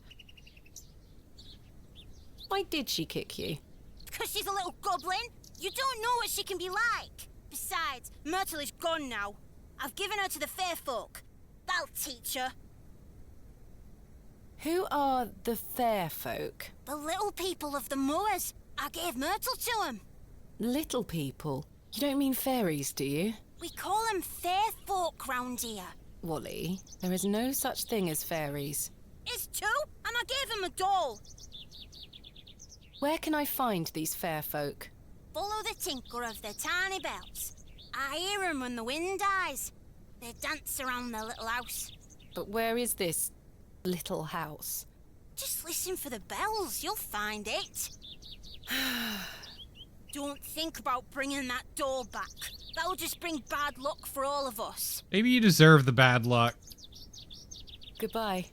Why did she kick you? Because she's a little goblin. You don't know what she can be like. Besides, Myrtle is gone now. I've given her to the fair folk. That'll teach her. Who are the fair folk? The little people of the moors. I gave Myrtle to them. Little people? You don't mean fairies, do you? We call them fair folk round here. Wally. There is no such thing as fairies. It's two, and I gave him a doll. Where can I find these fair folk? Follow the tinkle of their tiny bells. I hear 'em when the wind dies. They dance around their little house. But where is this little house? Just listen for the bells, you'll find it. Don't think about bringing that doll back. That'll just bring bad luck for all of us. Maybe you deserve the bad luck. Goodbye.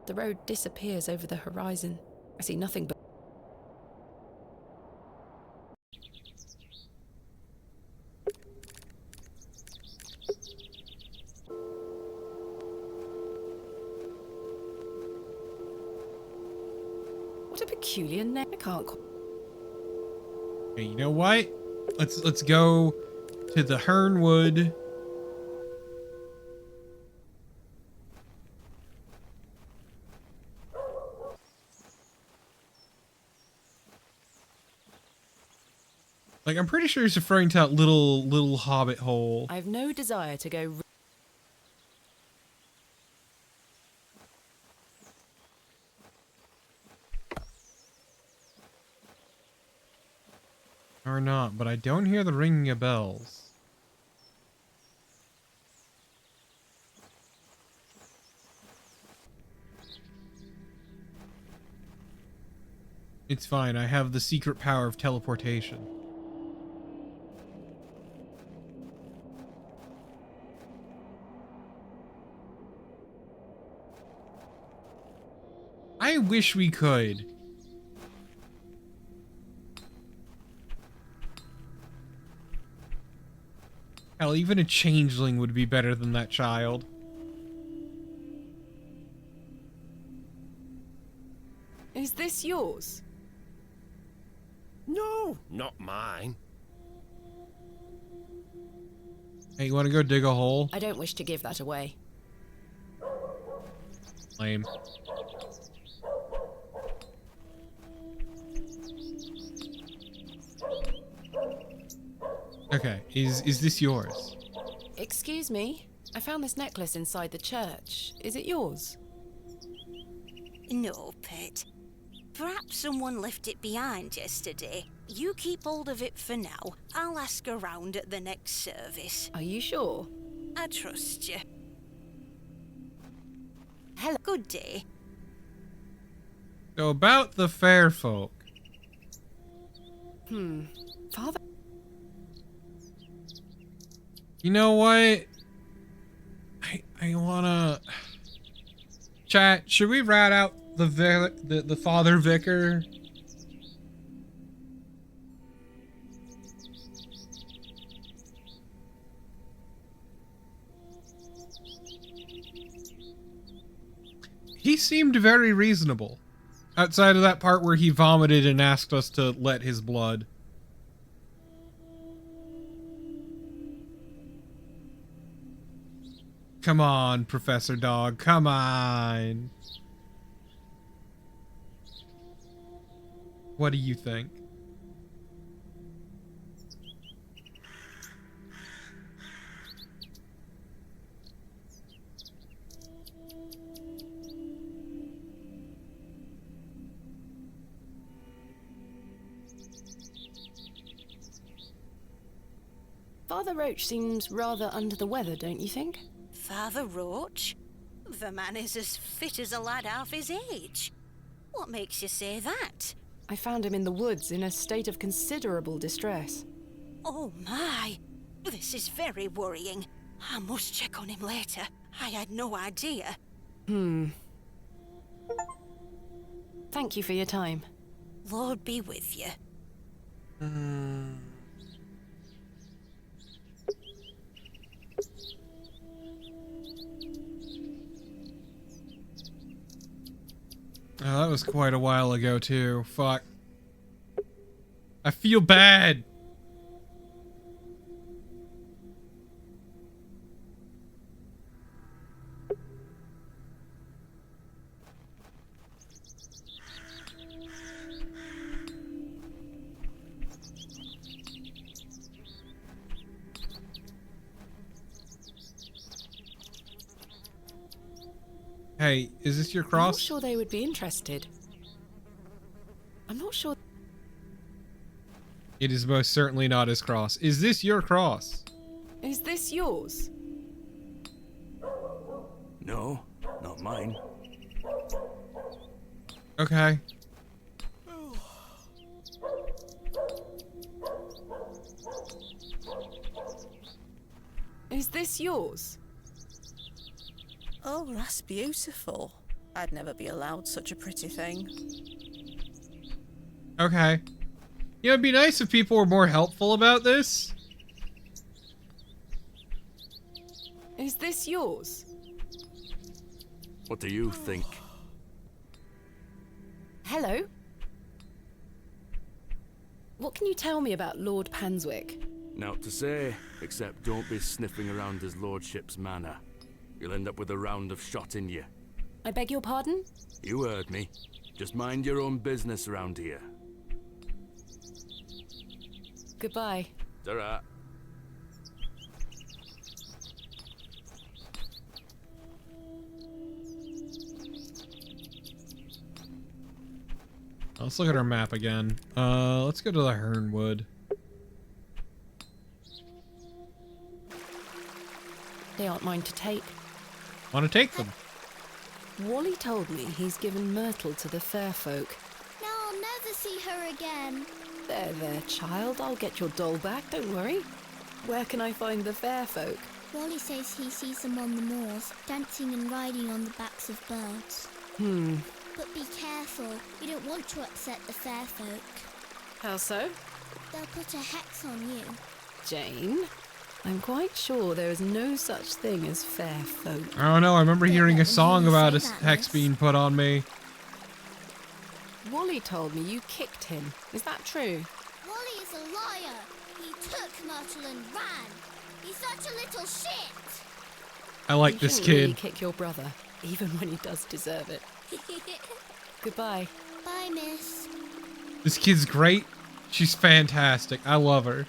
The road disappears over the horizon. I see nothing but... What a peculiar name. I can't... Okay, you know what? Let's go to the Hernwood. Like, I'm pretty sure he's referring to that little hobbit hole. I have no desire to go... Or not, but I don't hear the ringing of bells. It's fine, I have the secret power of teleportation. I wish we could. Hell, even a changeling would be better than that child. Is this yours? No, not mine. Hey, you want to go dig a hole? I don't wish to give that away. Lame. Okay, is this yours? Excuse me? I found this necklace inside the church. Is it yours? No, Pet. Perhaps someone left it behind yesterday. You keep hold of it for now. I'll ask around at the next service. Are you sure? I trust you. Hello. Good day. So about the fair folk. Father... You know what? I wanna... Chat, should we rat out the father vicar? He seemed very reasonable. Outside of that part where he vomited and asked us to let his blood. Come on, Professor Dog, come on. What do you think? Father Roach seems rather under the weather, don't you think? Father Roach? The man is as fit as a lad half his age. What makes you say that? I found him in the woods in a state of considerable distress. Oh my! This is very worrying. I must check on him later. I had no idea. Thank you for your time. Lord be with you. Oh, that was quite a while ago, too. Fuck. I feel bad. Hey, is this your I'm cross? not sure they would be interested. I'm not sure. It is most certainly not his cross. Is this your cross? Is this yours? No, not mine. Okay. Is this yours? Oh, that's beautiful. I'd never be allowed such a pretty thing. Okay. You know, it'd be nice if people were more helpful about this. Is this yours? What do you think? Hello? What can you tell me about Lord Panswick? Naught to say, except don't be sniffing around his lordship's manor. You'll end up with a round of shot in you. I beg your pardon? You heard me. Just mind your own business around here. Goodbye. Ta-ra. Let's look at our map again. Let's go to the Hernwood. They aren't mine to take. Want to take them? Wally told me he's given Myrtle to the fair folk. Now I'll never see her again. There, child. I'll get your doll back, don't worry. Where can I find the fair folk? Wally says he sees them on the moors, dancing and riding on the backs of birds. But be careful. You don't want to upset the fair folk. How so? They'll put a hex on you. Jane? I'm quite sure there is no such thing as fair folk. I don't know. I remember hearing a song about a say that, hex miss. being put on me. Wally told me you kicked him. Is that true? Wally is a liar. He took Myrtle and ran. He's such a little shit. I like You this shouldn't kid. really kick your brother, even when he does deserve it. Goodbye. Bye, miss. This kid's great. She's fantastic. I love her.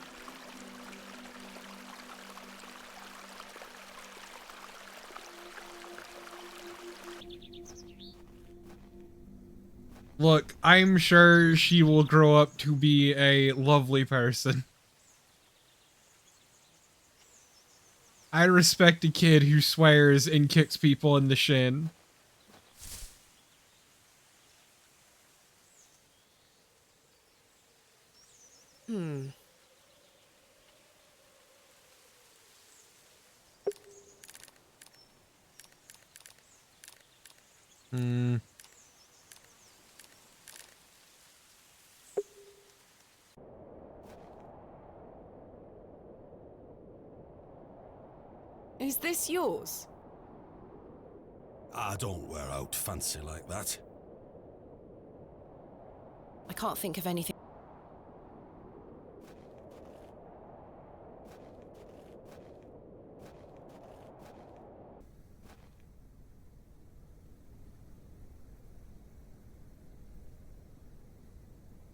Look, I'm sure she will grow up to be a lovely person. I respect a kid who swears and kicks people in the shin. Is this yours? I don't wear out fancy like that. I can't think of anything.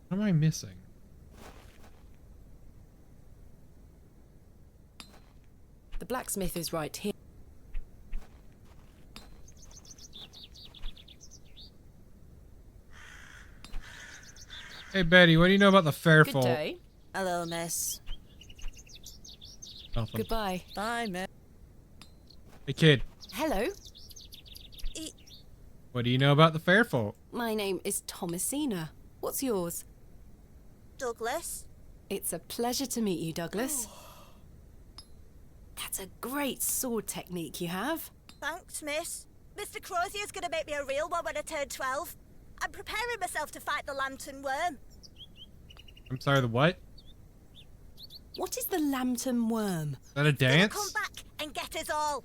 What am I missing? The blacksmith is right here. Hey Betty, what do you know about the fair Good folk? day. Hello, miss. Nothing. Goodbye. Bye, miss. Hey kid, Hello. what do you know about the fair folk? My name is Thomasina. What's yours? Douglas? It's a pleasure to meet you, Douglas. That's a great sword technique you have. Thanks, miss. Mr. Crozier's gonna make me a real one when I turn 12. I'm preparing myself to fight the lantern worm. I'm sorry, the what? What is the lambton worm? Is that a It'll dance? come back and get us all.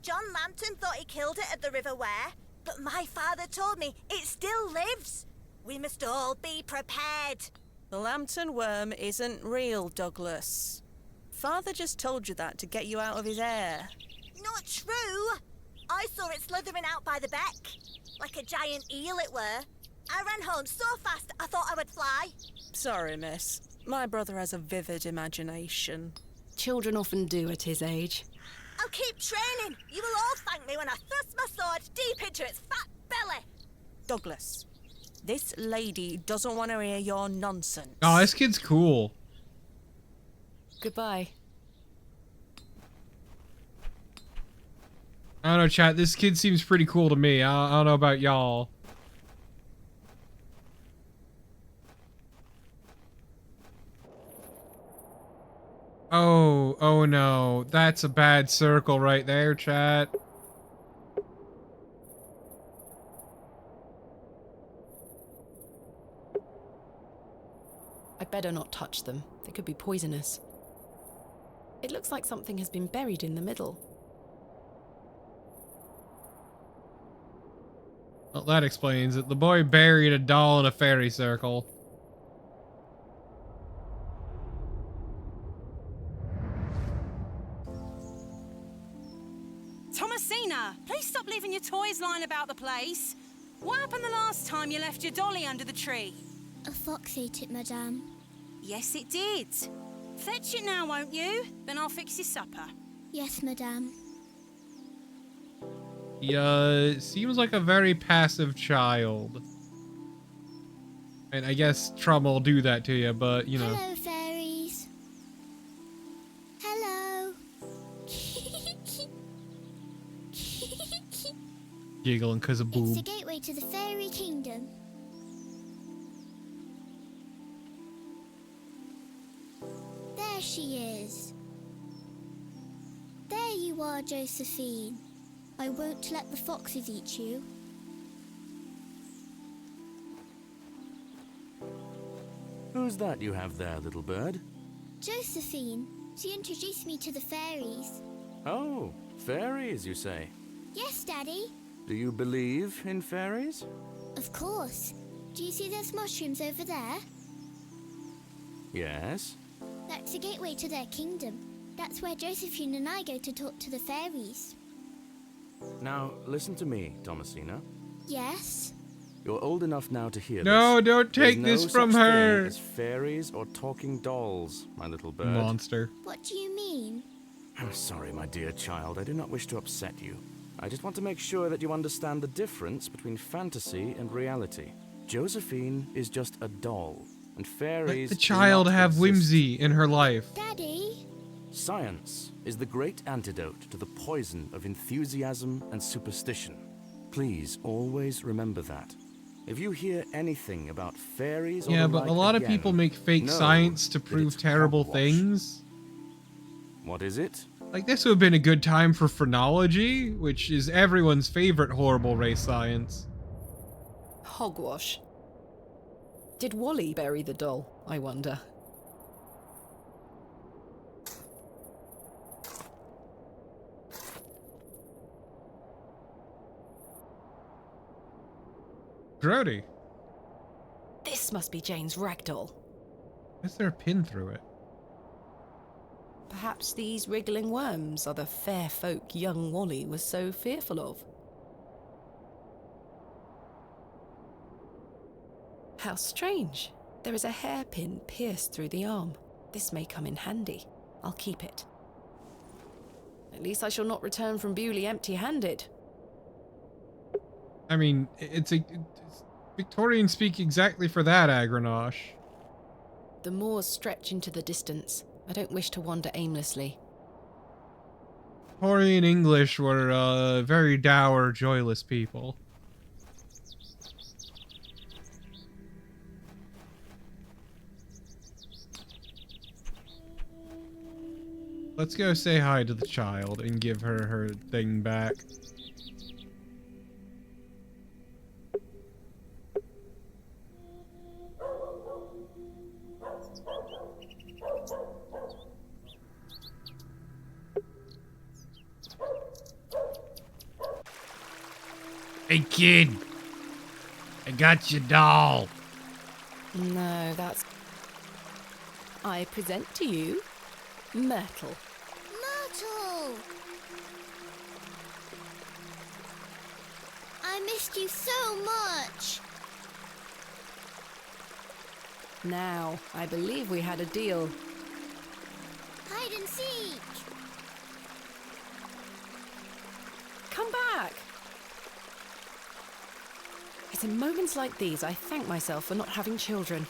John Lambton thought he killed it at the River Ware, but my father told me it still lives. We must all be prepared. The lantern worm isn't real, Douglas. Father just told you that to get you out of his hair. Not true. I saw it slithering out by the beck. Like a giant eel it were. I ran home so fast I thought I would fly. Sorry, miss. My brother has a vivid imagination. Children often do at his age. I'll keep training. You will all thank me when I thrust my sword deep into its fat belly. Douglas, this lady doesn't want to hear your nonsense. Oh, this kid's cool. Goodbye. I don't know, chat. This kid seems pretty cool to me. I don't know about y'all. Oh no. That's a bad circle right there, chat. I'd better not touch them. They could be poisonous. It looks like something has been buried in the middle. Well, that explains it. The boy buried a doll in a fairy circle. Thomasina, please stop leaving your toys lying about the place. What happened the last time you left your dolly under the tree? A fox ate it, madame. Yes, it did. Fetch it now, won't you? Then I'll fix your supper. Yes, madame. He, seems like a very passive child. And I guess trauma will do that to you, but, you know. Hello, fairies. Hello. Giggling because of It's boob. the gateway to the fairy kingdom. There she is. There you are, Josephine. I won't let the foxes eat you. Who's that you have there, little bird? Josephine, she introduced me to the fairies. Oh, fairies, you say? Yes, Daddy. Do you believe in fairies? Of course. Do you see those mushrooms over there? Yes. That's the gateway to their kingdom. That's where Josephine and I go to talk to the fairies. Now, listen to me, Thomasina. Yes? You're old enough now to hear No, this. don't take There's this no from such her. thing as fairies or talking dolls, my little bird. Monster. What do you mean? I'm sorry, my dear child. I do not wish to upset you. I just want to make sure that you understand the difference between fantasy and reality. Josephine is just a doll, and fairies Let the child do not have exist. whimsy in her life. Daddy? Science is the great antidote to the poison of enthusiasm and superstition. Please always remember that. If you hear anything about fairies or Yeah, the but like a lot of again, people make fake know science to that prove it's terrible hogwash. things. What is it? Like, this would have been a good time for phrenology, which is everyone's favorite horrible race science. Hogwash. Did Wally bury the doll, I wonder? Grody. This must be Jane's ragdoll. Is there a pin through it? Perhaps these wriggling worms are the fair folk young Wally was so fearful of. How strange. There is a hairpin pierced through the arm. This may come in handy. I'll keep it. At least I shall not return from Bewley empty-handed. I mean, it's Victorians speak exactly for that, Agranosh. The moors stretch into the distance. I don't wish to wander aimlessly. Victorian English were very dour, joyless people. Let's go say hi to the child and give her her thing back. Hey kid, I got your doll. No, that's... I present to you Myrtle. Myrtle! I missed you so much. Now, I believe we had a deal. Hide and seek. back. It's in moments like these I thank myself for not having children.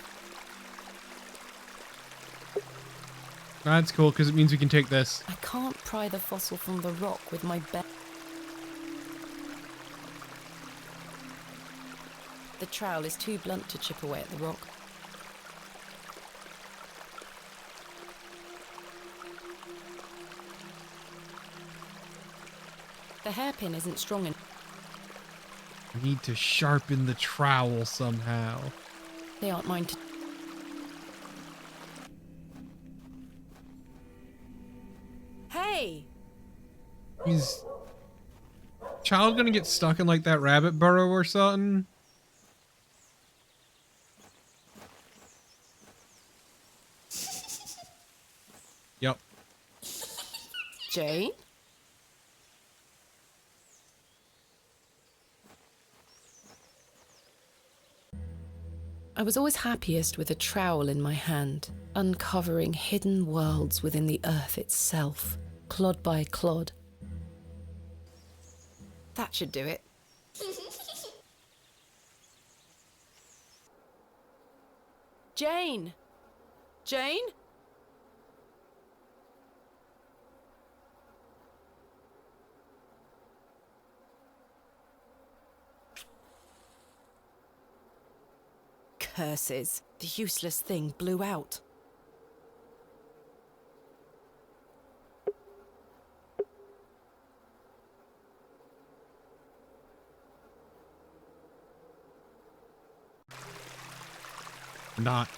That's cool, because it means we can take this. I can't pry the fossil from the rock with my bare... The trowel is too blunt to chip away at the rock. The hairpin isn't strong enough. I need to sharpen the trowel somehow. They aren't mine to... Hey! Is child gonna get stuck in like that rabbit burrow or something? Yep. Jane? I was always happiest with a trowel in my hand, uncovering hidden worlds within the earth itself, clod by clod. That should do it. Jane! Jane? Curses. The useless thing blew out.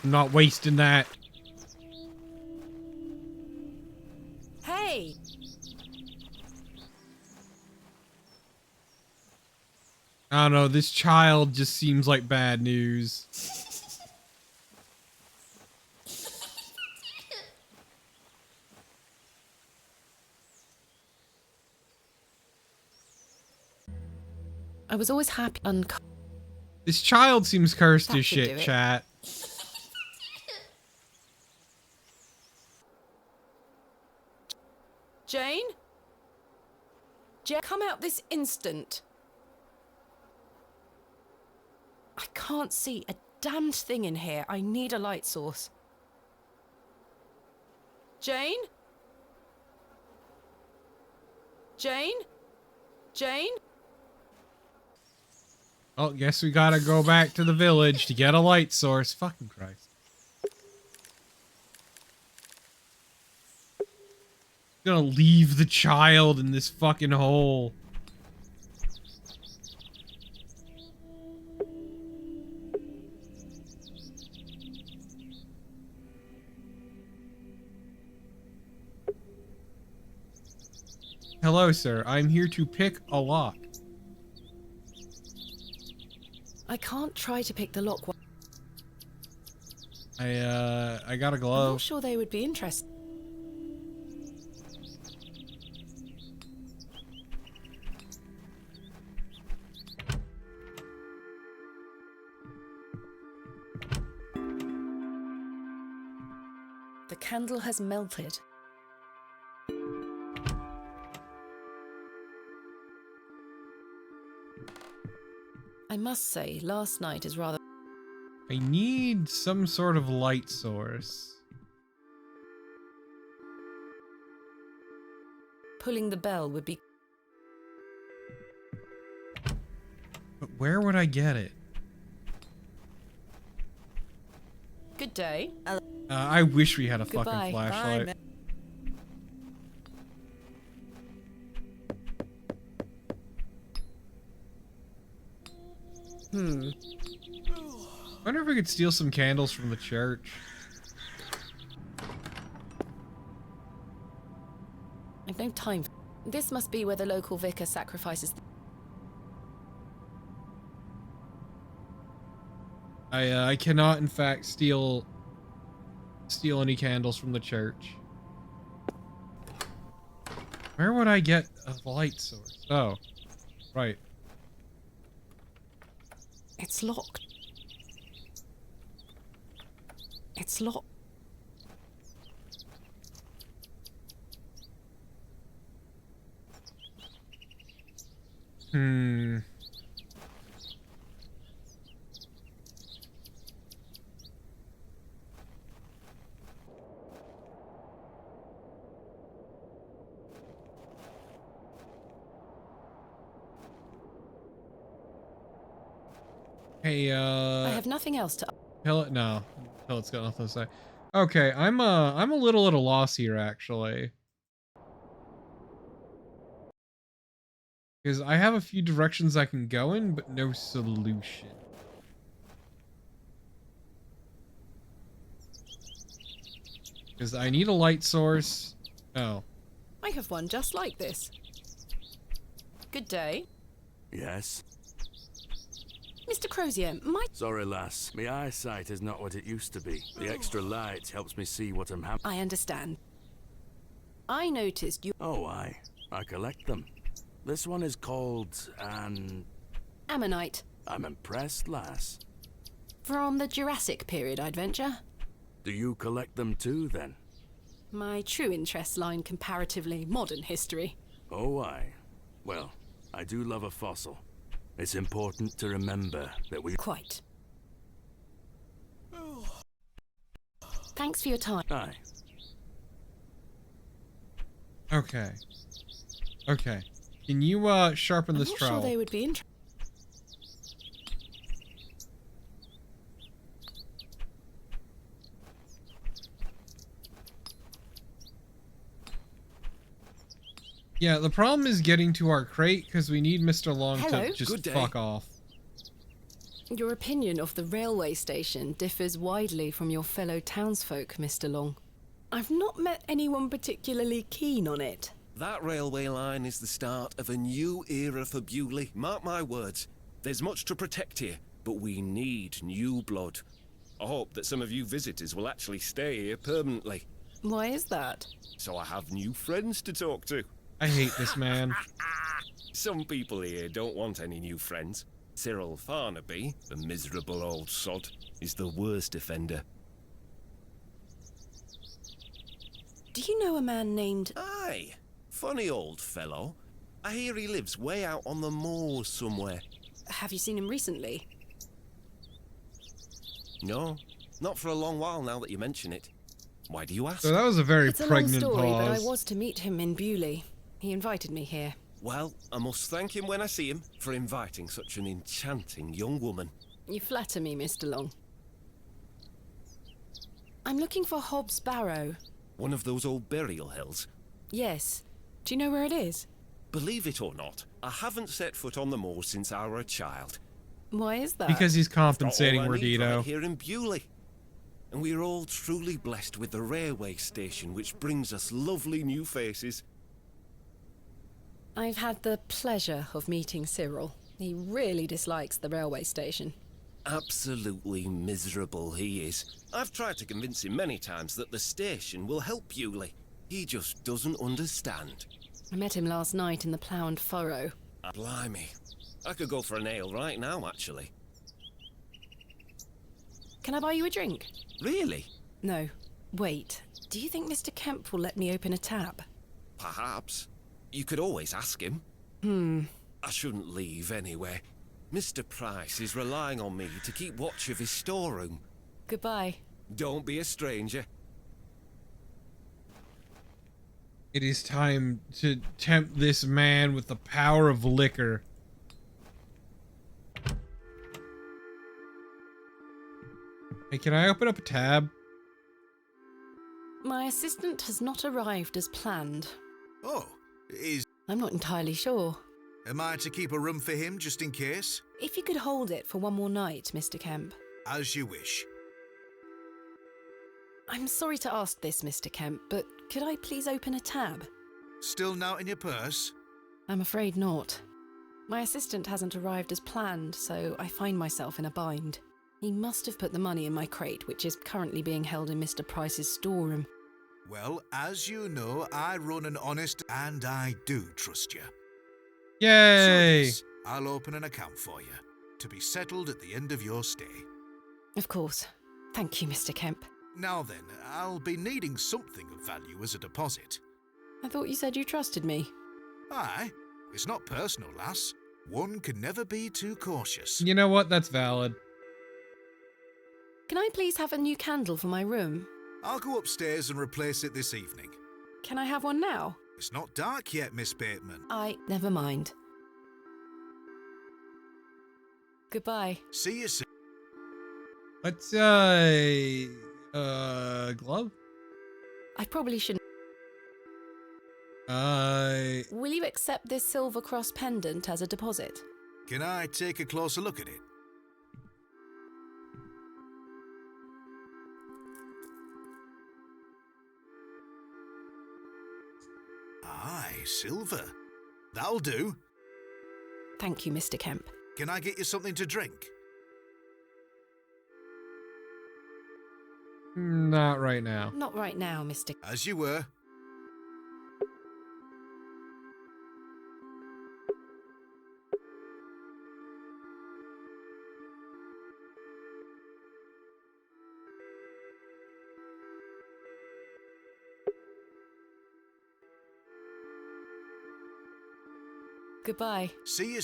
Not wasting that. Hey! I don't know, this child just seems like bad news. I was always happy This child seems cursed That as should do shit, it. chat. Jane? Jane, come out this instant. I can't see a damned thing in here. I need a light source. Jane? Jane? Jane? Oh, guess we gotta go back to the village to get a light source. Fucking Christ. Gonna leave the child in this fucking hole. Hello, sir. I'm here to pick a lock. I can't try to pick the lock. I got a I'm glove. not sure they would be interested. The candle has melted. I must say, last night is rather... I need some sort of light source. Pulling the bell would be... But where would I get it? Good day. I wish we had a Goodbye. fucking flashlight. Bye, I wonder if we could steal some candles from the church. I've no time. This must be where the local vicar sacrifices... I cannot, in fact, steal any candles from the church. Where would I get a light source? Oh, right. It's locked. It's locked. Hmm. Hey, I have nothing else to. Pellet? No, Pellet's got nothing to say. Okay, I'm a little at a loss here actually, because I have a few directions I can go in, but no solution. Because I need a light source. Oh. I have one just like this. Good day. Yes? Mr. Crozier, Sorry, lass. My eyesight is not what it used to be. The extra light helps me see what I'm I understand. I noticed you. Oh, I collect them. This one is called an... Ammonite. I'm impressed, lass. From the Jurassic period, I'd venture. Do you collect them too, then? My true interests lie in comparatively modern history. Oh, I. Well, I do love a fossil. It's important to remember that we... Quite. Thanks for your time. Aye. Okay. Okay. Can you sharpen this trowel? I'm not sure they would be interested. Yeah, the problem is getting to our crate because we need Mr. Long Hello. to just Good day. fuck off. Your opinion of the railway station differs widely from your fellow townsfolk, Mr. Long. I've not met anyone particularly keen on it. That railway line is the start of a new era for Bewley. Mark my words. There's much to protect here, but we need new blood. I hope that some of you visitors will actually stay here permanently. Why is that? So I have new friends to talk to. I hate this man. Some people here don't want any new friends. Cyril Farnaby, the miserable old sod, is the worst offender. Do you know a man named... Aye, funny old fellow. I hear he lives way out on the moors somewhere. Have you seen him recently? No, not for a long while now that you mention it. Why do you ask? So that was a very It's a long pregnant story, pause. but I was to meet him in Bewley. He invited me here. Well, I must thank him when I see him for inviting such an enchanting young woman. You flatter me, Mr. Long. I'm looking for Hobbs Barrow. One of those old burial hills. Yes. Do you know where it is? Believe it or not, I haven't set foot on the moor since I were a child. Why is that? Because he's compensating Got all I need Rordito. right here in Bewley. And we're all truly blessed with the railway station, which brings us lovely new faces. I've had the pleasure of meeting Cyril. He really dislikes the railway station. Absolutely miserable he is. I've tried to convince him many times that the station will help Bewley. He just doesn't understand. I met him last night in the Plough and Furrow. Blimey. I could go for an ale right now, actually. Can I buy you a drink? Really? No. Wait. Do you think Mr. Kemp will let me open a tab? Perhaps. You could always ask him. I shouldn't leave anyway. Mr. Price is relying on me to keep watch of his storeroom. Goodbye. Don't be a stranger. It is time to tempt this man with the power of liquor. Hey, can I open up a tab? My assistant has not arrived as planned. Oh, I'm not entirely sure. Am I to keep a room for him just in case? If you could hold it for one more night, Mr. Kemp. As you wish. I'm sorry to ask this, Mr. Kemp, but could I please open a tab? Still not in your purse? I'm afraid not. My assistant hasn't arrived as planned, so I find myself in a bind. He must have put the money in my crate, which is currently being held in Mr. Price's storeroom. Well, as you know, I run an honest and I do trust you. Yay! So yes, I'll open an account for you, to be settled at the end of your stay. Of course. Thank you, Mr. Kemp. Now then, I'll be needing something of value as a deposit. I thought you said you trusted me. Aye, it's not personal, lass. One can never be too cautious. You know what? That's valid. Can I please have a new candle for my room? I'll go upstairs and replace it this evening. Can I have one now? It's not dark yet, Miss Bateman. Never mind. Goodbye. See you soon. Let's, glove? I probably shouldn't. Will you accept this silver cross pendant as a deposit? Can I take a closer look at it? Aye, silver. That'll do. Thank you, Mr. Kemp. Can I get you something to drink? Not right now. Not right now, Mr. As you were. Goodbye. See you.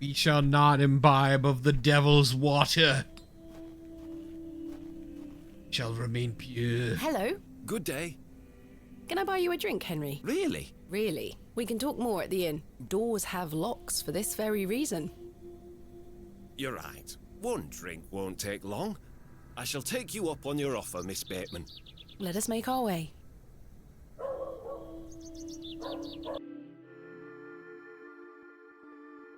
We shall not imbibe of the devil's water. Shall remain pure. Hello. Good day. Can I buy you a drink, Henry? Really? Really. We can talk more at the inn. Doors have locks for this very reason. You're right. One drink won't take long. I shall take you up on your offer, Miss Bateman. Let us make our way.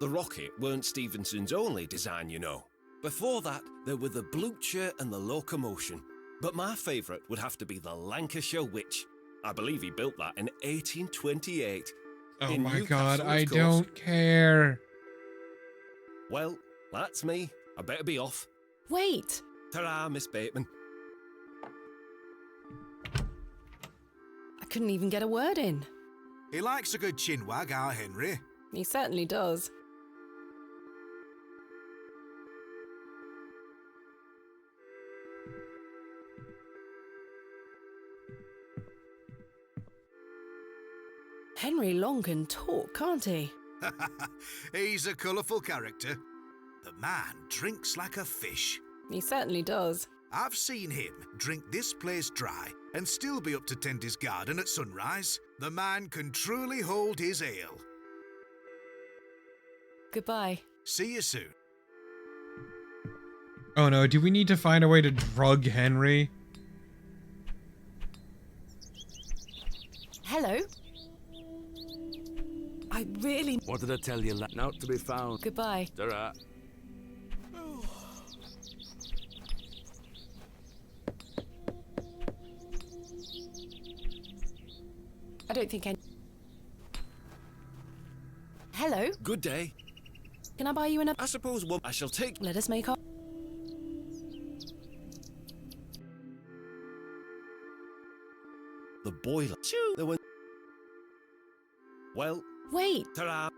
The rocket weren't Stevenson's only design, you know. Before that, there were the Blucher and the Locomotion. But my favourite would have to be the Lancashire Witch. I believe he built that in 1828. Oh in my Newcastle, god, of I course. don't care. Well, that's me. I better be off. Wait. Ta-ra, Miss Bateman. I couldn't even get a word in. He likes a good chinwag, our Henry. He certainly does. Henry Long can talk, can't he? He's a colourful character. The man drinks like a fish. He certainly does. I've seen him drink this place dry and still be up to tend his garden at sunrise. The man can truly hold his ale. Goodbye. See you soon. Oh no, do we need to find a way to drug Henry? Hello? I really... What did I tell you? Note to be found. Goodbye. Ta-ra. I don't think I... Hello? Good day. Can I buy you another... I suppose one... I shall take... Let us make our... The boiler. Shoo! There were... Well... Wait! Ta-ra!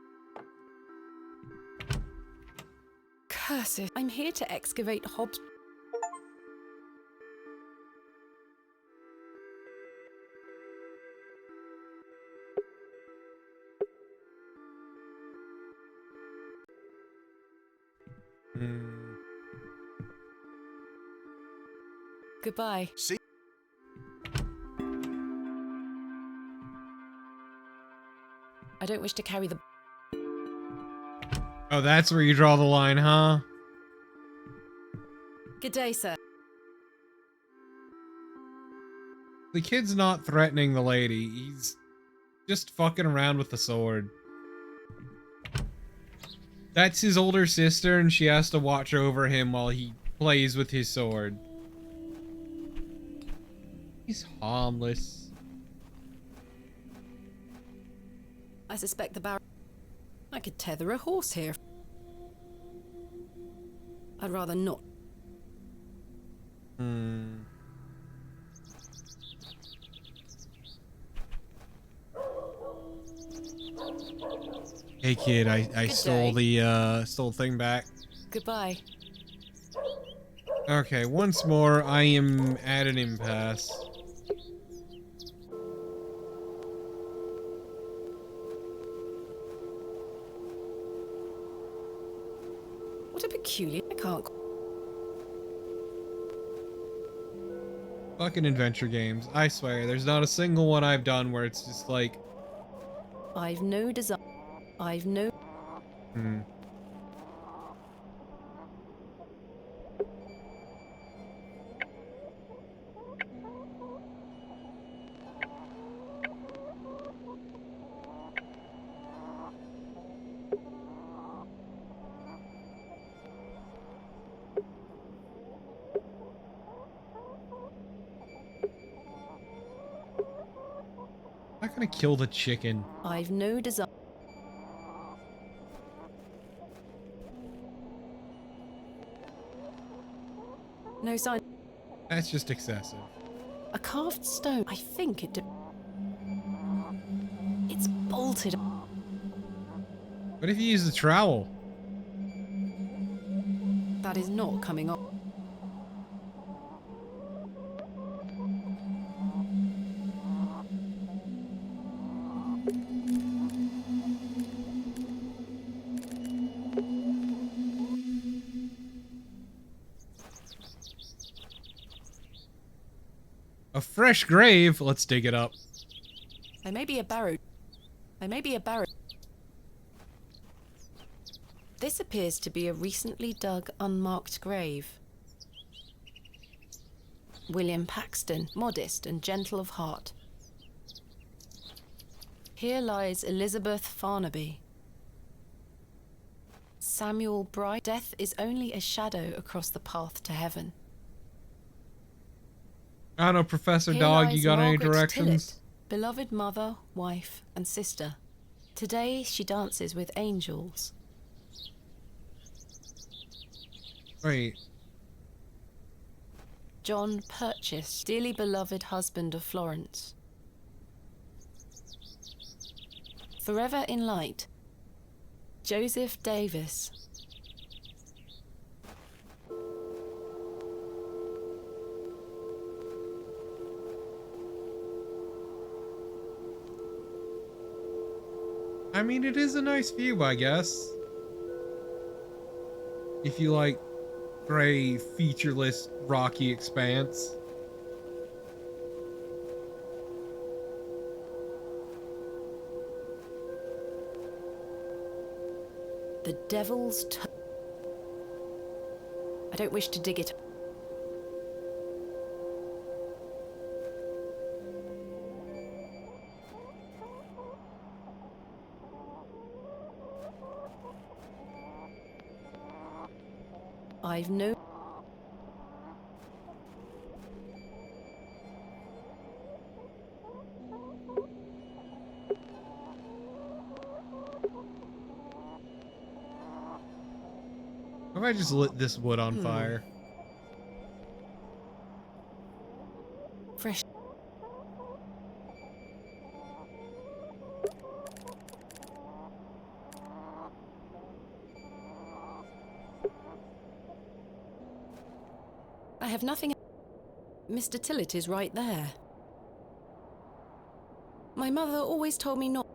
Curse it. I'm here to excavate Hobbs... Goodbye. See. I don't wish to carry the... Oh, that's where you draw the line, huh? Good day, sir. The kid's not threatening the lady. He's just fucking around with the sword. That's his older sister, and she has to watch over him while he plays with his sword. He's harmless. I suspect the Barrow... I could tether a horse here. I'd rather not. Hey kid, I stole the stole thing back. Goodbye. Okay, once more, I am at an impasse. peculiar. I can't. Fucking adventure games. I swear, there's not a single one I've done where it's just like... I've no desire. I've no... Hmm. I'm not gonna kill the chicken. I've no desire. No sign. That's just excessive. A carved stone. I think it. It's bolted. What if you use the trowel? That is not coming off. A fresh grave? Let's dig it up. There may be a barrow. There may be a barrow. This appears to be a recently dug, unmarked grave. William Paxton, modest and gentle of heart. Here lies Elizabeth Farnaby. Samuel Bright. Death is only a shadow across the path to heaven. I don't know, Professor Here Dog, lies you got any Margaret directions? Tillett, beloved mother, wife, and sister. Today she dances with angels. Wait. John Purchase, dearly beloved husband of Florence. Forever in light, Joseph Davis. I mean, it is a nice view, I guess. If you like gray, featureless, rocky expanse. The Devil's I don't wish to dig it. I've no... What if I just lit this wood on fire? Fresh. I have nothing. Mr. Tillett is right there. My mother always told me not.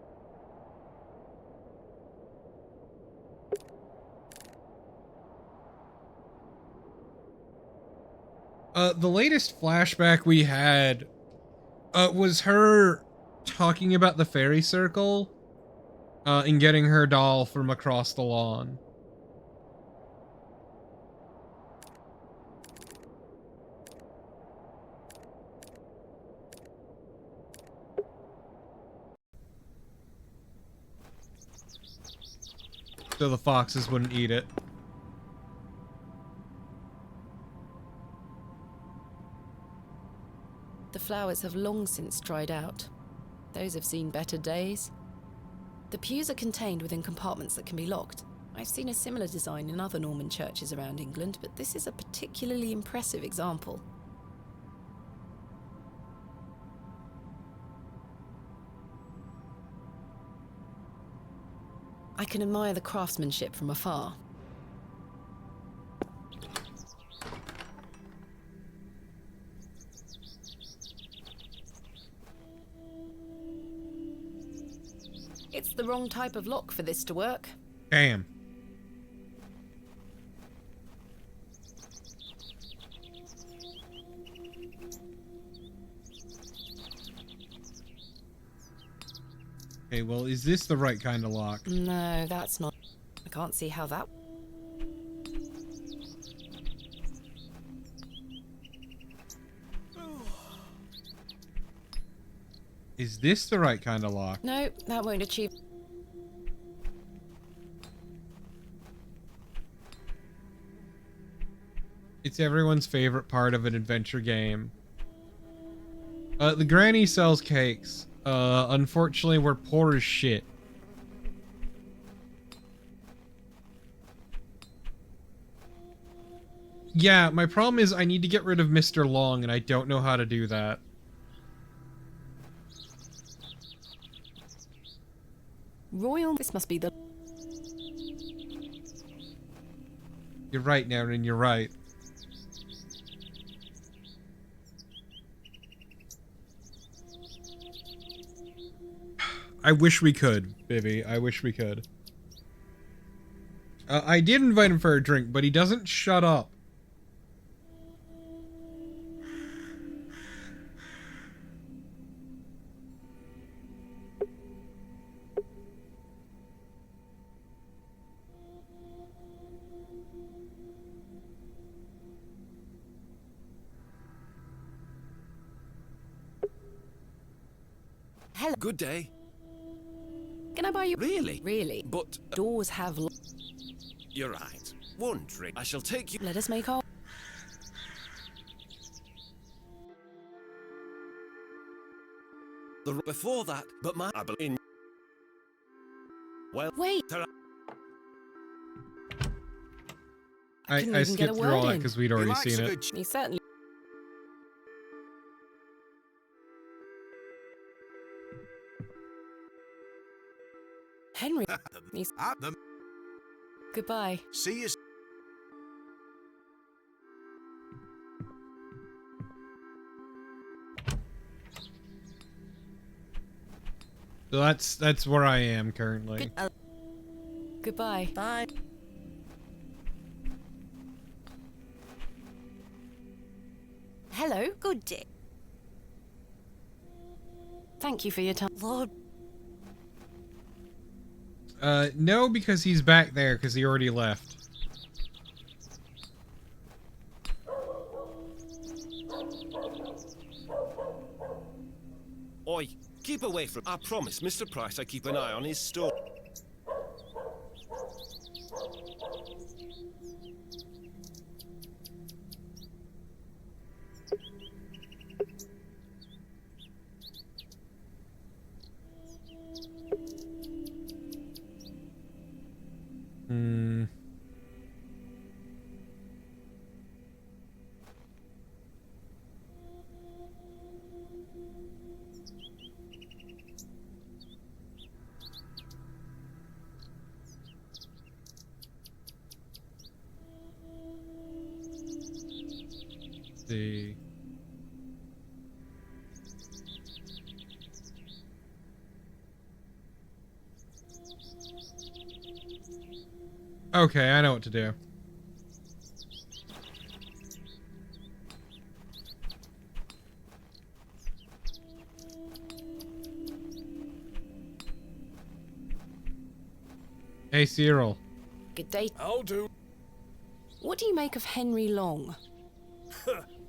The latest flashback we had was her talking about the fairy circle and getting her doll from across the lawn. So the foxes wouldn't eat it. The flowers have long since dried out. Those have seen better days. The pews are contained within compartments that can be locked. I've seen a similar design in other Norman churches around England, but this is a particularly impressive example. I can admire the craftsmanship from afar. It's the wrong type of lock for this to work. Damn. Okay, well, is this the right kind of lock? No, that's not. I can't see how that. Is this the right kind of lock? No, that won't achieve. It's everyone's favorite part of an adventure game. The granny sells cakes. Unfortunately, we're poor as shit. Yeah, my problem is I need to get rid of Mr. Long, and I don't know how to do that. Royal, this must be the... You're right, Naren, you're right. I wish we could, Bibby. I wish we could. I did invite him for a drink, but he doesn't shut up. Hello. Good day. Can I buy you... Really? Really? But... Doors have... You're right. One drink. I shall take you... Let us make our... Before that, but my... in... Well... Wait! I skipped through all that because we'd already seen it. He certainly... Henry... He's... Goodbye. See you. So that's where I am currently. Goodbye. Bye. Hello. Good day. Thank you for your time. Lord. No, because he's back there because he already left. Oi, keep away from... I promise, Mr. Price, I keep an eye on his store. Hmm. See. Okay, I know what to do. Hey, Cyril. Good day. I'll do. What do you make of Henry Long?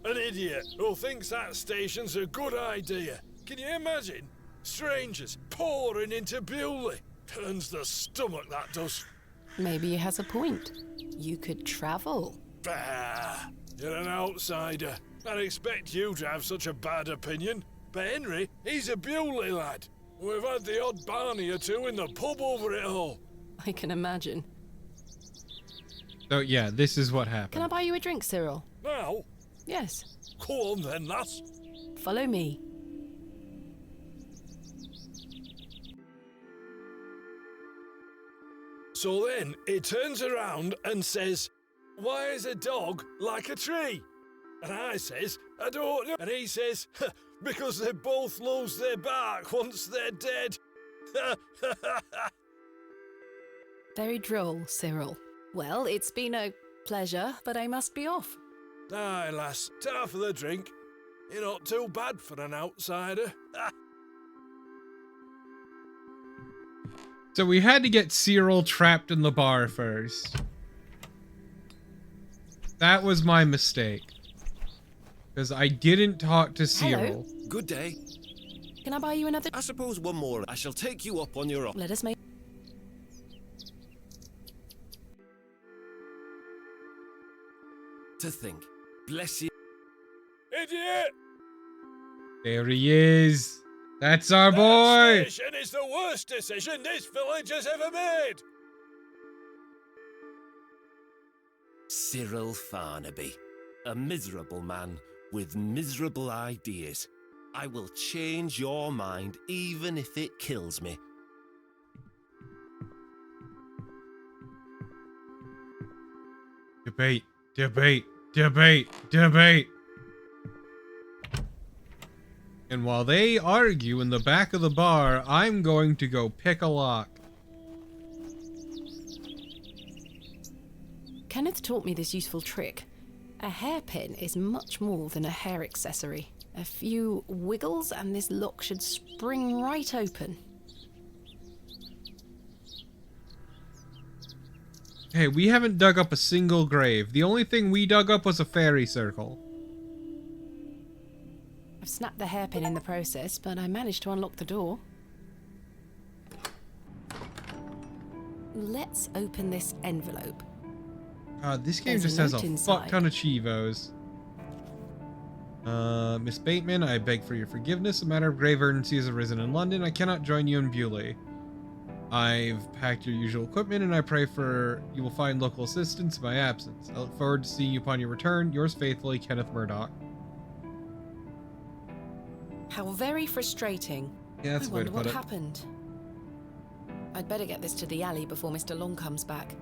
An idiot who thinks that station's a good idea. Can you imagine? Strangers pouring into Bewley. Turns the stomach, that does. Maybe he has a point. You could travel. Bah! You're an outsider. I'd expect you to have such a bad opinion. But Henry, he's a Bewley lad. We've had the odd Barney or two in the pub over it all. I can imagine. So yeah, this is what happened. Can I buy you a drink, Cyril? Now? Yes. Go on then, lass. Follow me. So then, he turns around and says, "Why is a dog like a tree?" And I says, "I don't know." And he says, "Because they both lose their bark once they're dead." Very droll, Cyril. Well, it's been a pleasure, but I must be off. Aye, lass, ta for the drink. You're not too bad for an outsider. So we had to get Cyril trapped in the bar first. That was my mistake. Because I didn't talk to Cyril. Hello. Good day. Can I buy you another? I suppose one more. I shall take you up on your offer. Let us make. To think. Bless you. Idiot! There he is. That's our boy. That station is the worst decision this village has ever made. Cyril Farnaby. A miserable man with miserable ideas. I will change your mind even if it kills me. Debate, debate, debate, debate. And while they argue in the back of the bar, I'm going to go pick a lock. Kenneth taught me this useful trick. A hairpin is much more than a hair accessory. A few wiggles and this lock should spring right open. Hey, we haven't dug up a single grave. The only thing we dug up was a fairy circle. I've snapped the hairpin in the process, but I managed to unlock the door. Let's open this envelope. This game There's just a has note a inside. fuck ton of chivos. Miss Bateman, I beg for your forgiveness. A matter of grave urgency has arisen in London. I cannot join you in Bewley. I've packed your usual equipment and I pray for you will find local assistance in my absence. I look forward to seeing you upon your return. Yours faithfully, Kenneth Murdoch. How very frustrating. Yeah, that's I a way to wonder put what it. happened. I'd better get this to the alley before Mr. Long comes back.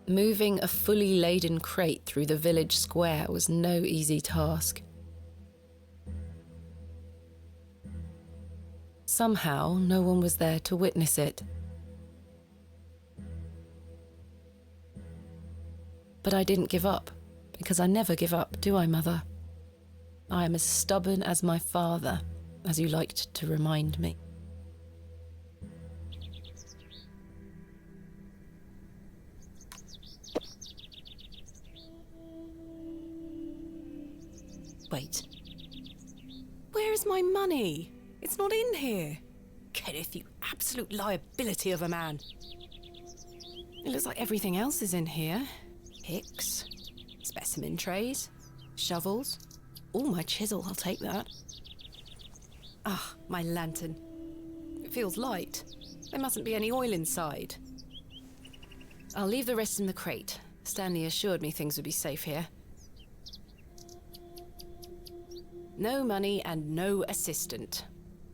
Moving a fully laden crate through the village square was no easy task. Somehow, no one was there to witness it. But I didn't give up, because I never give up, do I, Mother? I am as stubborn as my father, as you liked to remind me. Wait. Where is my money? It's not in here. Kenneth, you absolute liability of a man. It looks like everything else is in here. Picks, specimen trays, shovels. Oh, my chisel, I'll take that. Ah, my lantern. It feels light. There mustn't be any oil inside. I'll leave the rest in the crate. Stanley assured me things would be safe here. No money and no assistant.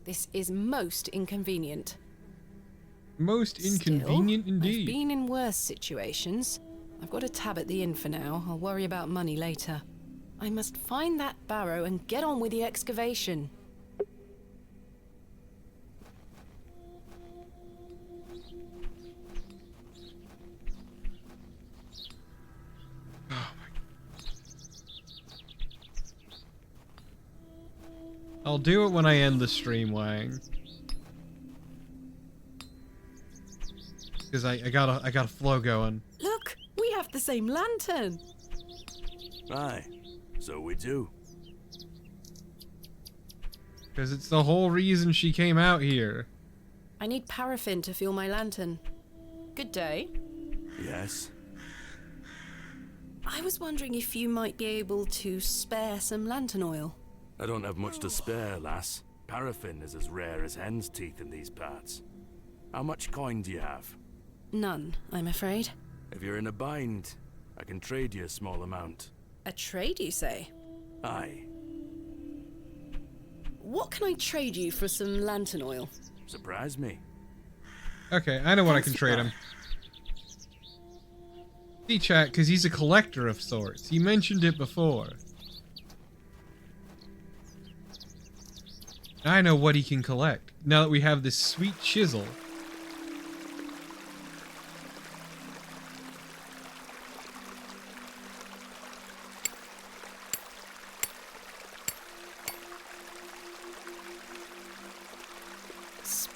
This is most inconvenient. Most inconvenient indeed. I've been in worse situations. I've got a tab at the inn for now. I'll worry about money later. I must find that Barrow and get on with the excavation. I'll do it when I end the stream, Wang. Because I got a flow going. Look, we have the same lantern. Aye, so we do. Because it's the whole reason she came out here. I need paraffin to fuel my lantern. Good day. Yes. I was wondering if you might be able to spare some lantern oil. I don't have much to spare, lass. Paraffin is as rare as hen's teeth in these parts. How much coin do you have? None, I'm afraid. If you're in a bind, I can trade you a small amount. A trade, you say? Aye. What can I trade you for some lantern oil? Surprise me. Okay, I know what I can trade him. See, chat, because he's a collector of sorts. He mentioned it before. I know what he can collect, now that we have this sweet chisel.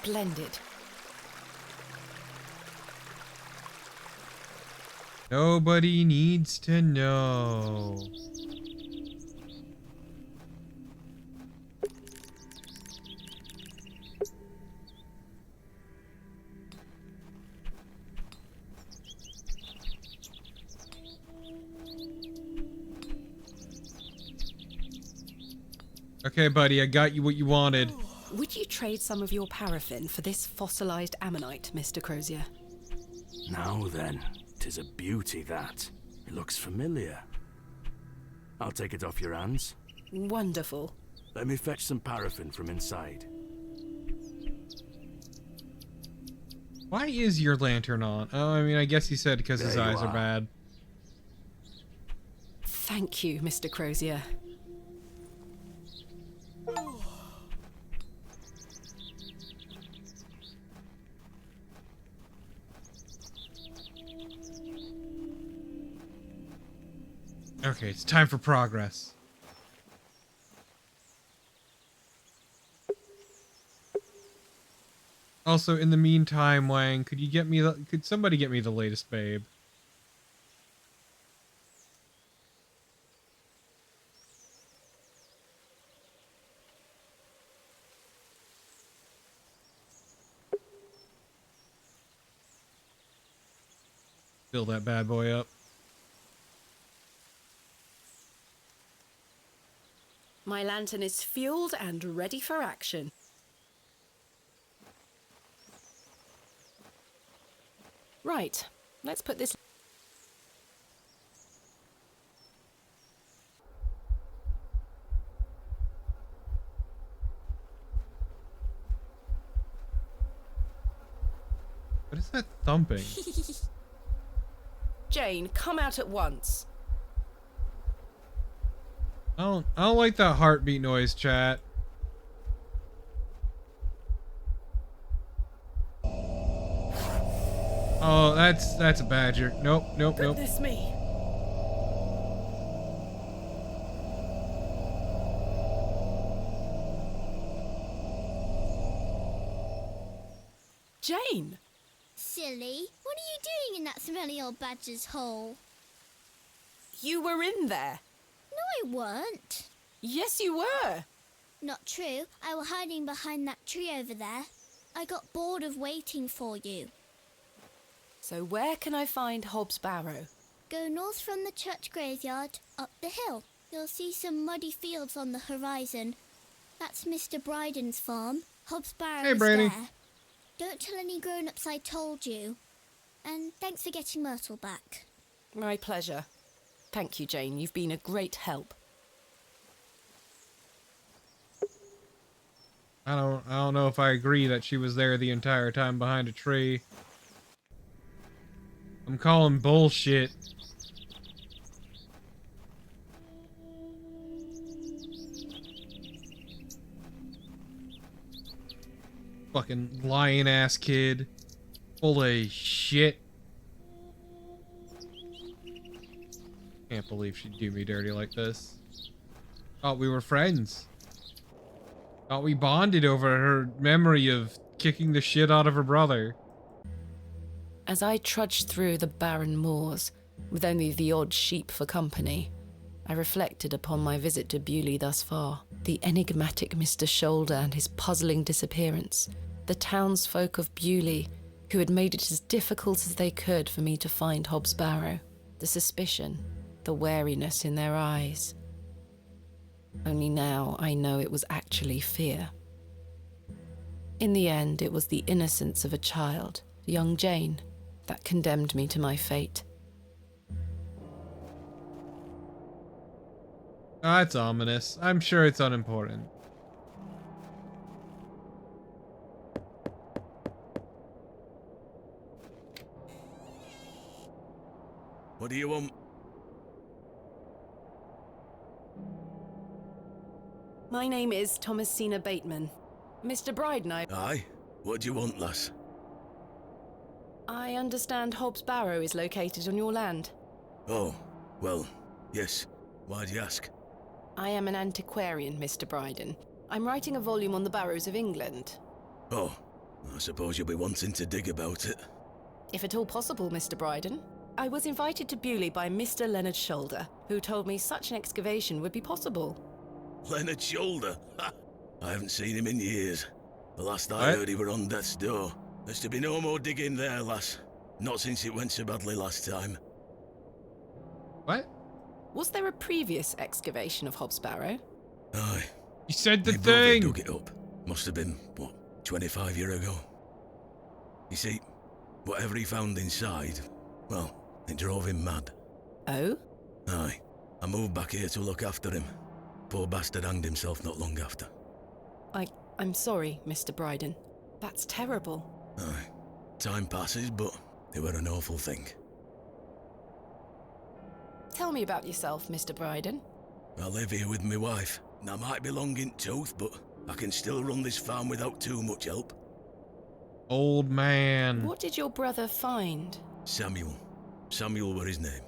Splendid. Nobody needs to know. Okay, buddy, I got you what you wanted. Would you trade some of your paraffin for this fossilized ammonite, Mr. Crozier? Now then, 'tis a beauty that. It looks familiar. I'll take it off your hands. Wonderful. Let me fetch some paraffin from inside. Why is your lantern on? Oh, I mean, I guess he said because his eyes are bad. Thank you, Mr. Crozier. Okay, it's time for progress. Also, in the meantime, Wang, could somebody get me the latest Babe? Fill that bad boy up. My lantern is fueled and ready for action. Right, let's put this... What is that thumping? Jane, come out at once. I don't like that heartbeat noise, chat. Oh, that's a badger. Nope. Goodness me. Jane! Silly, what are you doing in that smelly old badger's hole? You were in there. No, I weren't. Yes, you were. Not true. I was hiding behind that tree over there. I got bored of waiting for you. So where can I find Hobbs Barrow? Go north from the church graveyard, up the hill. You'll see some muddy fields on the horizon. That's Mr. Bryden's farm. Hobbs Barrow is Brady. there. Don't tell any grown-ups I told you. And thanks for getting Myrtle back. My pleasure. Thank you, Jane. You've been a great help. I don't know if I agree that she was there the entire time behind a tree. I'm calling bullshit. Fucking lying ass kid. Full of shit. Can't believe she'd do me dirty like this. Thought we were friends. Thought we bonded over her memory of kicking the shit out of her brother. As I trudged through the barren moors, with only the odd sheep for company, I reflected upon my visit to Bewley thus far. The enigmatic Mr. Shoulder and his puzzling disappearance. The townsfolk of Bewley, who had made it as difficult as they could for me to find Hobbs Barrow. The suspicion, the wariness in their eyes. Only now I know it was actually fear. In the end, it was the innocence of a child, young Jane, that condemned me to my fate. That's ominous. I'm sure it's unimportant. What do you want? My name is Thomasina Bateman. Mr. Bryden, Aye? What do you want, lass? I understand Hobbs Barrow is located on your land. Oh, well, yes. Why'd you ask? I am an antiquarian, Mr. Bryden. I'm writing a volume on the Barrows of England. Oh, I suppose you'll be wanting to dig about it. If at all possible, Mr. Bryden. I was invited to Bewley by Mr. Leonard Shoulder, who told me such an excavation would be possible. Leonard Shoulder? Ha! I haven't seen him in years. The last I heard he were on death's door. There's to be no more digging there, lass. Not since it went so badly last time. What? Was there a previous excavation of Hobbs Barrow? Aye. You said the My brother thing! dug it up. Must have been, 25 years ago. You see, whatever he found inside, well, it drove him mad. Oh? Aye. I moved back here to look after him. Poor bastard hanged himself not long after. I'm sorry, Mr. Bryden. That's terrible. Aye. Time passes, but it were an awful thing. Tell me about yourself, Mr. Bryden. I live here with my wife. And I might be long in tooth, but I can still run this farm without too much help. Old man. What did your brother find? Samuel. Samuel were his name.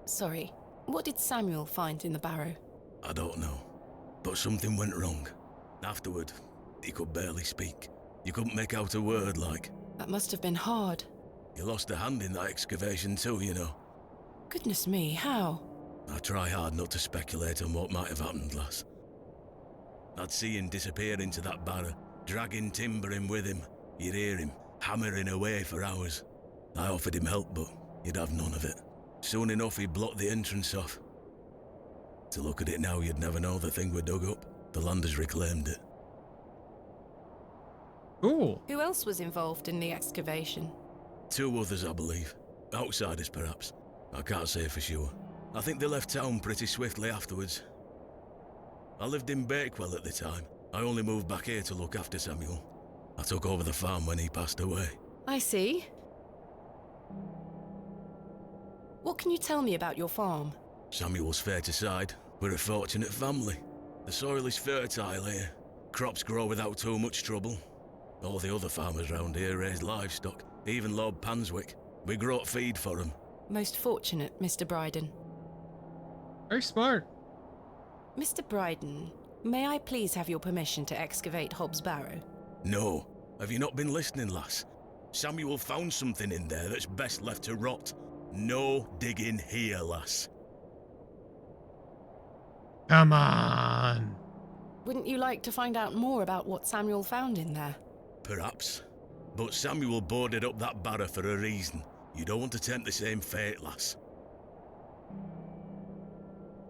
Sorry, what did Samuel find in the barrow? I don't know. But something went wrong. Afterward, he could barely speak. You couldn't make out a word, like. That must have been hard. He lost a hand in that excavation too, you know. Goodness me, how? I try hard not to speculate on what might have happened, lass. I'd see him disappear into that barrow, dragging timber in with him. You'd hear him hammering away for hours. I offered him help, but he'd have none of it. Soon enough, he blocked the entrance off. To look at it now, you'd never know the thing we dug up. The land has reclaimed it. Cool. Who else was involved in the excavation? 2 others, I believe. Outsiders, perhaps. I can't say for sure. I think they left town pretty swiftly afterwards. I lived in Bakewell at the time. I only moved back here to look after Samuel. I took over the farm when he passed away. I see. What can you tell me about your farm? Samuel's fair to side. We're a fortunate family. The soil is fertile here. Crops grow without too much trouble. All the other farmers round here raise livestock, even Lord Panswick. We grow feed for them. Most fortunate, Mr. Bryden. Very smart. Mr. Bryden, may I please have your permission to excavate Hobbs Barrow? No. Have you not been listening, lass? Samuel found something in there that's best left to rot. No digging here, lass. Come on. Wouldn't you like to find out more about what Samuel found in there? Perhaps. But Samuel boarded up that barrow for a reason. You don't want to tempt the same fate, lass.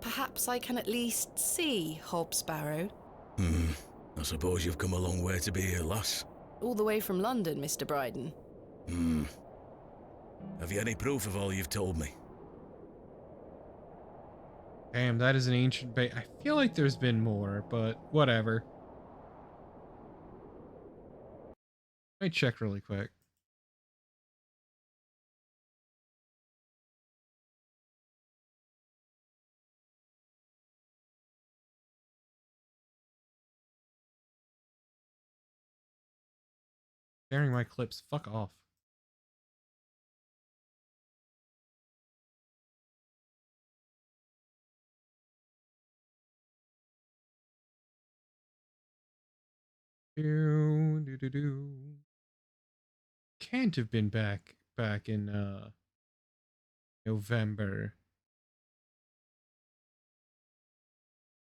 Perhaps I can at least see Hobbs Barrow. I suppose you've come a long way to be here, lass. All the way from London, Mr. Bryden. Have you any proof of all you've told me? Damn, that is an ancient bait. I feel like there's been more, but whatever. Let me check really quick. Sharing my clips. Fuck off. Can't have been back in November.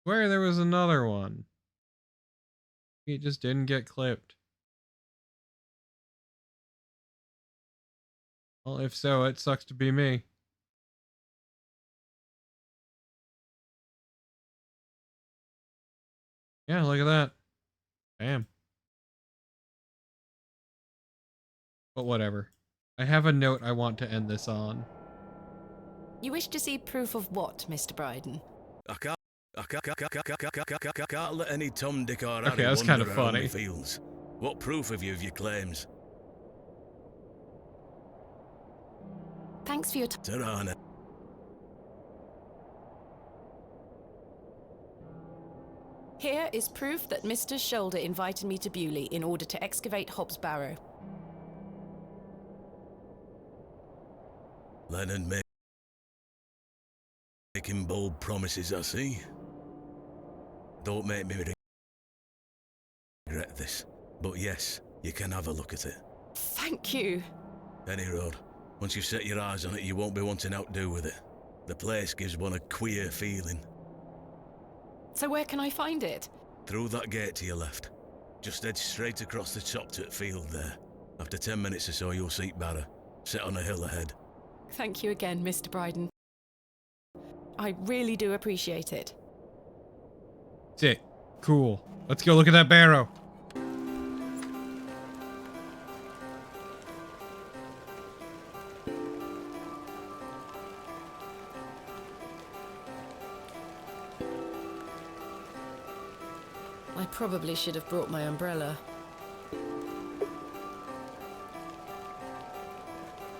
Where there was another one. It just didn't get clipped. Well, if so, it sucks to be me. Yeah, look at that. Damn. But whatever. I have a note I want to end this on. You wish to see proof of what, Mr. Bryden? I can't let any Tom, Dick or Harry Okay, that's kind of wander around funny. the fields. What proof have you of your claims? Thanks for your time. Ta-ra. Here is proof that Mr. Shoulder invited me to Bewley in order to excavate Hobbs Barrow. Leonard making bold promises, I see. Don't make me regret this. But yes, you can have a look at it. Thank you. Any road. Once you've set your eyes on it, you won't be wanting out to do with it. The place gives one a queer feeling. So where can I find it? Through that gate to your left. Just head straight across the top to the field there. After 10 minutes or so, you'll see Barrow, set on a hill ahead. Thank you again, Mr. Bryden. I really do appreciate it. That's it. Cool. Let's go look at that Barrow. I probably should have brought my umbrella.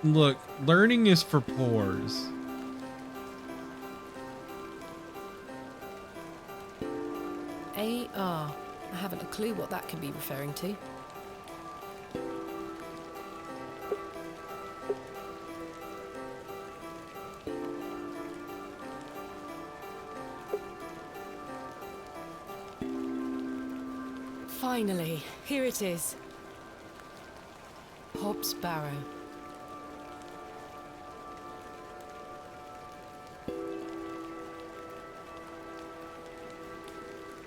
Look, learning is for pores. AR. I haven't a clue what that could be referring to. Finally, here it is. Hobbs Barrow.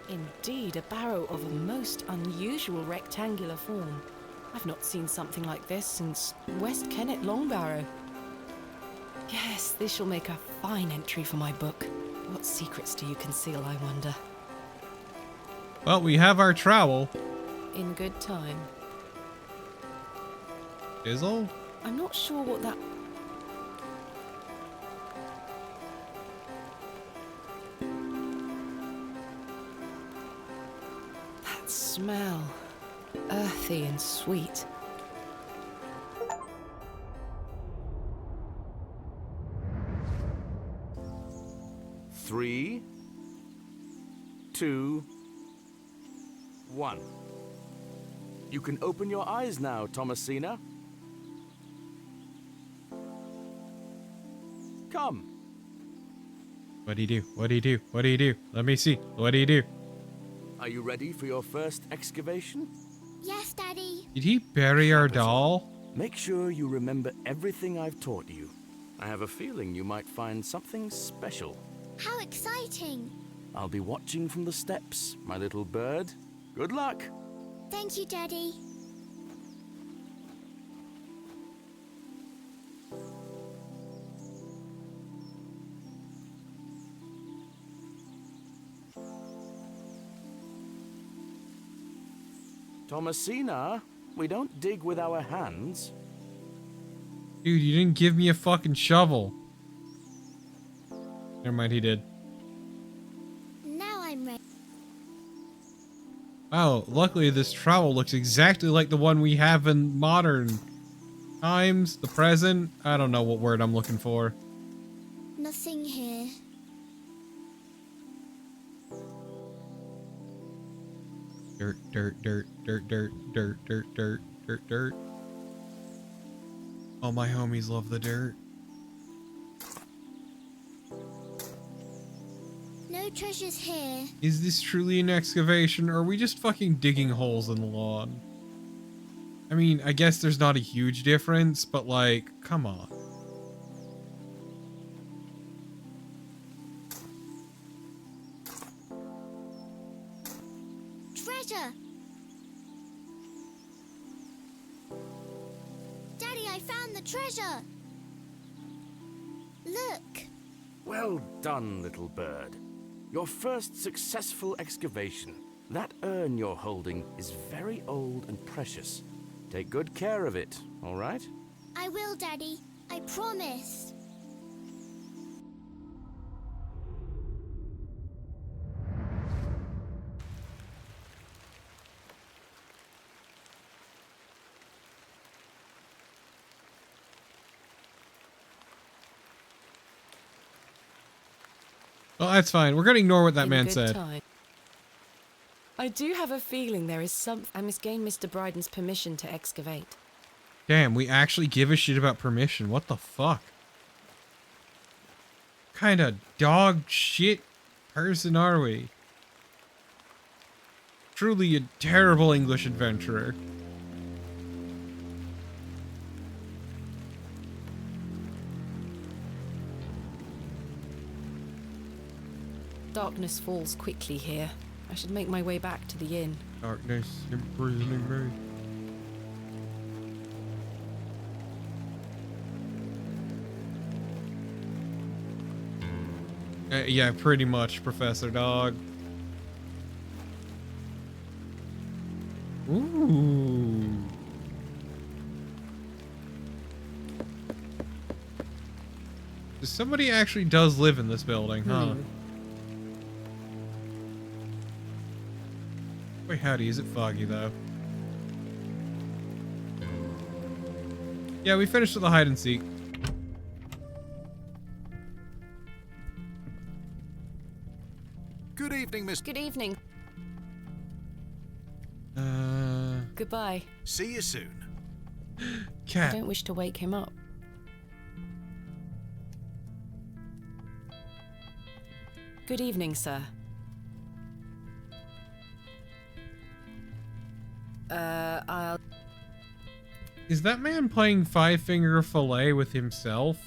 Indeed, a barrow of a most unusual rectangular form. I've not seen something like this since West Kennet Long Barrow. Yes, this shall make a fine entry for my book. What secrets do you conceal, I wonder? Well, we have our trowel. In good time. Izzle? I'm not sure what that... That smell. Earthy and sweet. Three, 2, 1. You can open your eyes now, Thomasina. Come. What do you do? What do you do? What do you do? Let me see. What do you do? Are you ready for your first excavation? Yes, Daddy. Did he bury our doll? Make sure you remember everything I've taught you. I have a feeling you might find something special. How exciting. I'll be watching from the steps, my little bird. Good luck. Thank you, Daddy. Thomasina, we don't dig with our hands. Dude, you didn't give me a fucking shovel. Never mind, he did. Now I'm ready. Wow, luckily this trowel looks exactly like the one we have in modern times, the present. I don't know what word I'm looking for. Nothing here. Dirt, dirt, dirt, dirt, dirt, dirt, dirt, dirt, dirt, dirt. All my homies love the dirt. No treasures here. Is this truly an excavation, or are we just fucking digging holes in the lawn? I mean, I guess there's not a huge difference, but like, come on. Treasure! Daddy, I found the treasure! Look! Well done, little bird. Your first successful excavation. That urn you're holding is very old and precious. Take good care of it, all right? I will, Daddy. I promise. Well, that's fine. We're gonna ignore what that In man good said. time. I do have a feeling there is some... I must gain Mr. Bryden's permission to excavate. Damn, we actually give a shit about permission. What the fuck? Kind of dog shit person are we? Truly a terrible English adventurer. Darkness falls quickly here. I should make my way back to the inn. Darkness imprisoning me. Yeah, pretty much, Professor Dog. Ooh. Somebody actually does live in this building, huh? Wait, howdy, is it foggy though? Yeah, we finished with the hide and seek. Good evening, Miss. Good evening. Goodbye. See you soon. I don't wish to wake him up. Good evening, sir. I'll... Is that man playing Five-Finger Fillet with himself?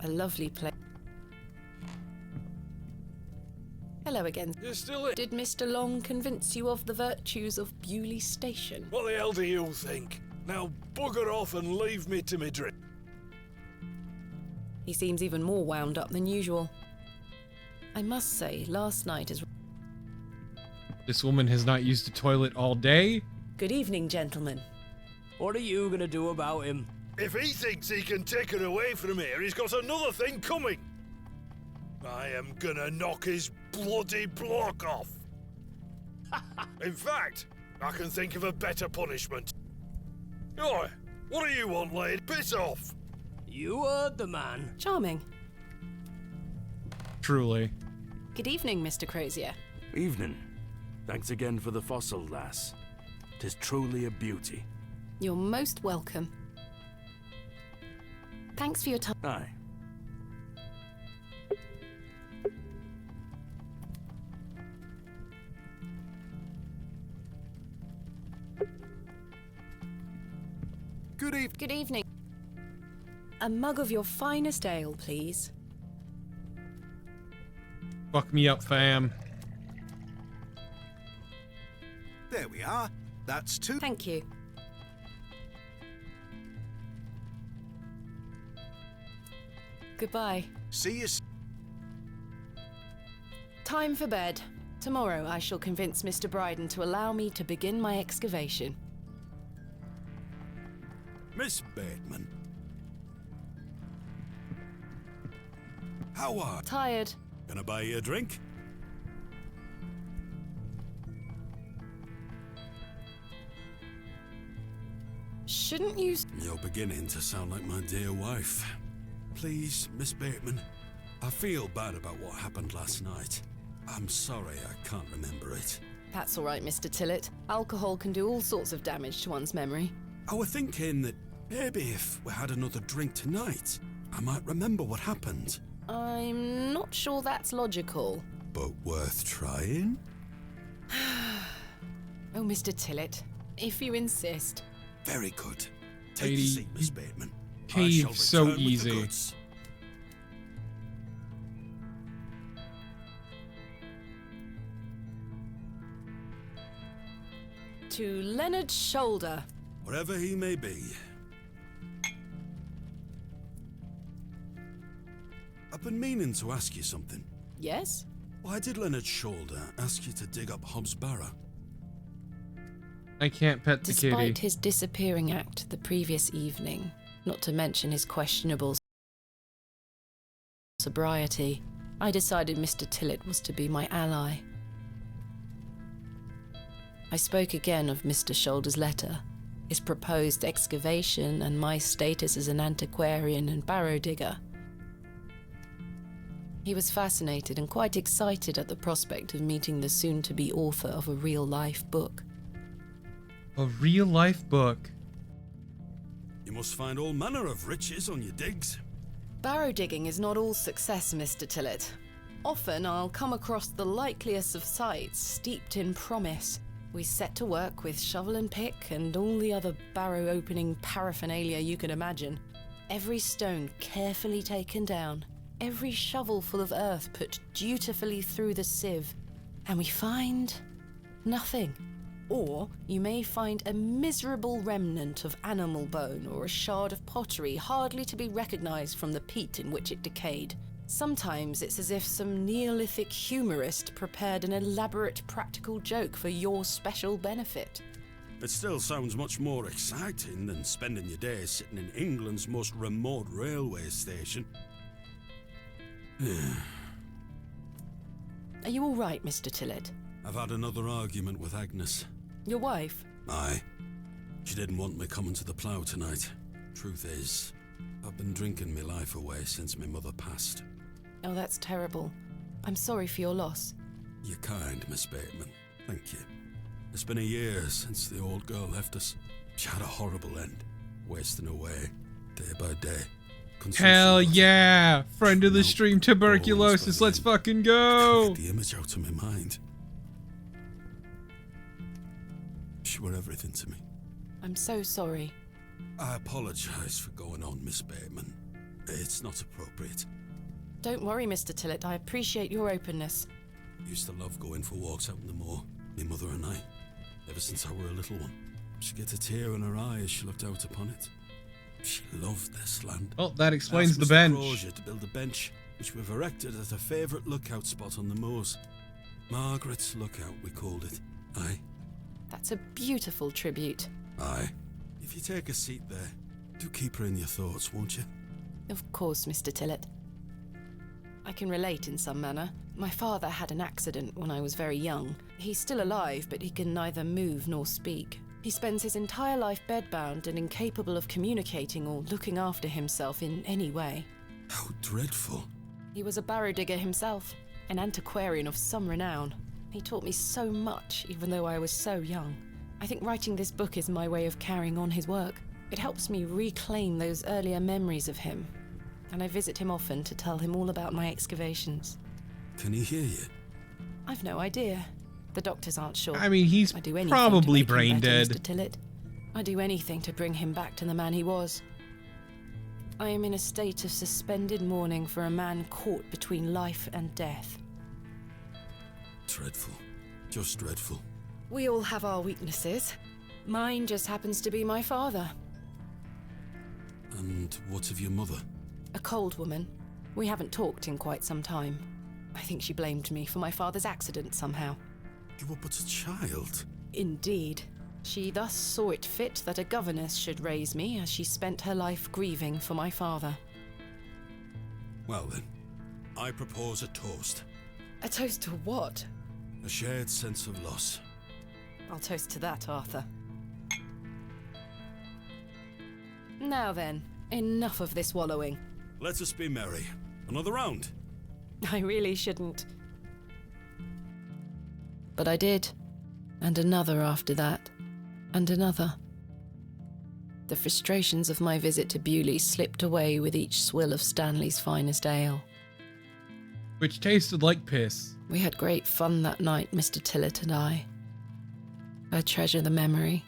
A lovely place. Hello again. You're still in. Did Mr. Long convince you of the virtues of Bewley Station? What the hell do you think? Now bugger off and leave me to me drink. He seems even more wound up than usual. I must say, last night is... This woman has not used the toilet all day? Good evening, gentlemen. What are you gonna do about him? If he thinks he can take her away from here, he's got another thing coming. I am gonna knock his bloody block off. In fact, I can think of a better punishment. Oi, what do you want, lad? Piss off! You heard the man. Charming. Truly. Good evening, Mr. Crozier. Evening. Thanks again for the fossil, lass. 'Tis truly a beauty. You're most welcome. Thanks for your time. Aye. Good evening. A mug of your finest ale, please. Fuck me up, fam. There we are. That's two. Thank you. Goodbye. See you. Time for bed. Tomorrow I shall convince Mr. Bryden to allow me to begin my excavation. Miss Bateman. How are you? Tired. Gonna buy you a drink? Shouldn't you... You're beginning to sound like my dear wife. Please, Miss Bateman, I feel bad about what happened last night. I'm sorry I can't remember it. That's all right, Mr. Tillett. Alcohol can do all sorts of damage to one's memory. I was thinking that maybe if we had another drink tonight, I might remember what happened. I'm not sure that's logical. But worth trying? Oh, Mr. Tillett, if you insist. Very good. Take a Lady, seat, Miss Bateman. Cave so return with the easy. goods. To Leonard Shoulder. Wherever he may be. I've been meaning to ask you something. Yes? Why did Leonard Shoulder ask you to dig up Hobbs Barrow? I can't pet the kitty. Despite his disappearing act the previous evening, not to mention his questionable sobriety, I decided Mr. Tillett was to be my ally. I spoke again of Mr. Shoulder's letter, his proposed excavation, and my status as an antiquarian and barrow digger. He was fascinated and quite excited at the prospect of meeting the soon-to-be author of a real-life book. A real-life book? You must find all manner of riches on your digs. Barrow digging is not all success, Mr. Tillett. Often I'll come across the likeliest of sites steeped in promise. We set to work with shovel and pick and all the other barrow opening paraphernalia you can imagine. Every stone carefully taken down. every shovelful of earth put dutifully through the sieve, and we find nothing. Or you may find a miserable remnant of animal bone or a shard of pottery hardly to be recognized from the peat in which it decayed. Sometimes it's as if some Neolithic humorist prepared an elaborate practical joke for your special benefit. It still sounds much more exciting than spending your days sitting in England's most remote railway station. Are you all right, Mr. Tillett? I've had another argument with Agnes. Your wife? Aye. She didn't want me coming to the plough tonight. Truth is, I've been drinking my life away since my mother passed. Oh, that's terrible. I'm sorry for your loss. You're kind, Miss Bateman. Thank you. It's been a year since the old girl left us. She had a horrible end, wasting away, day by day. Hell yeah! Friend of the stream, tuberculosis, let's fucking go! Get the image out of my mind. She were everything to me. I'm so sorry. I apologise for going on, Miss Bateman. It's not appropriate. Don't worry, Mr. Tillett. I appreciate your openness. Used to love going for walks out in the moor, my mother and I, ever since I were a little one. She'd get a tear in her eye as she looked out upon it. She loved this land. Oh, that explains the Mr. bench. Crozier to build a bench, which we've erected at a favourite lookout spot on the moors. Margaret's Lookout, we called it. Aye. That's a beautiful tribute. Aye. If you take a seat there, do keep her in your thoughts, won't you? Of course, Mr. Tillett. I can relate in some manner. My father had an accident when I was very young. He's still alive, but he can neither move nor speak. He spends his entire life bedbound and incapable of communicating or looking after himself in any way. How dreadful. He was a barrow digger himself, an antiquarian of some renown. He taught me so much, even though I was so young. I think writing this book is my way of carrying on his work. It helps me reclaim those earlier memories of him, and I visit him often to tell him all about my excavations. Can he hear you? I've no idea. The doctors aren't sure. I mean, he's I do anything probably to make him brain better, dead. Mr. Tillett. I do anything to bring him back to the man he was. I am in a state of suspended mourning for a man caught between life and death. Dreadful. Just dreadful. We all have our weaknesses. Mine just happens to be my father. And what of your mother? A cold woman. We haven't talked in quite some time. I think she blamed me for my father's accident somehow. You were but a child. Indeed. She thus saw it fit that a governess should raise me as she spent her life grieving for my father. Well then, I propose a toast. A toast to what? A shared sense of loss. I'll toast to that, Arthur. Now then, enough of this wallowing. Let us be merry. Another round. I really shouldn't. But I did. And another after that. And another. The frustrations of my visit to Bewley slipped away with each swill of Stanley's finest ale. Which tasted like piss. We had great fun that night, Mr. Tillett and I. I treasure the memory.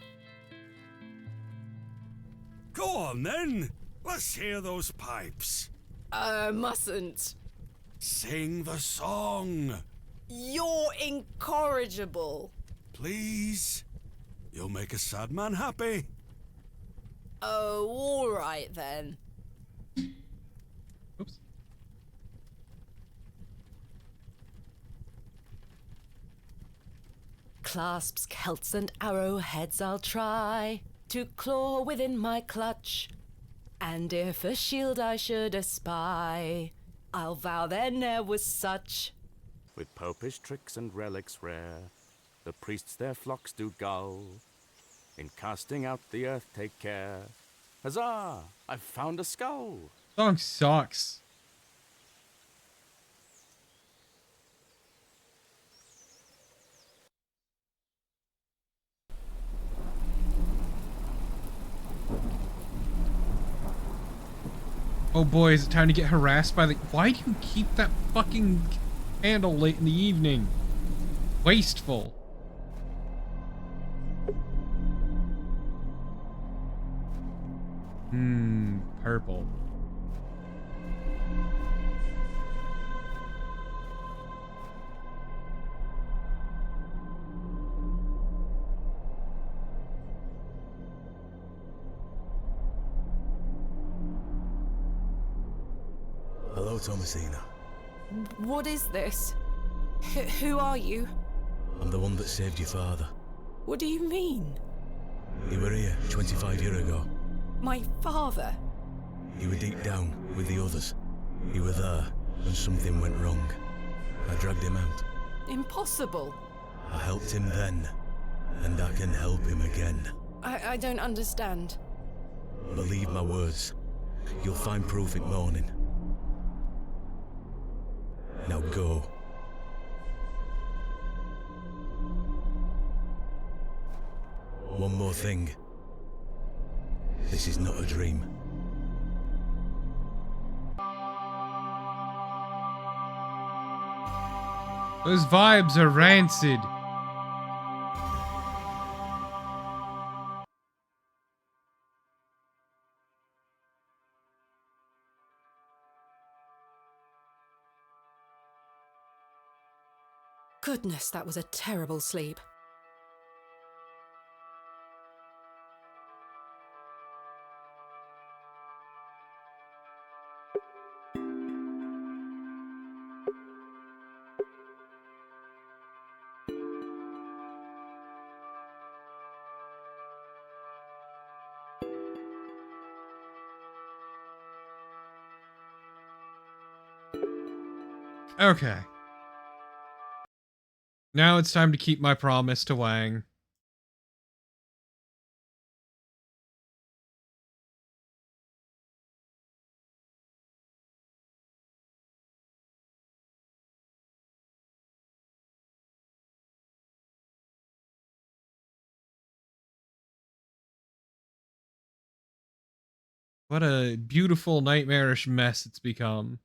Go on then. Let's hear those pipes. Mustn't. Sing the song. You're incorrigible. Please. You'll make a sad man happy. Oh, all right then. Oops. Clasps, celts, and arrowheads I'll try to claw within my clutch. And if a shield I should espy, I'll vow there ne'er was such. With popish tricks and relics rare, the priests their flocks do gull. In casting out the earth take care. Huzzah! I've found a skull! Song sucks. Oh boy, is it time to get harassed by the... Why do you keep that fucking candle late in the evening? Wasteful. Purple. Thomasina. What is this? Who are you? I'm the one that saved your father. What do you mean? He were here 25 years ago. My father? He were deep down with the others. He were there when something went wrong. I dragged him out. Impossible. I helped him then, and I can help him again. I don't understand. Believe my words. You'll find proof in morning. Now go. One more thing. This is not a dream. Those vibes are rancid. Goodness, that was a terrible sleep. Okay. Now it's time to keep my promise to Wang. What a beautiful, nightmarish mess it's become.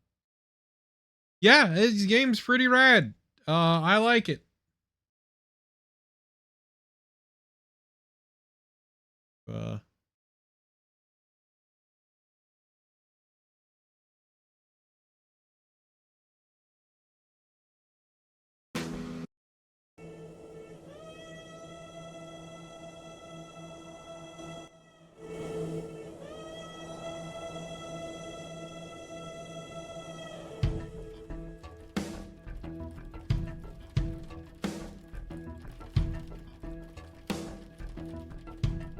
Yeah, this game's pretty rad. I like it.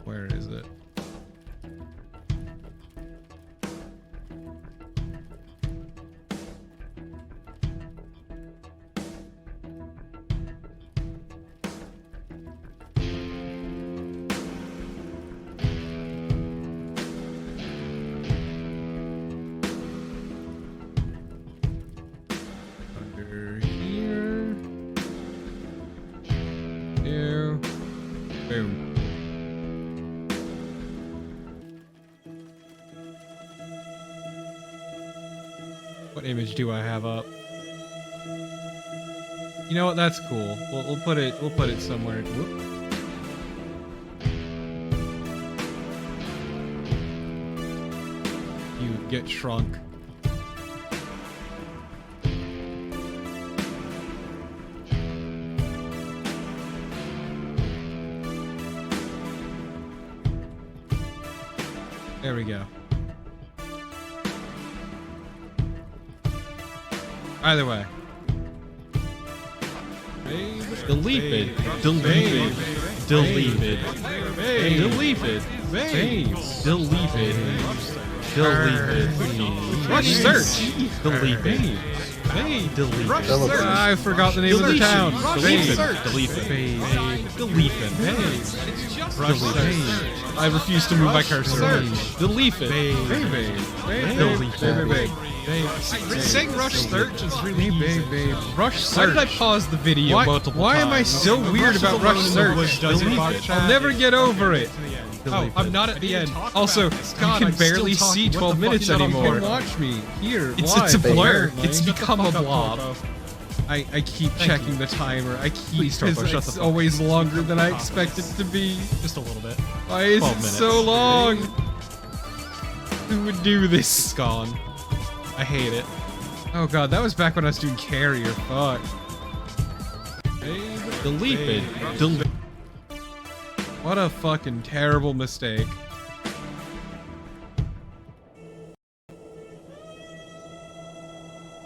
Where is it? Under here. Two. Boom. What image do I have up? You know what? That's cool. We'll put it somewhere. Whoop. You get shrunk. There we go. Either way. Delete it. Delete it. Delete it. Delete it. Delete it. Delete it. Rush search. Delete it. Delete it. I forgot the name of the town. Delete it. Delete it. Delete it. Rush search. I refuse to move my cursor. Delete it. Delete it. Saying rush search is really easy. Rush search. Why did I pause the video multiple times? Why am I so weird about rush search? I'll never get over it. Oh, I'm not at the end. Also, I can barely see 12 minutes anymore. Watch me here. It's a blur. It's become a blob. I keep checking the timer. I keep because it's always longer than I expect it to be. Just a little bit. Why is it so long? Who would do this? It's gone. I hate it. Oh god, that was back when I was doing carrier. Fuck. Delete it. Delete. What a fucking terrible mistake.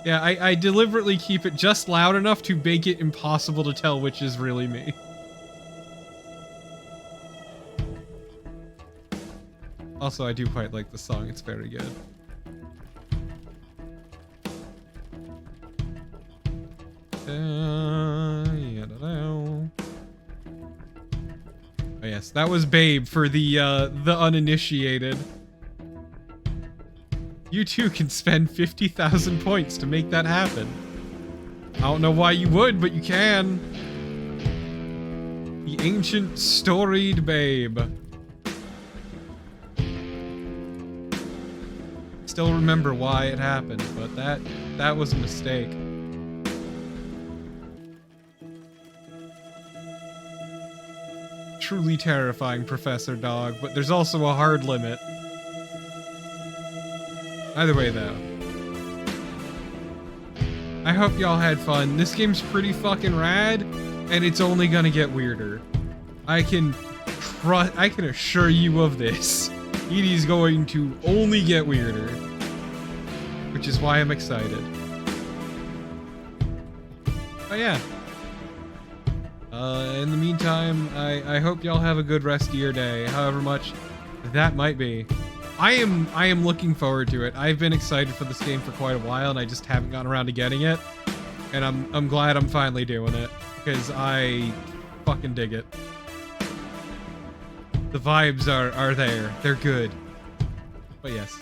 Yeah, I deliberately keep it just loud enough to make it impossible to tell which is really me. Also, I do quite like the song. It's very good. Oh yes, that was Babe for the uninitiated. You too can spend 50,000 points to make that happen. I don't know why you would, but you can. The ancient storied Babe. Still remember why it happened, but that was a mistake. Truly terrifying, Professor Dog, but there's also a hard limit. Either way, though. I hope y'all had fun. This game's pretty fucking rad, and it's only gonna get weirder. I can assure you of this. It is going to only get weirder. Which is why I'm excited. Oh yeah. In the meantime, I hope y'all have a good rest of your day, however much that might be. I am looking forward to it. I've been excited for this game for quite a while, and I just haven't gotten around to getting it. And I'm glad I'm finally doing it, because I fucking dig it. The vibes are there. They're good. But yes.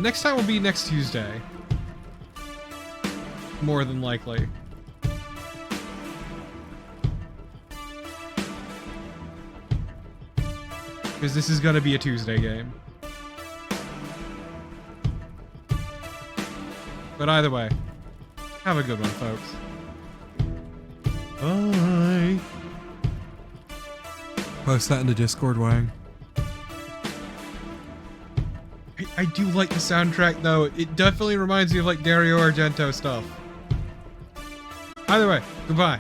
Next time will be next Tuesday. More than likely. Because this is gonna be a Tuesday game. But either way, have a good one, folks. Bye. Post that in the Discord, Wang. I do like the soundtrack, though. It definitely reminds me of, like, Dario Argento stuff. Either way, goodbye.